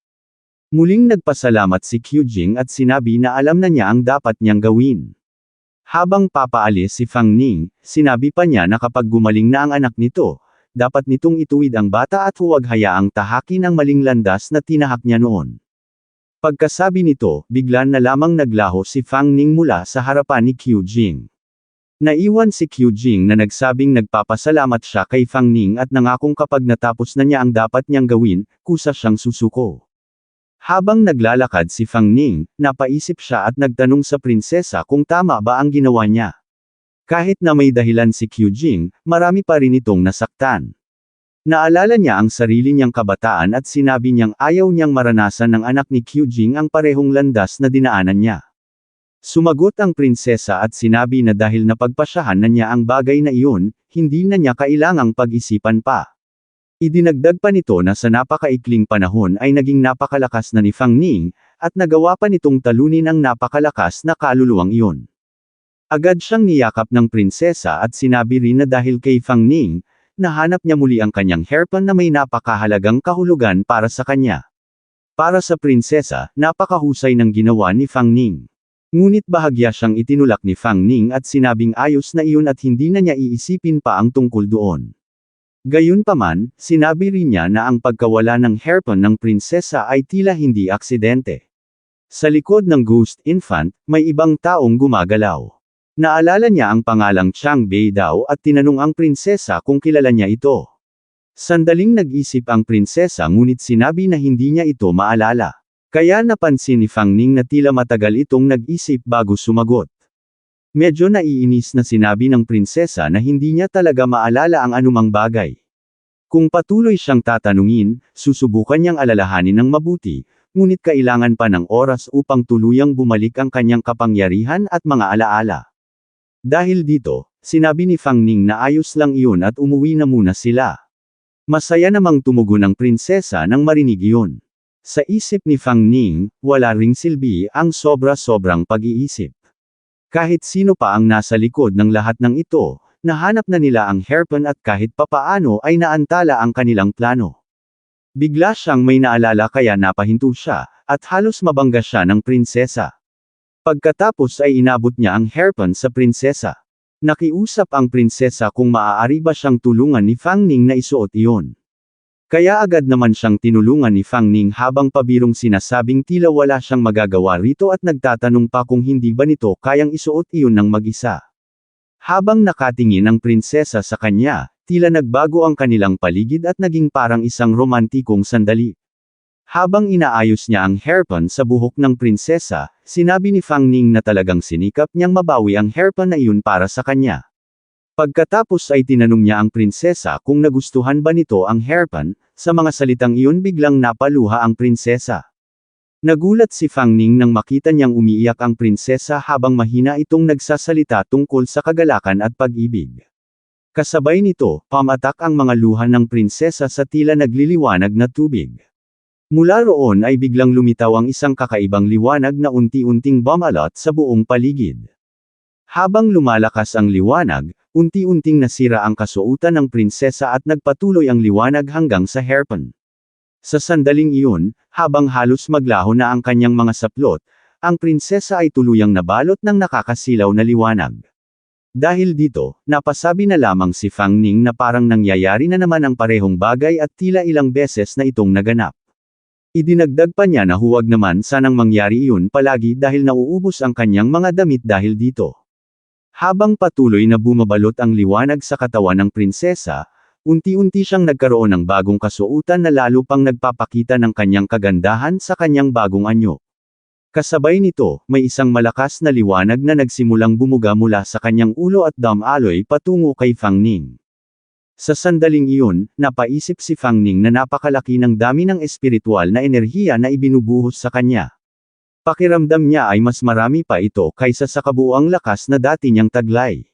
Muling nagpasalamat si Qiu Jing at sinabi na alam na niya ang dapat niyang gawin. Habang papaalis si Fang Ning, sinabi pa niya na kapag gumaling na ang anak nito, dapat nitong ituwid ang bata at huwag hayaang tahakin ang maling landas na tinahak niya noon. Pagkasabi nito, biglan na lamang naglaho si Fang Ning mula sa harapan ni Qiu Jing. Naiwan si Qiu Jing na nagsabing nagpapasalamat siya kay Fang Ning at nangakong kapag natapos na niya ang dapat niyang gawin, kusa siyang susuko. Habang naglalakad si Fang Ning, napaisip siya at nagtanong sa prinsesa kung tama ba ang ginawa niya. Kahit na may dahilan si Qiu Jing, marami pa rin itong nasaktan. Naalala niya ang sarili niyang kabataan at sinabi niyang ayaw niyang maranasan ng anak ni Qiu Jing ang parehong landas na dinaanan niya. Sumagot ang prinsesa at sinabi na dahil napagpasyahan na niya ang bagay na iyon, hindi na niya kailangang pag-isipan pa. Idinagdag pa nito na sa napakaikling panahon ay naging napakalakas na ni Fang Ning, at nagawa pa nitong talunin ang napakalakas na kaluluwang iyon. Agad siyang niyakap ng prinsesa at sinabi rin na dahil kay Fang Ning, nahanap niya muli ang kanyang hairpin na may napakahalagang kahulugan para sa kanya. Para sa prinsesa, napakahusay ng ginawa ni Fang Ning. Ngunit bahagya siyang itinulak ni Fang Ning at sinabing ayos na iyon at hindi na niya iisipin pa ang tungkol doon. Gayunpaman, sinabi rin niya na ang pagkawala ng hairpin ng prinsesa ay tila hindi aksidente. Sa likod ng Ghost Infant, may ibang taong gumagalaw. Naalala niya ang pangalang Chang Beidao at tinanong ang prinsesa kung kilala niya ito. Sandaling nag-isip ang prinsesa ngunit sinabi na hindi niya ito maalala. Kaya napansin ni Fang Ning na tila matagal itong nag-isip bago sumagot. Medyo naiinis na sinabi ng prinsesa na hindi niya talaga maalala ang anumang bagay. Kung patuloy siyang tatanungin, susubukan niyang alalahanin ng mabuti, ngunit kailangan pa ng oras upang tuluyang bumalik ang kanyang kapangyarihan at mga alaala. Dahil dito, sinabi ni Fang Ning na ayos lang iyon at umuwi na muna sila. Masaya namang tumugon ng prinsesa nang marinig iyon. Sa isip ni Fang Ning, wala ring silbi ang sobra-sobrang pag-iisip. Kahit sino pa ang nasa likod ng lahat ng ito, nahanap na nila ang hairpin at kahit papaano ay naantala ang kanilang plano. Bigla siyang may naalala kaya napahinto siya, at halos mabangga siya ng prinsesa. Pagkatapos ay inabot niya ang hairpin sa prinsesa. Nakiusap ang prinsesa kung maaari ba siyang tulungan ni Fang Ning na isuot iyon. Kaya agad naman siyang tinulungan ni Fang Ning habang pabirong sinasabing tila wala siyang magagawa rito at nagtatanong pa kung hindi ba nito kayang isuot iyon ng mag-isa. Habang nakatingin ang prinsesa sa kanya, tila nagbago ang kanilang paligid at naging parang isang romantikong sandali. Habang inaayos niya ang hairpin sa buhok ng prinsesa, sinabi ni Fang Ning na talagang sinikap niyang mabawi ang hairpin na iyon para sa kanya. Pagkatapos ay tinanong niya ang prinsesa kung nagustuhan ba nito ang hairpin, sa mga salitang iyon biglang napaluha ang prinsesa. Nagulat si Fang Ning nang makita niyang umiiyak ang prinsesa habang mahina itong nagsasalita tungkol sa kagalakan at pag-ibig. Kasabay nito, pamatak ang mga luha ng prinsesa sa tila nagliliwanag na tubig. Mula roon ay biglang lumitaw ang isang kakaibang liwanag na unti-unting bumalot sa buong paligid. Habang lumalakas ang liwanag, unti-unting nasira ang kasuotan ng prinsesa at nagpatuloy ang liwanag hanggang sa hairpin. Sa sandaling iyon, habang halos maglaho na ang kanyang mga saplot, ang prinsesa ay tuluyang nabalot ng nakakasilaw na liwanag. Dahil dito, napasabi na lamang si Fang Ning na parang nangyayari na naman ang parehong bagay at tila ilang beses na itong naganap. Idinagdag pa niya na huwag naman sanang mangyari iyon palagi dahil nauubos ang kanyang mga damit dahil dito. Habang patuloy na bumabalot ang liwanag sa katawan ng prinsesa, unti-unti siyang nagkaroon ng bagong kasuotan na lalo pang nagpapakita ng kanyang kagandahan sa kanyang bagong anyo. Kasabay nito, may isang malakas na liwanag na nagsimulang bumuga mula sa kanyang ulo at damaloy patungo kay Fang Ning. Sa sandaling iyon, napaisip si Fang Ning na napakalaki ng dami ng espiritual na enerhiya na ibinubuhos sa kanya. Pakiramdam niya ay mas marami pa ito kaysa sa kabuuang lakas na dati niyang taglay.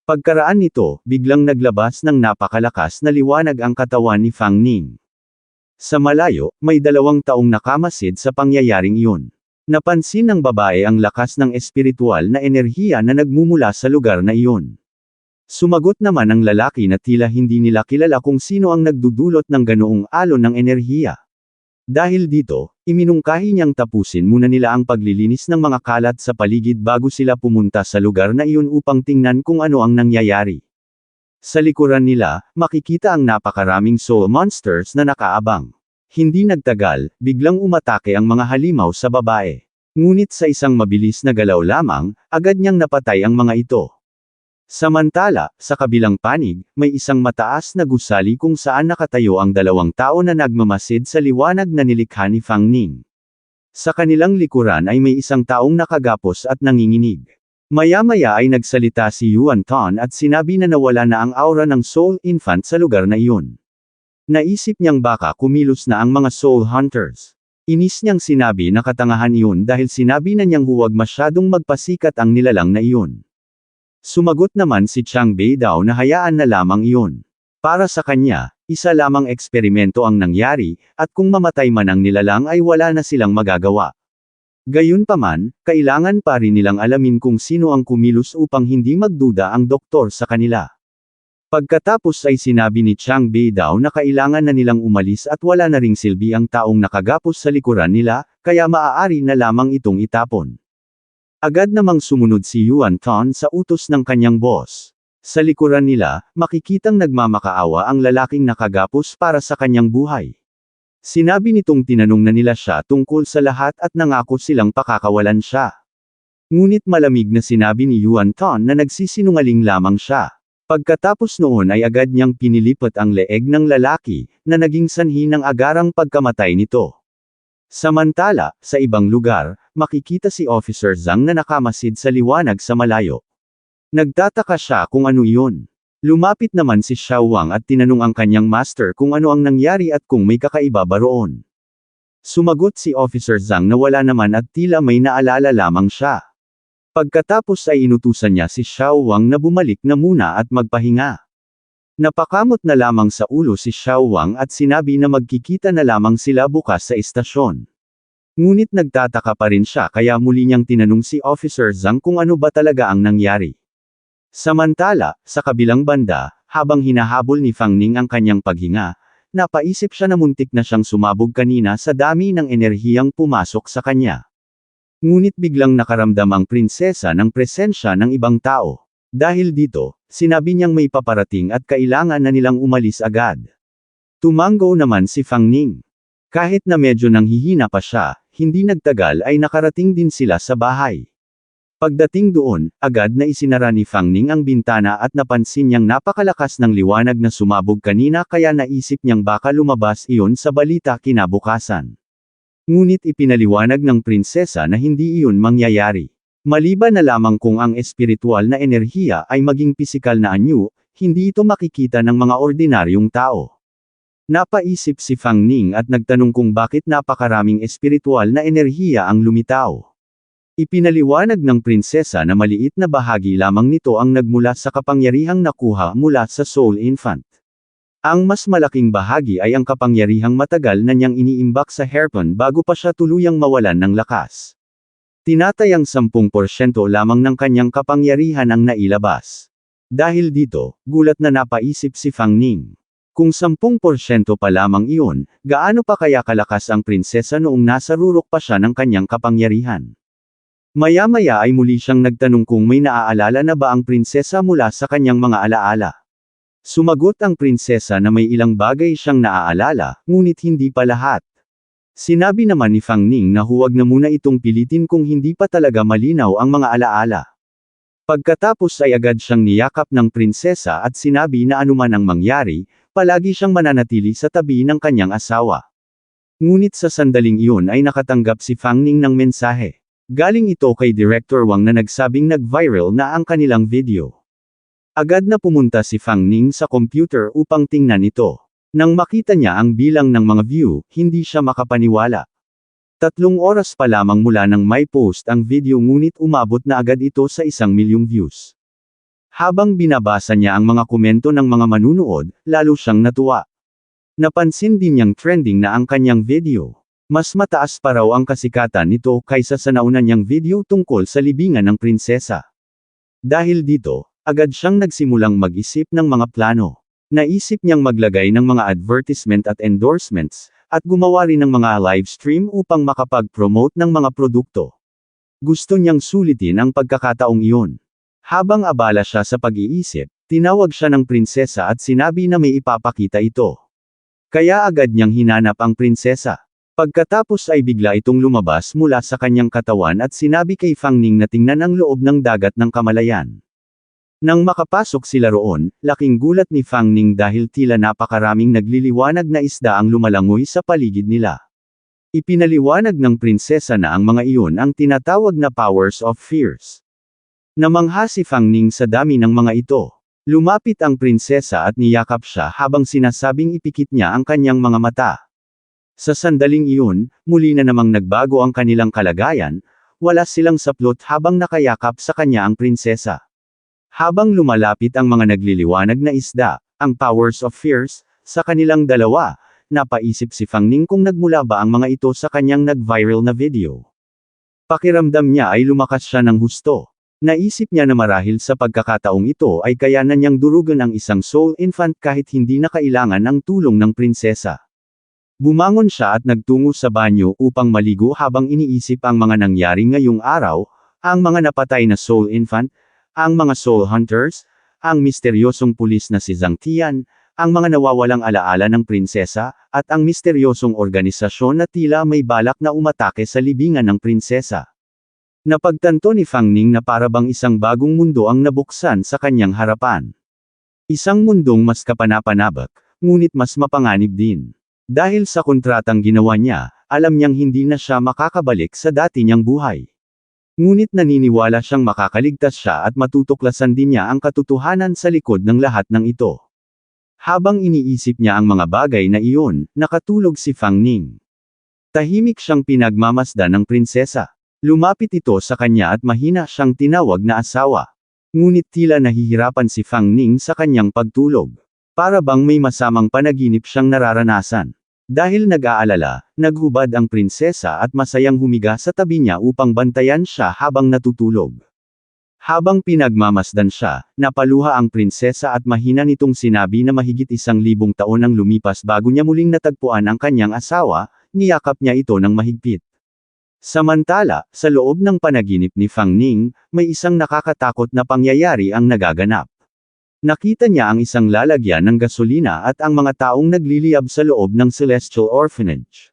Pagkaraan nito, biglang naglabas ng napakalakas na liwanag ang katawan ni Fang Ning. Sa malayo, may 2 taong nakamasid sa pangyayaring iyon. Napansin ng babae ang lakas ng espiritual na enerhiya na nagmumula sa lugar na iyon. Sumagot naman ang lalaki na tila hindi nila kilala kung sino ang nagdudulot ng ganoong alon ng enerhiya. Dahil dito, iminungkahi niyang tapusin muna nila ang paglilinis ng mga kalat sa paligid bago sila pumunta sa lugar na iyon upang tingnan kung ano ang nangyayari. Sa likuran nila, makikita ang napakaraming soul monsters na nakaabang. Hindi nagtagal, biglang umatake ang mga halimaw sa babae. Ngunit sa isang mabilis na galaw lamang, agad niyang napatay ang mga ito. Samantala, sa kabilang panig, may isang mataas na gusali kung saan nakatayo ang 2 tao na nagmamasid sa liwanag na nilikha ni Fang Ning. Sa kanilang likuran ay may isang taong nakagapos at nanginginig. Maya-maya ay nagsalita si Yuan Ton at sinabi na nawala na ang aura ng Soul Infant sa lugar na iyon. Naisip niyang baka kumilos na ang mga Soul Hunters. Inis niyang sinabi na katangahan iyon dahil sinabi na niyang huwag masyadong magpasikat ang nilalang na iyon. Sumagot naman si Chang Beidao na hayaan na lamang iyon. Para sa kanya, isa lamang eksperimento ang nangyari, at kung mamatay man ang nilalang ay wala na silang magagawa. Gayunpaman, kailangan pa rin nilang alamin kung sino ang kumilos upang hindi magduda ang doktor sa kanila. Pagkatapos ay sinabi ni Chang Beidao na kailangan na nilang umalis at wala na ring silbi ang taong nakagapos sa likuran nila, kaya maaari na lamang itong itapon. Agad namang sumunod si Yuan Ton sa utos ng kanyang boss. Sa likuran nila, makikitang nagmamakaawa ang lalaking nakagapos para sa kanyang buhay. Sinabi nitong tinanong na nila siya tungkol sa lahat at nangako silang pakakawalan siya. Ngunit malamig na sinabi ni Yuan Ton na nagsisinungaling lamang siya. Pagkatapos noon ay agad niyang pinilipat ang leeg ng lalaki, na naging sanhi ng agarang pagkamatay nito. Samantala, sa ibang lugar, makikita si Officer Zhang na nakamasid sa liwanag sa malayo. Nagtataka siya kung ano iyon. Lumapit naman si Xiao Wang at tinanong ang kanyang master kung ano ang nangyari at kung may kakaiba ba roon. Sumagot si Officer Zhang na wala naman at tila may naalala lamang siya. Pagkatapos ay inutusan niya si Xiao Wang na bumalik na muna at magpahinga. Napakamot na lamang sa ulo si Xiao Wang at sinabi na magkikita na lamang sila bukas sa istasyon. Ngunit nagtataka pa rin siya kaya muli niyang tinanong si Officer Zhang kung ano ba talaga ang nangyari. Samantala, sa kabilang banda, habang hinahabol ni Fang Ning ang kanyang paghinga, napaisip siya na muntik na siyang sumabog kanina sa dami ng enerhiyang pumasok sa kanya. Ngunit biglang nakaramdam ang prinsesa ng presensya ng ibang tao. Dahil dito, sinabi niyang may paparating at kailangan na nilang umalis agad. Tumango naman si Fang Ning. Kahit na medyo nanghihina pa siya, hindi nagtagal ay nakarating din sila sa bahay. Pagdating doon, agad na isinara ni Fang Ning ang bintana at napansin niyang napakalakas ng liwanag na sumabog kanina kaya naisip niyang baka lumabas iyon sa balita kinabukasan. Ngunit ipinaliwanag ng prinsesa na hindi iyon mangyayari. Maliban na lamang kung ang espiritual na enerhiya ay maging pisikal na anyo, hindi ito makikita ng mga ordinaryong tao. Napaisip si Fang Ning at nagtanong kung bakit napakaraming espiritual na enerhiya ang lumitaw. Ipinaliwanag ng prinsesa na maliit na bahagi lamang nito ang nagmula sa kapangyarihang nakuha mula sa Soul Infant. Ang mas malaking bahagi ay ang kapangyarihang matagal na niyang iniimbak sa Harpon bago pa siya tuluyang mawalan ng lakas. Tinatayang 10% lamang ng kanyang kapangyarihan ang nailabas. Dahil dito, gulat na napaisip si Fang Ning. Kung 10% pa lamang iyon, gaano pa kaya kalakas ang prinsesa noong nasa rurok pa siya ng kanyang kapangyarihan? Maya-maya ay muli siyang nagtanong kung may naaalala na ba ang prinsesa mula sa kanyang mga alaala. Sumagot ang prinsesa na may ilang bagay siyang naaalala, ngunit hindi pa lahat. Sinabi naman ni Fang Ning na huwag na muna itong pilitin kung hindi pa talaga malinaw ang mga alaala. Pagkatapos ay agad siyang niyakap ng prinsesa at sinabi na anuman ang mangyari, palagi siyang mananatili sa tabi ng kanyang asawa. Ngunit sa sandaling iyon ay nakatanggap si Fang Ning ng mensahe. Galing ito kay Director Wang na nagsabing nag-viral na ang kanilang video. Agad na pumunta si Fang Ning sa computer upang tingnan ito. Nang makita niya ang bilang ng mga view, hindi siya makapaniwala. 3 oras pa lamang mula nang may post ang video ngunit umabot na agad ito sa 1,000,000 views. Habang binabasa niya ang mga komento ng mga manunood, lalo siyang natuwa. Napansin din niyang trending na ang kanyang video. Mas mataas pa raw ang kasikatan nito kaysa sa nauna niyang video tungkol sa libingan ng prinsesa. Dahil dito, agad siyang nagsimulang mag-isip ng mga plano. Naisip niyang maglagay ng mga advertisement at endorsements, at gumawa rin ng mga live stream upang makapag-promote ng mga produkto. Gusto niyang sulitin ang pagkakataong iyon. Habang abala siya sa pag-iisip, tinawag siya ng prinsesa at sinabi na may ipapakita ito. Kaya agad niyang hinanap ang prinsesa. Pagkatapos ay bigla itong lumabas mula sa kanyang katawan at sinabi kay Fang Ning na tingnan ang loob ng dagat ng Kamalayan. Nang makapasok sila roon, laking gulat ni Fang Ning dahil tila napakaraming nagliliwanag na isda ang lumalangoy sa paligid nila. Ipinaliwanag ng prinsesa na ang mga iyon ang tinatawag na powers of fears. Namangha si Fang Ning sa dami ng mga ito. Lumapit ang prinsesa at niyakap siya habang sinasabing ipikit niya ang kanyang mga mata. Sa sandaling iyon, muli na namang nagbago ang kanilang kalagayan, wala silang saplot habang nakayakap sa kanya ang prinsesa. Habang lumalapit ang mga nagliliwanag na isda, ang powers of fears, sa kanilang dalawa, napaisip si Fang Ning kung nagmula ba ang mga ito sa kanyang nag-viral na video. Pakiramdam niya ay lumakas siya ng husto. Naisip niya na marahil sa pagkakataong ito ay kaya na niyang durugan ang isang soul infant kahit hindi na kailangan ang tulong ng prinsesa. Bumangon siya at nagtungo sa banyo upang maligo habang iniisip ang mga nangyari ngayong araw, ang mga napatay na soul infant, ang mga soul hunters, ang misteryosong pulis na si Zhang Tian, ang mga nawawalang alaala ng prinsesa, at ang misteryosong organisasyon na tila may balak na umatake sa libingan ng prinsesa. Napagtanto ni Fang Ning na parabang isang bagong mundo ang nabuksan sa kanyang harapan. Isang mundong mas kapanapanabak, ngunit mas mapanganib din. Dahil sa kontratang ginawa niya, alam niyang hindi na siya makakabalik sa dati niyang buhay. Ngunit naniniwala siyang makakaligtas siya at matutuklasan din niya ang katotohanan sa likod ng lahat ng ito. Habang iniisip niya ang mga bagay na iyon, nakatulog si Fang Ning. Tahimik siyang pinagmamasdan ng prinsesa. Lumapit ito sa kanya at mahina siyang tinawag na asawa. Ngunit tila nahihirapan si Fang Ning sa kanyang pagtulog. Para bang may masamang panaginip siyang nararanasan. Dahil nag-aalala, naghubad ang prinsesa at masayang humiga sa tabi niya upang bantayan siya habang natutulog. Habang pinagmamasdan siya, napaluha ang prinsesa at mahina nitong sinabi na mahigit 1,000 taon ang lumipas bago niya muling natagpuan ang kanyang asawa, niyakap niya ito ng mahigpit. Samantala, sa loob ng panaginip ni Fang Ning, may isang nakakatakot na pangyayari ang nagaganap. Nakita niya ang isang lalagyan ng gasolina at ang mga taong nagliliyab sa loob ng Celestial Orphanage.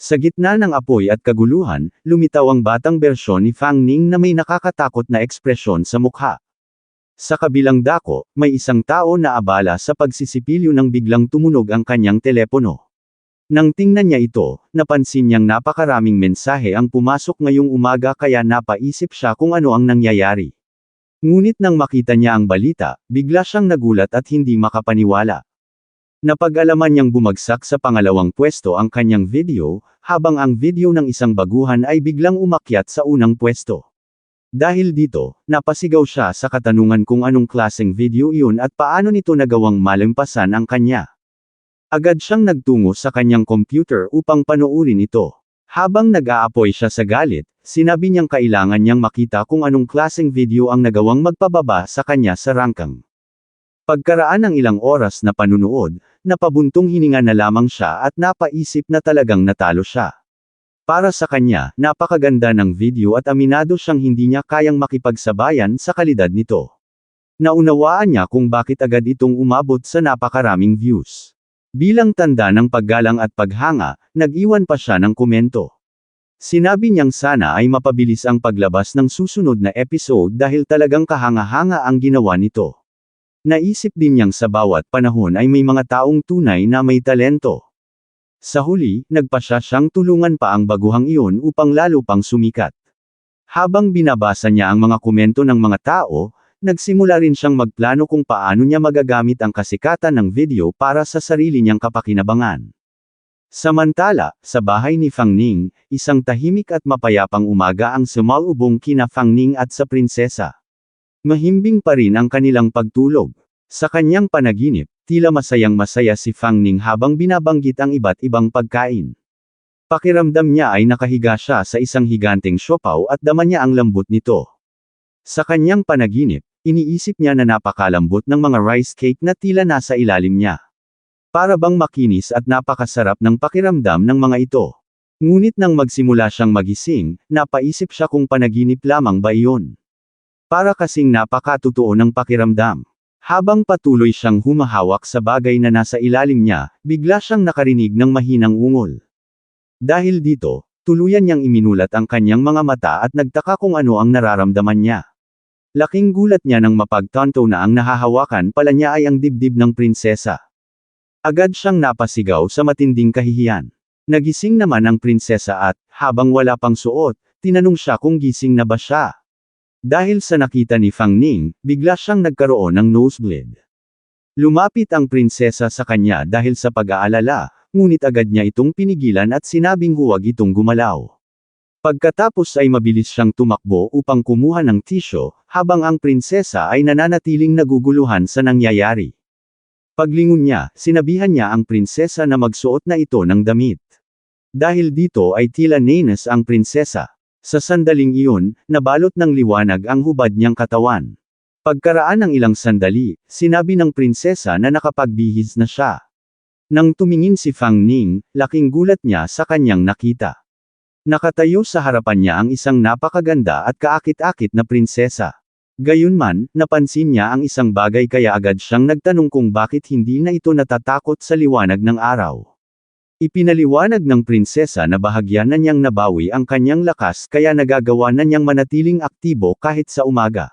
Sa gitna ng apoy at kaguluhan, lumitaw ang batang bersyon ni Fang Ning na may nakakatakot na ekspresyon sa mukha. Sa kabilang dako, may isang tao na abala sa pagsisipilyo nang biglang tumunog ang kanyang telepono. Nang tingnan niya ito, napansin niyang napakaraming mensahe ang pumasok ngayong umaga kaya napaisip siya kung ano ang nangyayari. Ngunit nang makita niya ang balita, bigla siyang nagulat at hindi makapaniwala. Napag-alaman niyang bumagsak sa pangalawang pwesto ang kanyang video, habang ang video ng isang baguhan ay biglang umakyat sa unang pwesto. Dahil dito, napasigaw siya sa katanungan kung anong klaseng video iyon at paano nito nagawang malampasan ang kanya. Agad siyang nagtungo sa kanyang computer upang panoorin ito. Habang nag-aapoy siya sa galit, sinabi niyang kailangan niyang makita kung anong klaseng video ang nagawang magpababa sa kanya sa rangkang. Pagkaraan ng ilang oras na panunood, napabuntong hininga na lamang siya at napaisip na talagang natalo siya. Para sa kanya, napakaganda ng video at aminado siyang hindi niya kayang makipagsabayan sa kalidad nito. Naunawaan niya kung bakit agad itong umabot sa napakaraming views. Bilang tanda ng paggalang at paghanga, nag-iwan pa siya ng komento. Sinabi niyang sana ay mapabilis ang paglabas ng susunod na episode dahil talagang kahanga-hanga ang ginawa nito. Naisip din niyang sa bawat panahon ay may mga taong tunay na may talento. Sa huli, nagpasya siyang tulungan pa ang baguhang iyon upang lalo pang sumikat. Habang binabasa niya ang mga komento ng mga tao, nagsimula rin siyang magplano kung paano niya magagamit ang kasikatan ng video para sa sarili niyang kapakinabangan. Samantala, sa bahay ni Fang Ning, isang tahimik at mapayapang umaga ang sumalubong kina Fang Ning at sa prinsesa. Mahimbing pa rin ang kanilang pagtulog. Sa kanyang panaginip, tila masayang-masaya si Fang Ning habang binabanggit ang iba't ibang pagkain. Pakiramdam niya ay nakahiga siya sa isang higanteng siopaw at dama niya ang lambot nito. Sa kanyang panaginip, iniisip niya na napakalambot ng mga rice cake na tila nasa ilalim niya. Para bang makinis at napakasarap ng pakiramdam ng mga ito. Ngunit nang magsimula siyang magising, napaisip siya kung panaginip lamang ba iyon. Para kasing napakatotoo ng pakiramdam. Habang patuloy siyang humahawak sa bagay na nasa ilalim niya, bigla siyang nakarinig ng mahinang ungol. Dahil dito, tuluyan niyang iminulat ang kanyang mga mata at nagtaka kung ano ang nararamdaman niya. Laking gulat niya nang mapagtanto na ang nahahawakan pala niya ay ang dibdib ng prinsesa. Agad siyang napasigaw sa matinding kahihiyan. Nagising naman ang prinsesa at, habang wala pang suot, tinanong siya kung gising na ba siya. Dahil sa nakita ni Fang Ning, bigla siyang nagkaroon ng nosebleed. Lumapit ang prinsesa sa kanya dahil sa pag-aalala, ngunit agad niya itong pinigilan at sinabing huwag itong gumalaw. Pagkatapos ay mabilis siyang tumakbo upang kumuha ng tisyo, habang ang prinsesa ay nananatiling naguguluhan sa nangyayari. Paglingon niya, sinabihan niya ang prinsesa na magsuot na ito ng damit. Dahil dito ay tila nainis ang prinsesa. Sa sandaling iyon, nabalot ng liwanag ang hubad niyang katawan. Pagkaraan ng ilang sandali, sinabi ng prinsesa na nakapagbihis na siya. Nang tumingin si Fang Ning, laking gulat niya sa kanyang nakita. Nakatayo sa harapan niya ang isang napakaganda at kaakit-akit na prinsesa. Gayunman, napansin niya ang isang bagay kaya agad siyang nagtanong kung bakit hindi na ito natatakot sa liwanag ng araw. Ipinaliwanag ng prinsesa na bahagya na niyang nabawi ang kanyang lakas kaya nagagawa na niyang manatiling aktibo kahit sa umaga.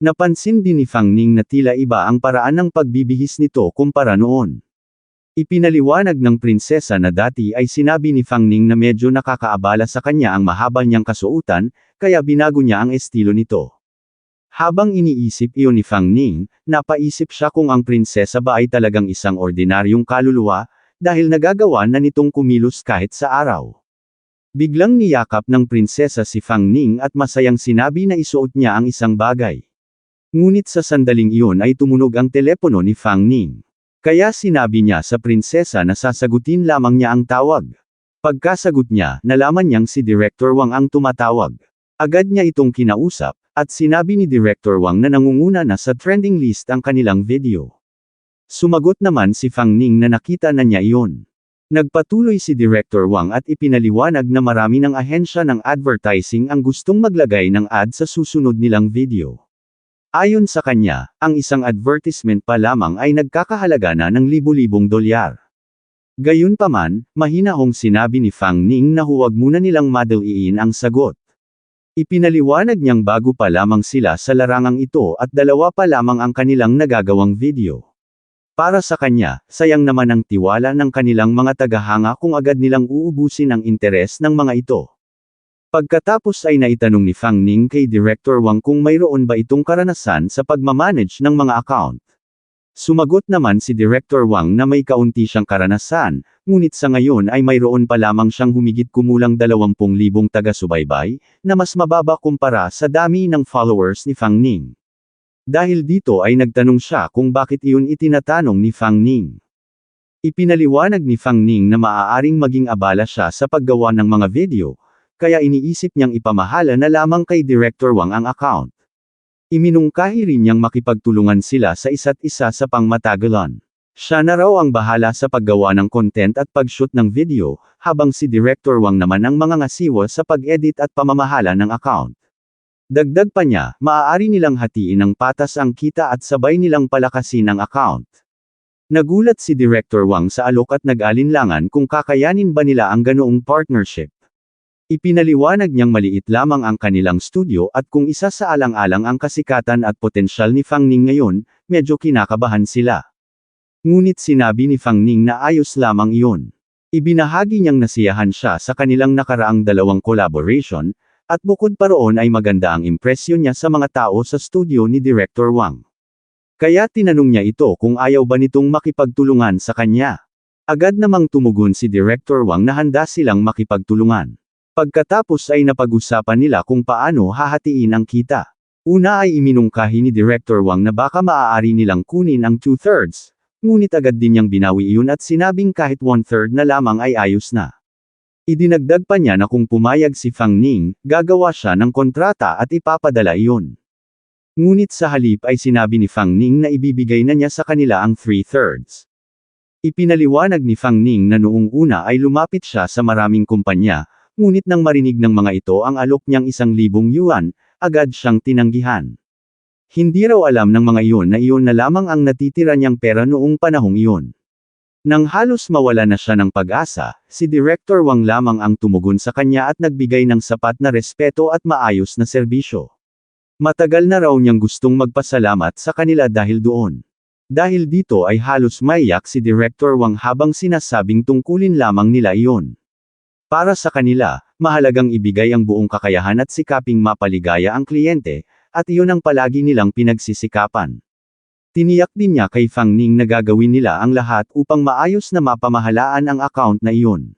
Napansin din ni Fang Ning na tila iba ang paraan ng pagbibihis nito kumpara noon. Ipinaliwanag ng prinsesa na dati ay sinabi ni Fang Ning na medyo nakakaabala sa kanya ang mahaba niyang kasuotan, kaya binago niya ang estilo nito. Habang iniisip iyon ni Fang Ning, napaisip siya kung ang prinsesa ba ay talagang isang ordinaryong kaluluwa, dahil nagagawa na nitong kumilos kahit sa araw. Biglang niyakap ng prinsesa si Fang Ning at masayang sinabi na isuot niya ang isang bagay. Ngunit sa sandaling iyon ay tumunog ang telepono ni Fang Ning. Kaya sinabi niya sa prinsesa na sasagutin lamang niya ang tawag. Pagkasagot niya, nalaman niyang si Director Wang ang tumatawag. Agad niya itong kinausap, at sinabi ni Director Wang na nangunguna na sa trending list ang kanilang video. Sumagot naman si Fang Ning na nakita na niya iyon. Nagpatuloy si Director Wang at ipinaliwanag na marami ng ahensya ng advertising ang gustong maglagay ng ad sa susunod nilang video. Ayon sa kanya, ang isang advertisement pa lamang ay nagkakahalaga na ng libu-libong dolyar. Gayunpaman, mahinahong sinabi ni Fang Ning na huwag muna nilang madaliin ang sagot. Ipinaliwanag niyang bago pa lamang sila sa larangang ito at dalawa pa lamang ang kanilang nagagawang video. Para sa kanya, sayang naman ang tiwala ng kanilang mga tagahanga kung agad nilang uubusin ang interes ng mga ito. Pagkatapos ay naitanong ni Fang Ning kay Director Wang kung mayroon ba itong karanasan sa pagmamanage ng mga account. Sumagot naman si Director Wang na may kaunti siyang karanasan, ngunit sa ngayon ay mayroon pa lamang siyang humigit kumulang 20,000 taga-subaybay, na mas mababa kumpara sa dami ng followers ni Fang Ning. Dahil dito ay nagtanong siya kung bakit iyon itinatanong ni Fang Ning. Ipinaliwanag ni Fang Ning na maaaring maging abala siya sa paggawa ng mga video, kaya iniisip niyang ipamahala na lamang kay Director Wang ang account. Iminungkahi rin niyang makipagtulungan sila sa isa't isa sa pangmatagalan. Siya na raw ang bahala sa paggawa ng content at pag-shoot ng video, habang si Director Wang naman ang mga ngasiwa sa pag-edit at pamamahala ng account. Dagdag pa niya, maaari nilang hatiin ng patas ang kita at sabay nilang palakasin ang account. Nagulat si Director Wang sa alok at nag-alinlangan kung kakayanin ba nila ang ganoong partnership. Ipinaliwanag niyang maliit lamang ang kanilang studio at kung isa sa alang-alang ang kasikatan at potensyal ni Fang Ning ngayon, medyo kinakabahan sila. Ngunit sinabi ni Fang Ning na ayos lamang iyon. Ibinahagi niyang nasiyahan siya sa kanilang nakaraang dalawang collaboration, at bukod pa roon ay maganda ang impresyon niya sa mga tao sa studio ni Director Wang. Kaya tinanong niya ito kung ayaw ba nitong makipagtulungan sa kanya. Agad namang tumugon si Director Wang na handa silang makipagtulungan. Pagkatapos ay napag-usapan nila kung paano hahatiin ang kita. Una ay iminungkahi ni Director Wang na baka maaari nilang kunin ang 2/3, ngunit agad din niyang binawi iyon at sinabing kahit 1/3 na lamang ay ayos na. Idinagdag pa niya na kung pumayag si Fang Ning, gagawa siya ng kontrata at ipapadala iyon. Ngunit sa halip ay sinabi ni Fang Ning na ibibigay na niya sa kanila ang 3/3. Ipinaliwanag ni Fang Ning na noong una ay lumapit siya sa maraming kumpanya, ngunit nang marinig ng mga ito ang alok niyang 1,000 yuan, agad siyang tinanggihan. Hindi raw alam ng mga iyon na iyon na lamang ang natitira niyang pera noong panahong iyon. Nang halos mawala na siya ng pag-asa, si Director Wang lamang ang tumugon sa kanya at nagbigay ng sapat na respeto at maayos na serbisyo. Matagal na raw niyang gustong magpasalamat sa kanila dahil doon. Dahil dito ay halos maiyak si Director Wang habang sinasabing tungkulin lamang nila iyon. Para sa kanila, mahalagang ibigay ang buong kakayahan at sikaping mapaligaya ang kliyente, at iyon ang palagi nilang pinagsisikapan. Tiniyak din niya kay Fang Ning na gagawin nila ang lahat upang maayos na mapamahalaan ang account na iyon.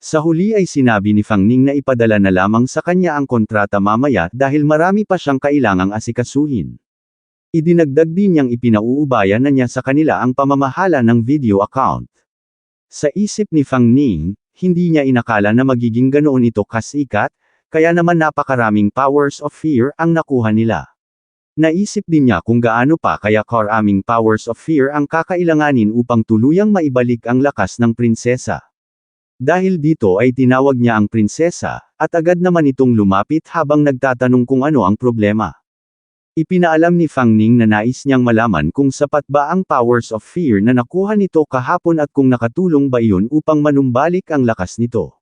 Sa huli ay sinabi ni Fang Ning na ipadala na lamang sa kanya ang kontrata mamaya dahil marami pa siyang kailangang asikasuhin. Idinagdag din niyang ipinauubaya na niya sa kanila ang pamamahala ng video account. Sa isip ni Fang Ning, hindi niya inakala na magiging ganoon ito kasikat, kaya naman napakaraming powers of fear ang nakuha nila. Naisip din niya kung gaano pa kaya karaming powers of fear ang kakailanganin upang tuluyang maibalik ang lakas ng prinsesa. Dahil dito ay tinawag niya ang prinsesa, at agad naman itong lumapit habang nagtatanong kung ano ang problema. Ipinaalam ni Fang Ning na nais niyang malaman kung sapat ba ang powers of fear na nakuha nito kahapon at kung nakatulong ba iyon upang manumbalik ang lakas nito.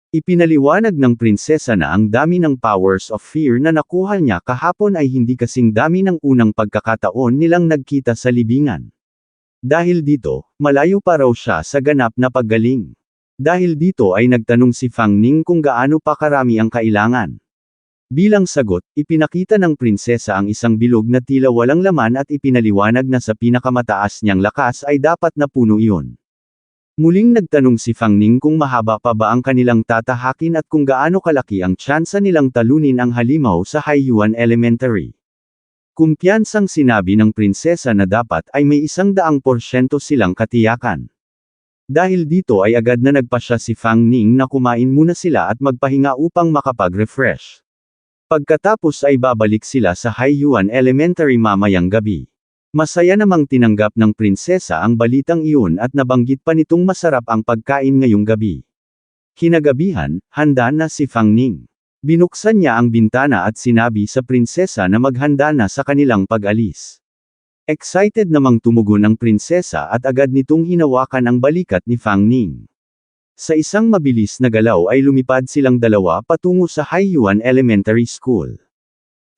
Ipinaliwanag ng prinsesa na ang dami ng powers of fear na nakuha niya kahapon ay hindi kasing dami ng unang pagkakataon nilang nagkita sa libingan. Dahil dito, malayo pa raw siya sa ganap na paggaling. Dahil dito ay nagtanong si Fang Ning kung gaano pa karami ang kailangan. Bilang sagot, ipinakita ng prinsesa ang isang bilog na tila walang laman at ipinaliwanag na sa pinakamataas niyang lakas ay dapat na puno iyon. Muling nagtanong si Fang Ning kung mahaba pa ba ang kanilang tatahakin at kung gaano kalaki ang tsansa nilang talunin ang halimaw sa Haiyuan Elementary. Kumpiyansang sinabi ng prinsesa na dapat ay may 100% silang katiyakan. Dahil dito ay agad na nagpasya si Fang Ning na kumain muna sila at magpahinga upang makapag-refresh. Pagkatapos ay babalik sila sa Haiyuan Elementary mamayang gabi. Masaya namang tinanggap ng prinsesa ang balitang iyon at nabanggit pa nitong masarap ang pagkain ngayong gabi. Kinagabihan, handa na si Fang Ning. Binuksan niya ang bintana at sinabi sa prinsesa na maghanda na sa kanilang pag-alis. Excited namang tumugon ang prinsesa at agad nitong hinawakan ang balikat ni Fang Ning. Sa isang mabilis na galaw ay lumipad silang dalawa patungo sa Haiyuan Elementary School.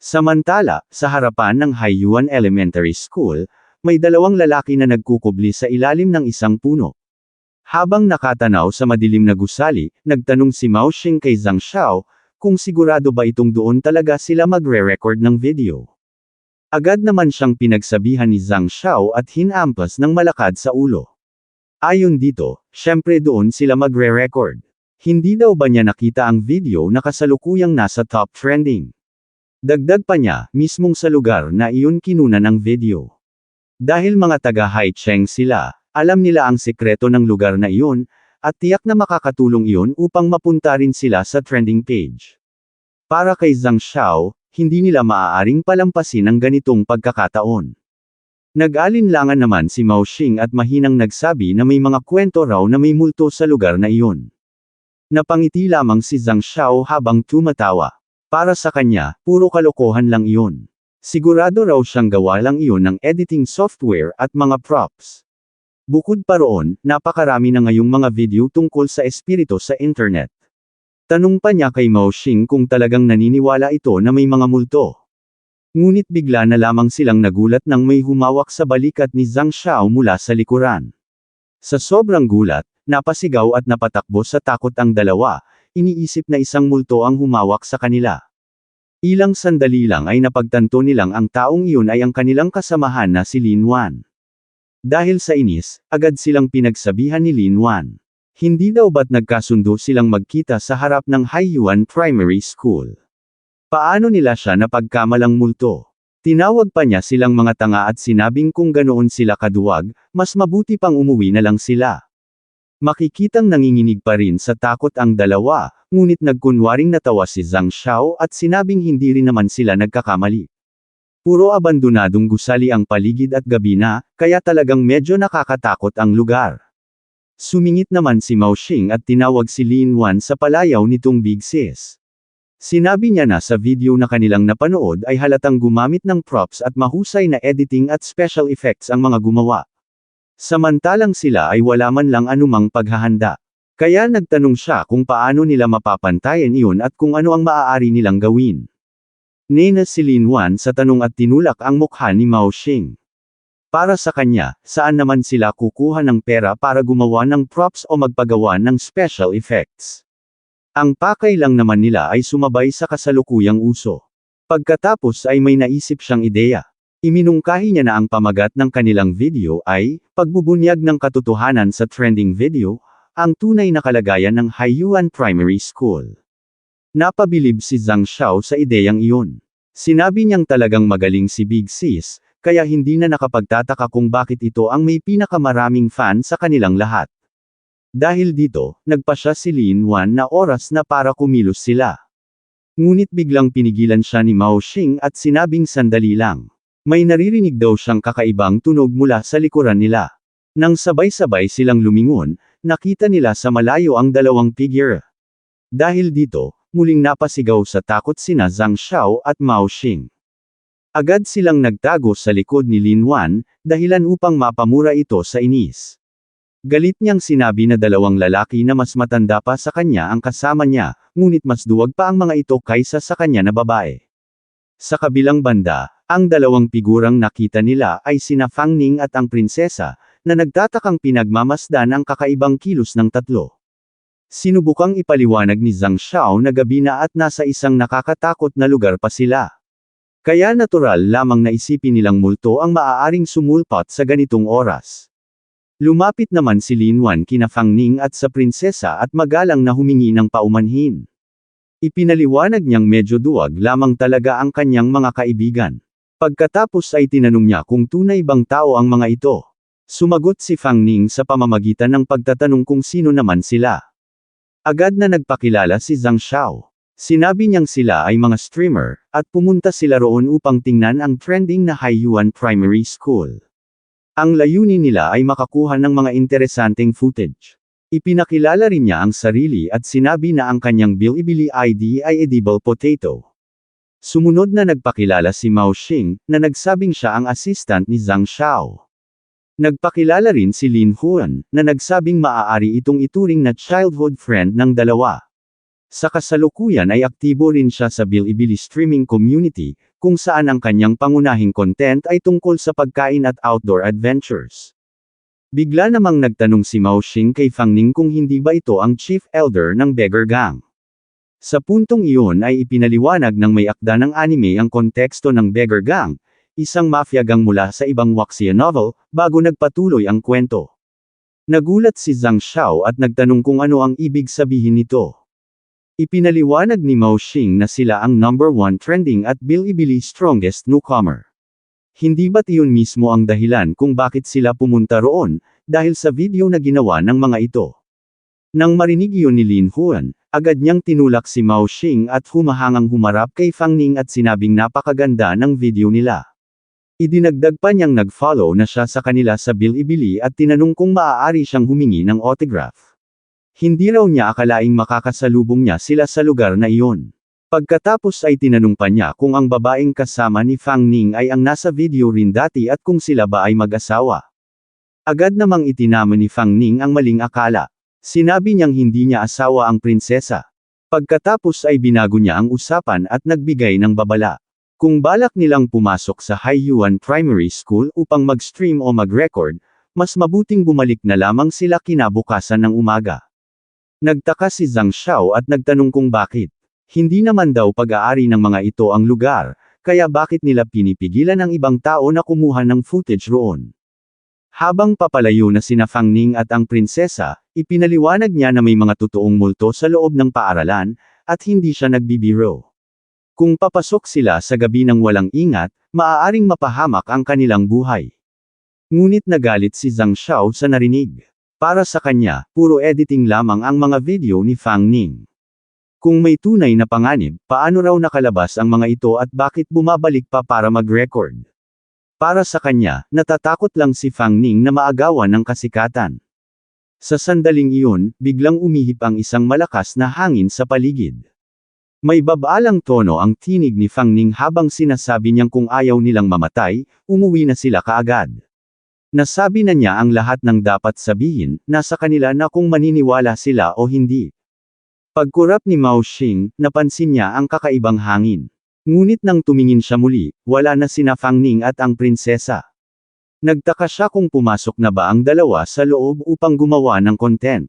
Samantala, sa harapan ng Haiyuan Elementary School, may dalawang lalaki na nagkukubli sa ilalim ng isang puno. Habang nakatanaw sa madilim na gusali, nagtanong si Mao Xing kay Zhang Xiao, kung sigurado ba itong doon talaga sila magre-record ng video. Agad naman siyang pinagsabihan ni Zhang Xiao at hinampas ng malakad sa ulo. Ayon dito, syempre doon sila magre-record. Hindi daw ba niya nakita ang video na kasalukuyang nasa top trending? Dagdag pa niya, mismong sa lugar na iyon kinunan ang video. Dahil mga taga-Haicheng sila, alam nila ang sekreto ng lugar na iyon, at tiyak na makakatulong iyon upang mapunta rin sila sa trending page. Para kay Zhang Xiao, hindi nila maaaring palampasin ang ganitong pagkakataon. Nag-alinlangan naman si Mao Xing at mahinang nagsabi na may mga kwento raw na may multo sa lugar na iyon. Napangiti lamang si Zhang Xiao habang tumatawa. Para sa kanya, puro kalokohan lang iyon. Sigurado raw siyang gawa lang iyon ng editing software at mga props. Bukod pa roon, napakarami na ngayong mga video tungkol sa espiritu sa internet. Tanong pa niya kay Mao Xing kung talagang naniniwala ito na may mga multo. Ngunit bigla na lamang silang nagulat nang may humawak sa balikat ni Zhang Xiao mula sa likuran. Sa sobrang gulat, napasigaw at napatakbo sa takot ang dalawa. Iniisip na isang multo ang humawak sa kanila. Ilang sandali lang ay napagtanto nilang ang taong iyon ay ang kanilang kasamahan na si Lin Wan. Dahil sa inis, agad silang pinagsabihan ni Lin Wan. Hindi daw ba't nagkasundo silang magkita sa harap ng Haiyuan Primary School? Paano nila siya napagkamalang multo? Tinawag pa niya silang mga tanga at sinabing kung ganoon sila kaduwag, mas mabuti pang umuwi na lang sila. Makikitang nanginginig pa rin sa takot ang dalawa, ngunit nagkunwaring natawa si Zhang Xiao at sinabing hindi rin naman sila nagkakamali. Puro abandonadong gusali ang paligid at gabi na, kaya talagang medyo nakakatakot ang lugar. Sumingit naman si Mao Xing at tinawag si Lin Wan sa palayaw nitong Big Sis. Sinabi niya na sa video na kanilang napanood ay halatang gumamit ng props at mahusay na editing at special effects ang mga gumawa. Samantalang sila ay wala man lang anumang paghahanda. Kaya nagtanong siya kung paano nila mapapantayan iyon at kung ano ang maaari nilang gawin. Nena si Lin Wan sa tanong at tinulak ang mukha ni Mao Xing. Para sa kanya, saan naman sila kukuha ng pera para gumawa ng props o magpagawa ng special effects? Ang pakay lang naman nila ay sumabay sa kasalukuyang uso. Pagkatapos ay may naisip siyang ideya. Iminungkahi niya na ang pamagat ng kanilang video ay, pagbubunyag ng katotohanan sa trending video, ang tunay na kalagayan ng Haiyuan Primary School. Napabilib si Zhang Xiao sa ideyang iyon. Sinabi niyang talagang magaling si Big Sis, kaya hindi na nakapagtataka kung bakit ito ang may pinakamaraming fan sa kanilang lahat. Dahil dito, nagpasya si Lin Wan na oras na para kumilos sila. Ngunit biglang pinigilan siya ni Mao Xing at sinabing sandali lang. May naririnig daw siyang kakaibang tunog mula sa likuran nila. Nang sabay-sabay silang lumingon, nakita nila sa malayo ang dalawang figure. Dahil dito, muling napasigaw sa takot sina Zhang Xiao at Mao Xing. Agad silang nagtago sa likod ni Lin Wan, dahilan upang mapamura ito sa inis. Galit niyang sinabi na dalawang lalaki na mas matanda pa sa kanya ang kasama niya, ngunit mas duwag pa ang mga ito kaysa sa kanya na babae. Sa kabilang banda, ang dalawang figurang nakita nila ay sina Fang Ning at ang prinsesa, na nagtatakang pinagmamasdan ang kakaibang kilos ng tatlo. Sinubukang ipaliwanag ni Zhang Xiao na gabi na at nasa isang nakakatakot na lugar pa sila. Kaya natural lamang na isipin nilang multo ang maaaring sumulpot sa ganitong oras. Lumapit naman si Lin Wan kina Fang Ning at sa prinsesa at magalang na humingi ng paumanhin. Ipinaliwanag niyang medyo duwag lamang talaga ang kanyang mga kaibigan. Pagkatapos ay tinanong niya kung tunay bang tao ang mga ito. Sumagot si Fang Ning sa pamamagitan ng pagtatanong kung sino naman sila. Agad na nagpakilala si Zhang Xiao. Sinabi niyang sila ay mga streamer, at pumunta sila roon upang tingnan ang trending na Haiyuan Primary School. Ang layunin nila ay makakuha ng mga interesanteng footage. Ipinakilala rin niya ang sarili at sinabi na ang kanyang Bilibili ID ay edible potato. Sumunod na nagpakilala si Mao Xing, na nagsabing siya ang assistant ni Zhang Xiao. Nagpakilala rin si Lin Huan, na nagsabing maaari itong ituring na childhood friend ng dalawa. Sa kasalukuyan ay aktibo rin siya sa Bilibili streaming community, kung saan ang kanyang pangunahing content ay tungkol sa pagkain at outdoor adventures. Bigla namang nagtanong si Mao Xing kay Fang Ning kung hindi ba ito ang chief elder ng Beggar Gang. Sa puntong iyon ay ipinaliwanag ng may akda ng anime ang konteksto ng Beggar Gang, isang mafia gang mula sa ibang wuxia novel, bago nagpatuloy ang kwento. Nagulat si Zhang Xiao at nagtanong kung ano ang ibig sabihin nito. Ipinaliwanag ni Mao Xing na sila ang number 1 trending at Bilibili strongest newcomer. Hindi ba't iyon mismo ang dahilan kung bakit sila pumunta roon, dahil sa video na ginawa ng mga ito? Nang marinig iyon ni Lin Huan, agad niyang tinulak si Mao Xing at humahangang humarap kay Fang Ning at sinabing napakaganda ng video nila. Idinagdag pa niyang nag-follow na siya sa kanila sa Bilibili at tinanong kung maaari siyang humingi ng autograph. Hindi raw niya akalaing makakasalubong niya sila sa lugar na iyon. Pagkatapos ay tinanong pa niya kung ang babaeng kasama ni Fang Ning ay ang nasa video rin dati at kung sila ba ay mag-asawa. Agad namang itinama ni Fang Ning ang maling akala. Sinabi niyang hindi niya asawa ang prinsesa. Pagkatapos ay binago niya ang usapan at nagbigay ng babala. Kung balak nilang pumasok sa Haiyuan Primary School upang mag-stream o mag-record, mas mabuting bumalik na lamang sila kinabukasan ng umaga. Nagtaka si Zhang Xiao at nagtanong kung bakit. Hindi naman daw pag-aari ng mga ito ang lugar, kaya bakit nila pinipigilan ang ibang tao na kumuha ng footage roon. Habang papalayo na sina Fang Ning at ang prinsesa, ipinaliwanag niya na may mga totoong multo sa loob ng paaralan, at hindi siya nagbibiro. Kung papasok sila sa gabi ng walang ingat, maaaring mapahamak ang kanilang buhay. Ngunit nagalit si Zhang Xiao sa narinig. Para sa kanya, puro editing lamang ang mga video ni Fang Ning. Kung may tunay na panganib, paano raw nakalabas ang mga ito at bakit bumabalik pa para mag-record? Para sa kanya, natatakot lang si Fang Ning na maagawan ng kasikatan. Sa sandaling iyon, biglang umihip ang isang malakas na hangin sa paligid. May babaalang tono ang tinig ni Fang Ning habang sinasabi niyang kung ayaw nilang mamatay, umuwi na sila kaagad. Nasabi na niya ang lahat ng dapat sabihin, nasa kanila na kung maniniwala sila o hindi. Pagkurap ni Mao Xing, napansin niya ang kakaibang hangin. Ngunit nang tumingin siya muli, wala na sina Fang Ning at ang prinsesa. Nagtaka siya kung pumasok na ba ang dalawa sa loob upang gumawa ng content.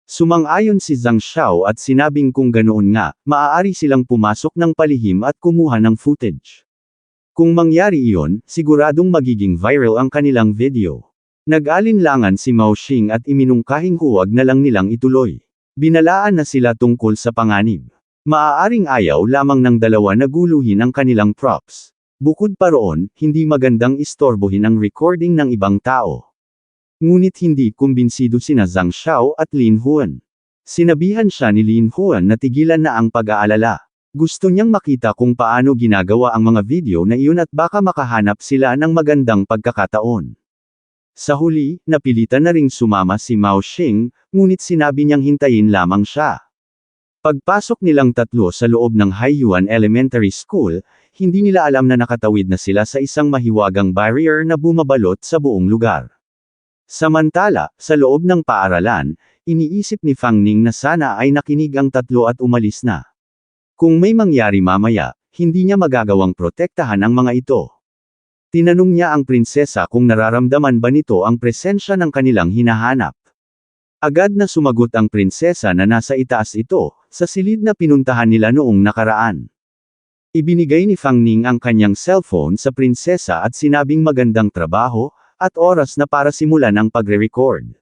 Sumang-ayon si Zhang Xiao at sinabing kung ganoon nga, maaari silang pumasok ng palihim at kumuha ng footage. Kung mangyari iyon, siguradong magiging viral ang kanilang video. Nag-alinlangan si Mao Xing at iminungkahing huwag na lang nilang ituloy. Binalaan na sila tungkol sa panganib. Maaaring ayaw lamang ng dalawa na guluhin ang kanilang props. Bukod pa roon, hindi magandang istorbohin ang recording ng ibang tao. Ngunit hindi kumbinsido sina Zhang Xiao at Lin Huan. Sinabihan siya ni Lin Huan na tigilan na ang pag-aalala. Gusto niyang makita kung paano ginagawa ang mga video na iyon at baka makahanap sila ng magandang pagkakataon. Sa huli, napilitan na ring sumama si Mao Xing, ngunit sinabi niyang hintayin lamang siya. Pagpasok nilang tatlo sa loob ng Haiyuan Elementary School, hindi nila alam na nakatawid na sila sa isang mahiwagang barrier na bumabalot sa buong lugar. Samantala, sa loob ng paaralan, iniisip ni Fang Ning na sana ay nakinig ang tatlo at umalis na. Kung may mangyari mamaya, hindi niya magagawang protektahan ang mga ito. Tinanong niya ang prinsesa kung nararamdaman ba nito ang presensya ng kanilang hinahanap. Agad na sumagot ang prinsesa na nasa itaas ito, sa silid na pinuntahan nila noong nakaraan. Ibinigay ni Fang Ning ang kanyang cellphone sa prinsesa at sinabing magandang trabaho, at oras na para simulan ang pagre-record.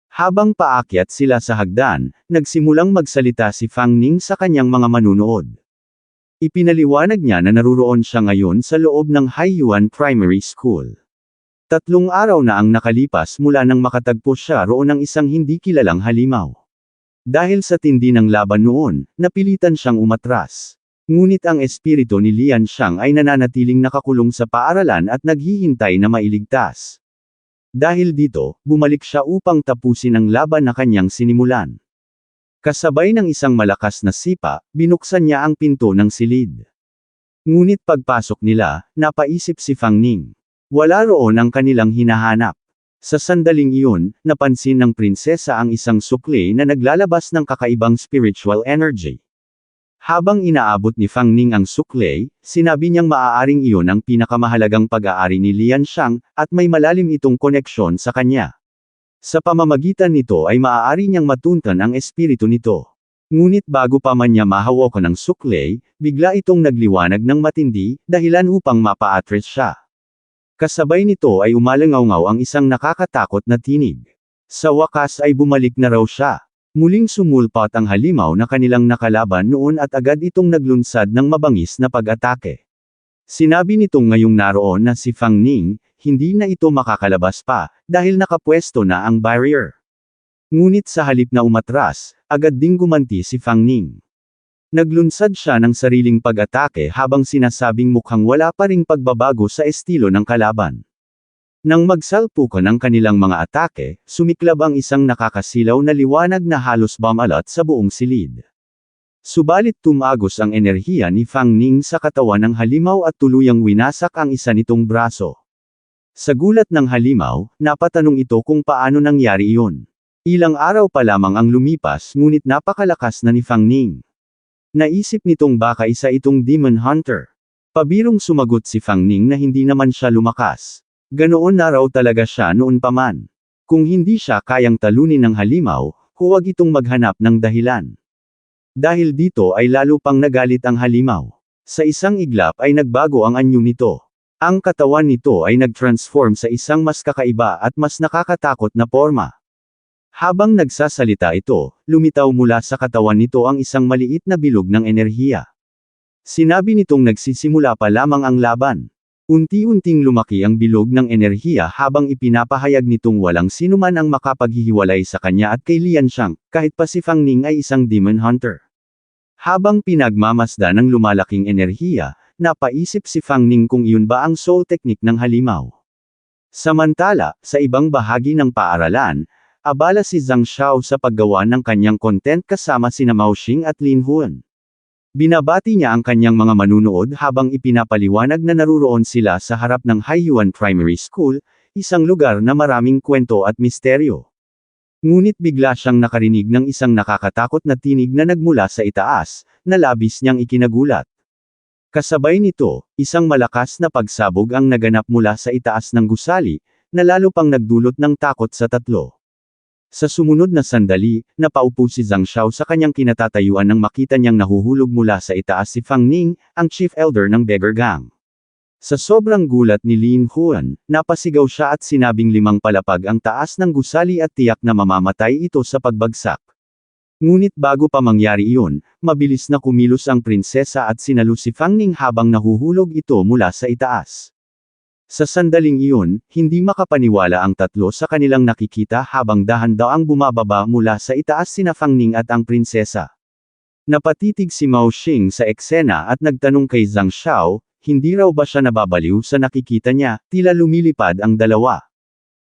Habang paakyat sila sa hagdan, nagsimulang magsalita si Fang Ning sa kanyang mga manunood. Ipinaliwanag niya na naruroon siya ngayon sa loob ng Haiyuan Primary School. 3 araw na ang nakalipas mula nang makatagpo siya roon ng isang hindi kilalang halimaw. Dahil sa tindi ng laban noon, napilitan siyang umatras. Ngunit ang espiritu ni Lian Xiang ay nananatiling nakakulong sa paaralan at naghihintay na mailigtas. Dahil dito, bumalik siya upang tapusin ang laban na kanyang sinimulan. Kasabay ng isang malakas na sipa, binuksan niya ang pinto ng silid. Ngunit pagpasok nila, napaisip si Fang Ning. Wala roon ang kanilang hinahanap. Sa sandaling iyon, napansin ng prinsesa ang isang sukli na naglalabas ng kakaibang spiritual energy. Habang inaabot ni Fang Ning ang sukli, sinabi niyang maaaring iyon ang pinakamahalagang pag-aari ni Lian Xiang, at may malalim itong koneksyon sa kanya. Sa pamamagitan nito ay maaari niyang matuntan ang espiritu nito. Ngunit bago pa man niya mahawakan ng sukli, bigla itong nagliwanag ng matindi, dahilan upang mapa-atras siya. Kasabay nito ay umalangaw-ngaw ang isang nakakatakot na tinig. Sa wakas ay bumalik na raw siya. Muling sumulpat ang halimaw na kanilang nakalaban noon at agad itong naglunsad ng mabangis na pag-atake. Sinabi nitong ngayong naroon na si Fang Ning, hindi na ito makakalabas pa, dahil nakapwesto na ang barrier. Ngunit sa halip na umatras, agad ding gumanti si Fang Ning. Naglunsad siya ng sariling pag-atake habang sinasabing mukhang wala pa ring pagbabago sa estilo ng kalaban. Nang magsalpukan ang kanilang mga atake, sumiklab ang isang nakakasilaw na liwanag na halos bumalot sa buong silid. Subalit tumagos ang enerhiya ni Fang Ning sa katawan ng halimaw at tuluyang winasak ang isa nitong braso. Sa gulat ng halimaw, napatanong ito kung paano nangyari iyon. Ilang araw pa lamang ang lumipas ngunit napakalakas na ni Fang Ning. Naisip nitong baka isa itong demon hunter. Pabirong sumagot si Fang Ning na hindi naman siya lumakas. Ganoon na raw talaga siya noon pa man. Kung hindi siya kayang talunin ng halimaw, huwag itong maghanap ng dahilan. Dahil dito ay lalo pang nagalit ang halimaw. Sa isang iglap ay nagbago ang anyo nito. Ang katawan nito ay nag-transform sa isang mas kakaiba at mas nakakatakot na forma. Habang nagsasalita ito, lumitaw mula sa katawan nito ang isang maliit na bilog ng enerhiya. Sinabi nitong nagsisimula pa lamang ang laban. Unti-unting lumaki ang bilog ng enerhiya habang ipinapahayag nitong walang sinuman ang makapaghihiwalay sa kanya at kay Lian Xiang, kahit pa si Fang Ning ay isang demon hunter. Habang pinagmamasda ng lumalaking enerhiya, napaisip si Fang Ning kung iyon ba ang soul technique ng halimaw. Samantala, sa ibang bahagi ng paaralan, abala si Zhang Xiao sa paggawa ng kanyang content kasama sina Mao Xing at Lin Huan. Binabati niya ang kanyang mga manunood habang ipinapaliwanag na naruroon sila sa harap ng Haiyuan Primary School, isang lugar na maraming kwento at misteryo. Ngunit bigla siyang nakarinig ng isang nakakatakot na tinig na nagmula sa itaas, na labis niyang ikinagulat. Kasabay nito, isang malakas na pagsabog ang naganap mula sa itaas ng gusali, na lalo pang nagdulot ng takot sa tatlo. Sa sumunod na sandali, napaupo si Zhang Xiao sa kanyang kinatatayuan nang makita niyang nahuhulog mula sa itaas si Fang Ning, ang chief elder ng Beggar Gang. Sa sobrang gulat ni Lin Huan, napasigaw siya at sinabing 5 palapag ang taas ng gusali at tiyak na mamamatay ito sa pagbagsak. Ngunit bago pa mangyari iyon, mabilis na kumilos ang prinsesa at sinalo si Fang Ning habang nahuhulog ito mula sa itaas. Sa sandaling iyon, hindi makapaniwala ang tatlo sa kanilang nakikita habang dahan-daang bumababa mula sa itaas sina Fang Ning at ang prinsesa. Napatitig si Mao Xing sa eksena at nagtanong kay Zhang Xiao, hindi raw ba siya nababaliw sa nakikita niya, tila lumilipad ang dalawa.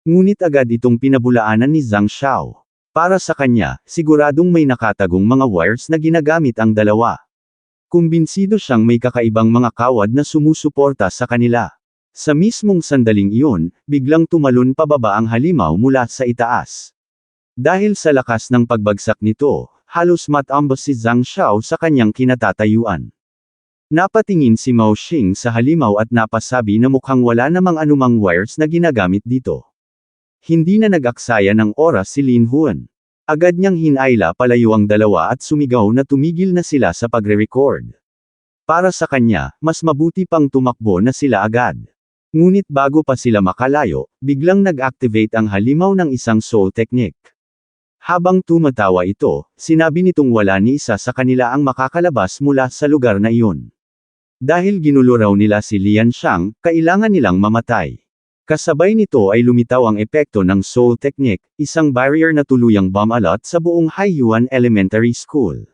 Ngunit agad itong pinabulaanan ni Zhang Xiao. Para sa kanya, siguradong may nakatagong mga wires na ginagamit ang dalawa. Kumbinsido siyang may kakaibang mga kawad na sumusuporta sa kanila. Sa mismong sandaling iyon, biglang tumalon pababa ang halimaw mula sa itaas. Dahil sa lakas ng pagbagsak nito, halos matambas si Zhang Xiao sa kanyang kinatatayuan. Napatingin si Mao Xing sa halimaw at napasabi na mukhang wala namang anumang wires na ginagamit dito. Hindi na nag-aksaya ng oras si Lin Huan. Agad niyang hinayla palayo ang dalawa at sumigaw na tumigil na sila sa pagre-record. Para sa kanya, mas mabuti pang tumakbo na sila agad. Ngunit bago pa sila makalayo, biglang nag-activate ang halimaw ng isang soul technique. Habang tumatawa ito, sinabi nitong wala ni isa sa kanila ang makakalabas mula sa lugar na iyon. Dahil ginulo raw nila si Lian Shang, kailangan nilang mamatay. Kasabay nito ay lumitaw ang epekto ng Soul Technique, isang barrier na tuluyang bumalot sa buong Haiyuan Elementary School.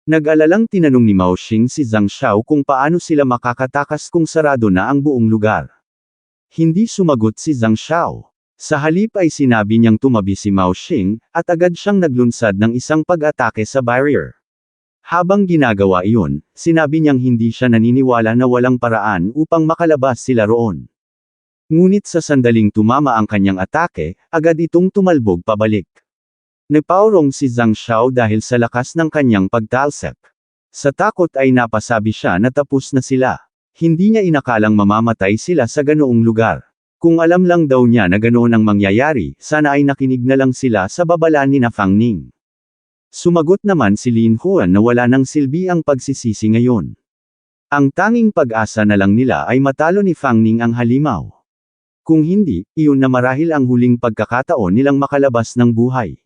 Nag-alalang tinanong ni Mao Xing si Zhang Xiao kung paano sila makakatakas kung sarado na ang buong lugar. Hindi sumagot si Zhang Xiao. Sa halip ay sinabi niyang tumabi si Mao Xing, at agad siyang naglunsad ng isang pag-atake sa barrier. Habang ginagawa iyon, sinabi niyang hindi siya naniniwala na walang paraan upang makalabas sila roon. Ngunit sa sandaling tumama ang kanyang atake, agad itong tumalbog pabalik. Napaurong si Zhang Xiao dahil sa lakas ng kanyang pagtalsik. Sa takot ay napasabi siya na tapos na sila. Hindi niya inakalang mamamatay sila sa ganoong lugar. Kung alam lang daw niya na ganoon ang mangyayari, sana ay nakinig na lang sila sa babala ni na Fang Ning. Sumagot naman si Lin Huan na wala nang silbi ang pagsisisi ngayon. Ang tanging pag-asa na lang nila ay matalo ni Fang Ning ang halimaw. Kung hindi, iyon na marahil ang huling pagkakataon nilang makalabas ng buhay.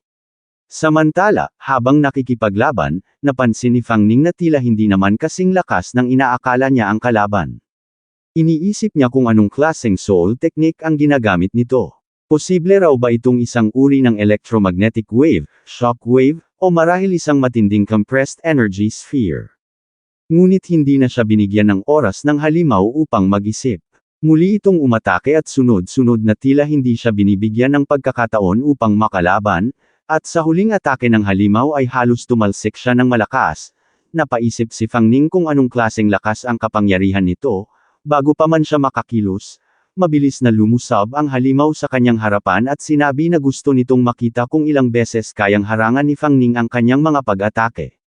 Samantala, habang nakikipaglaban, napansin ni Fang Ning na tila hindi naman kasing lakas ng inaakala niya ang kalaban. Iniisip niya kung anong klaseng soul technique ang ginagamit nito. Posible raw ba itong isang uri ng electromagnetic wave, shock wave, o marahil isang matinding compressed energy sphere. Ngunit hindi na siya binigyan ng oras ng halimaw upang mag-isip. Muli itong umatake at sunod-sunod na tila hindi siya binibigyan ng pagkakataon upang makalaban, at sa huling atake ng halimaw ay halos tumalsik siya ng malakas. Napaisip si Fang Ning kung anong klaseng lakas ang kapangyarihan nito, bago pa man siya makakilos, mabilis na lumusab ang halimaw sa kanyang harapan at sinabi na gusto nitong makita kung ilang beses kayang harangan ni Fang Ning ang kanyang mga pag-atake.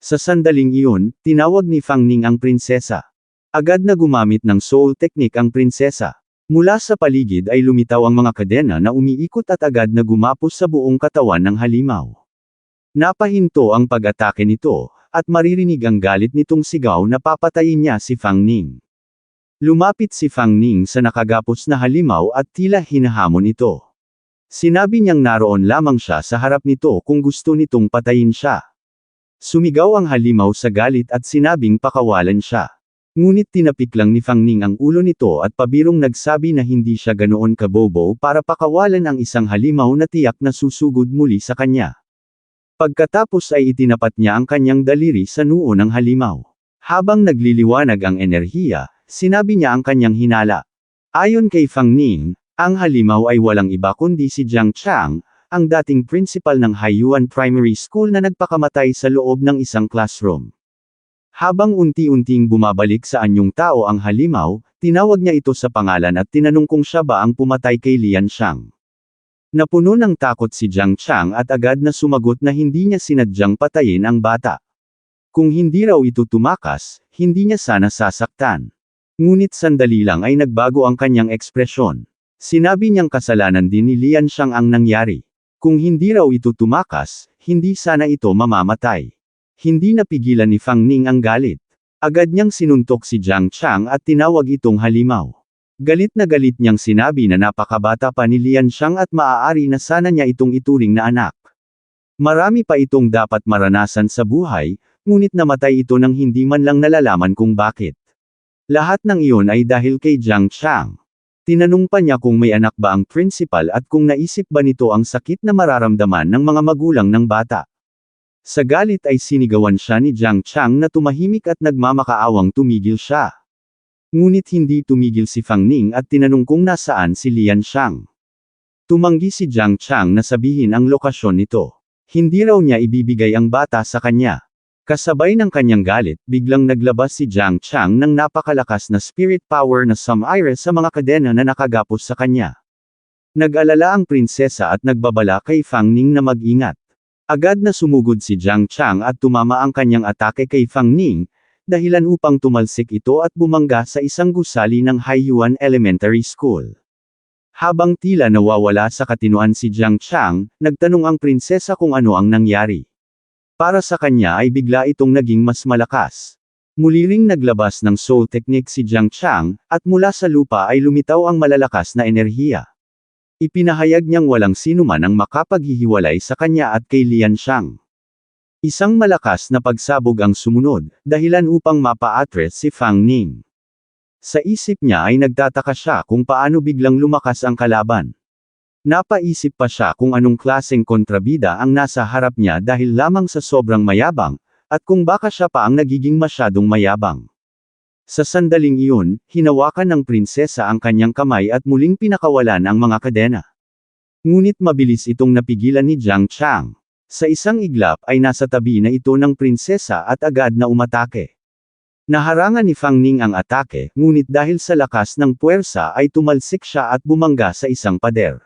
Sa sandaling iyon, tinawag ni Fang Ning ang prinsesa. Agad na gumamit ng soul technique ang prinsesa. Mula sa paligid ay lumitaw ang mga kadena na umiikot at agad na gumapos sa buong katawan ng halimaw. Napahinto ang pag-atake nito, at maririnig ang galit nitong sigaw na papatayin niya si Fang Ning. Lumapit si Fang Ning sa nakagapos na halimaw at tila hinahamon ito. Sinabi niyang naroon lamang siya sa harap nito kung gusto nitong patayin siya. Sumigaw ang halimaw sa galit at sinabing pakawalan siya. Ngunit tinapik lang ni Fang Ning ang ulo nito at pabirong nagsabi na hindi siya ganoon kabobo para pakawalan ang isang halimaw na tiyak na susugod muli sa kanya. Pagkatapos ay itinapat niya ang kanyang daliri sa noo ng halimaw. Habang nagliliwanag ang enerhiya, sinabi niya ang kanyang hinala. Ayon kay Fang Ning, ang halimaw ay walang iba kundi si Jiang Chang, ang dating principal ng Haiyuan Primary School na nagpakamatay sa loob ng isang classroom. Habang unti-unting bumabalik sa anyong tao ang halimaw, tinawag niya ito sa pangalan at tinanong kung siya ba ang pumatay kay Lian Shang. Napuno ng takot si Jiang Chang at agad na sumagot na hindi niya sinadyang patayin ang bata. Kung hindi raw ito tumakas, hindi niya sana sasaktan. Ngunit sandali lang ay nagbago ang kanyang ekspresyon. Sinabi niyang kasalanan din ni Lian Shang ang nangyari. Kung hindi raw ito tumakas, hindi sana ito mamamatay. Hindi napigilan ni Fang Ning ang galit. Agad niyang sinuntok si Jiang Chang at tinawag itong halimaw. Galit na galit niyang sinabi na napakabata pa ni Lian Shang at maaari na sana niya itong ituring na anak. Marami pa itong dapat maranasan sa buhay, ngunit namatay ito nang hindi man lang nalalaman kung bakit. Lahat ng iyon ay dahil kay Jiang Chang. Tinanong pa niya kung may anak ba ang principal at kung naisip ba nito ang sakit na mararamdaman ng mga magulang ng bata. Sa galit ay sinigawan siya ni Jiang Chang na tumahimik at nagmamakaawang tumigil siya. Ngunit hindi tumigil si Fang Ning at tinanong kung nasaan si Lian Shang. Tumanggi si Jiang Chang na sabihin ang lokasyon nito. Hindi raw niya ibibigay ang bata sa kanya. Kasabay ng kanyang galit, biglang naglabas si Jiang Chang ng napakalakas na spirit power na sumire sa mga kadena na nakagapos sa kanya. Nag-alala ang prinsesa at nagbabala kay Fang Ning na mag-ingat. Agad na sumugod si Jiang Chang at tumama ang kanyang atake kay Fang Ning, dahilan upang tumalsik ito at bumangga sa isang gusali ng Haiyuan Elementary School. Habang tila nawawala sa katinoan si Jiang Chang, nagtanong ang prinsesa kung ano ang nangyari. Para sa kanya ay bigla itong naging mas malakas. Muli ring naglabas ng soul technique si Jiang Chang, at mula sa lupa ay lumitaw ang malalakas na enerhiya. Ipinahayag niyang walang sinuman ang makapaghihiwalay sa kanya at kay Lian Shang. Isang malakas na pagsabog ang sumunod, dahilan upang mapa-atres si Fang Ning. Sa isip niya ay nagtataka siya kung paano biglang lumakas ang kalaban. Napaisip pa siya kung anong klaseng kontrabida ang nasa harap niya dahil lamang sa sobrang mayabang, at kung baka siya pa ang nagiging masyadong mayabang. Sa sandaling iyon, hinawakan ng prinsesa ang kanyang kamay at muling pinakawalan ang mga kadena. Ngunit mabilis itong napigilan ni Jiang Chang. Sa isang iglap ay nasa tabi na ito ng prinsesa at agad na umatake. Naharangan ni Fang Ning ang atake, ngunit dahil sa lakas ng puwersa ay tumalsik siya at bumangga sa isang pader.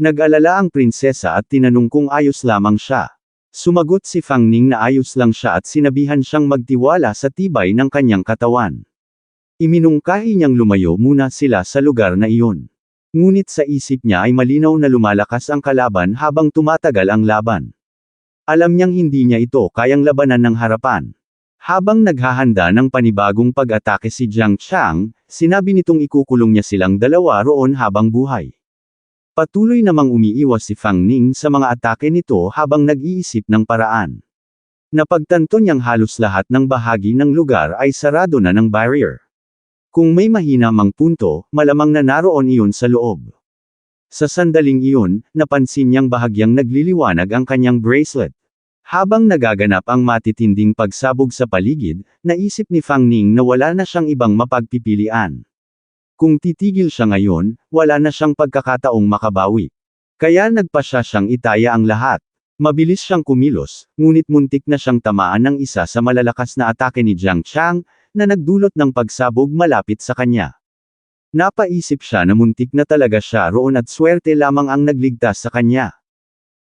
Nag-alala ang prinsesa at tinanong kung ayos lamang siya. Sumagot si Fang Ning na ayos lang siya at sinabihan siyang magtiwala sa tibay ng kanyang katawan. Iminungkahi niyang lumayo muna sila sa lugar na iyon. Ngunit sa isip niya ay malinaw na lumalakas ang kalaban habang tumatagal ang laban. Alam niyang hindi niya ito kayang labanan ng harapan. Habang naghahanda ng panibagong pag-atake si Jiang Chang, sinabi nitong ikukulong niya silang dalawa roon habang buhay. Patuloy namang umiiwas si Fang Ning sa mga atake nito habang nag-iisip ng paraan. Napagtanto niyang halos lahat ng bahagi ng lugar ay sarado na ng barrier. Kung may mahina mang punto, malamang na naroon iyon sa loob. Sa sandaling iyon, napansin niyang bahagyang nagliliwanag ang kanyang bracelet. Habang nagaganap ang matitinding pagsabog sa paligid, naisip ni Fang Ning na wala na siyang ibang mapagpipilian. Kung titigil siya ngayon, wala na siyang pagkakataong makabawi. Kaya nagpasya siyang itaya ang lahat. Mabilis siyang kumilos, ngunit muntik na siyang tamaan ng isa sa malalakas na atake ni Jiang Chang, na nagdulot ng pagsabog malapit sa kanya. Napaisip siya na muntik na talaga siya roon at swerte lamang ang nagligtas sa kanya.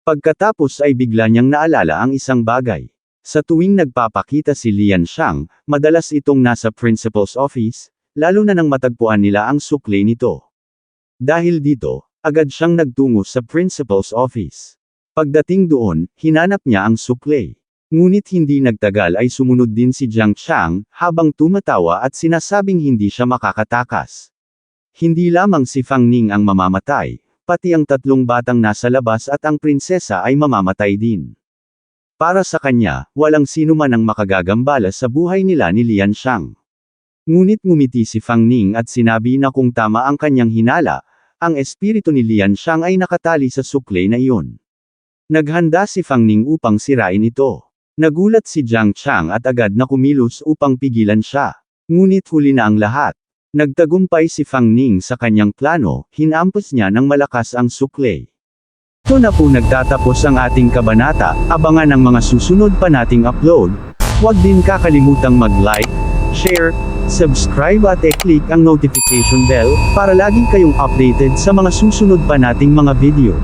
Pagkatapos ay bigla niyang naalala ang isang bagay. Sa tuwing nagpapakita si Lian Shang, madalas itong nasa principal's office, lalo na nang matagpuan nila ang sukle nito. Dahil dito, agad siyang nagtungo sa principal's office. Pagdating doon, hinanap niya ang sukle. Ngunit hindi nagtagal ay sumunod din si Jiang Chang, habang tumatawa at sinasabing hindi siya makakatakas. Hindi lamang si Fang Ning ang mamamatay, pati ang tatlong batang nasa labas at ang prinsesa ay mamamatay din. Para sa kanya, walang sino man ang makagagambala sa buhay nila ni Lian Shang. Ngunit ngumiti si Fang Ning at sinabi na kung tama ang kanyang hinala, ang espiritu ni Lian Shang ay nakatali sa sukle na iyon. Naghanda si Fang Ning upang sirain ito. Nagulat si Jiang Chang at agad na kumilos upang pigilan siya. Ngunit huli na ang lahat. Nagtagumpay si Fang Ning sa kanyang plano, hinampas niya ng malakas ang sukle. Ito na po nagtatapos ang ating kabanata, abangan ang mga susunod pa nating upload. Huwag din kakalimutang mag-like, share, subscribe at i-click ang notification bell, para lagi kayong updated sa mga susunod pa nating mga video.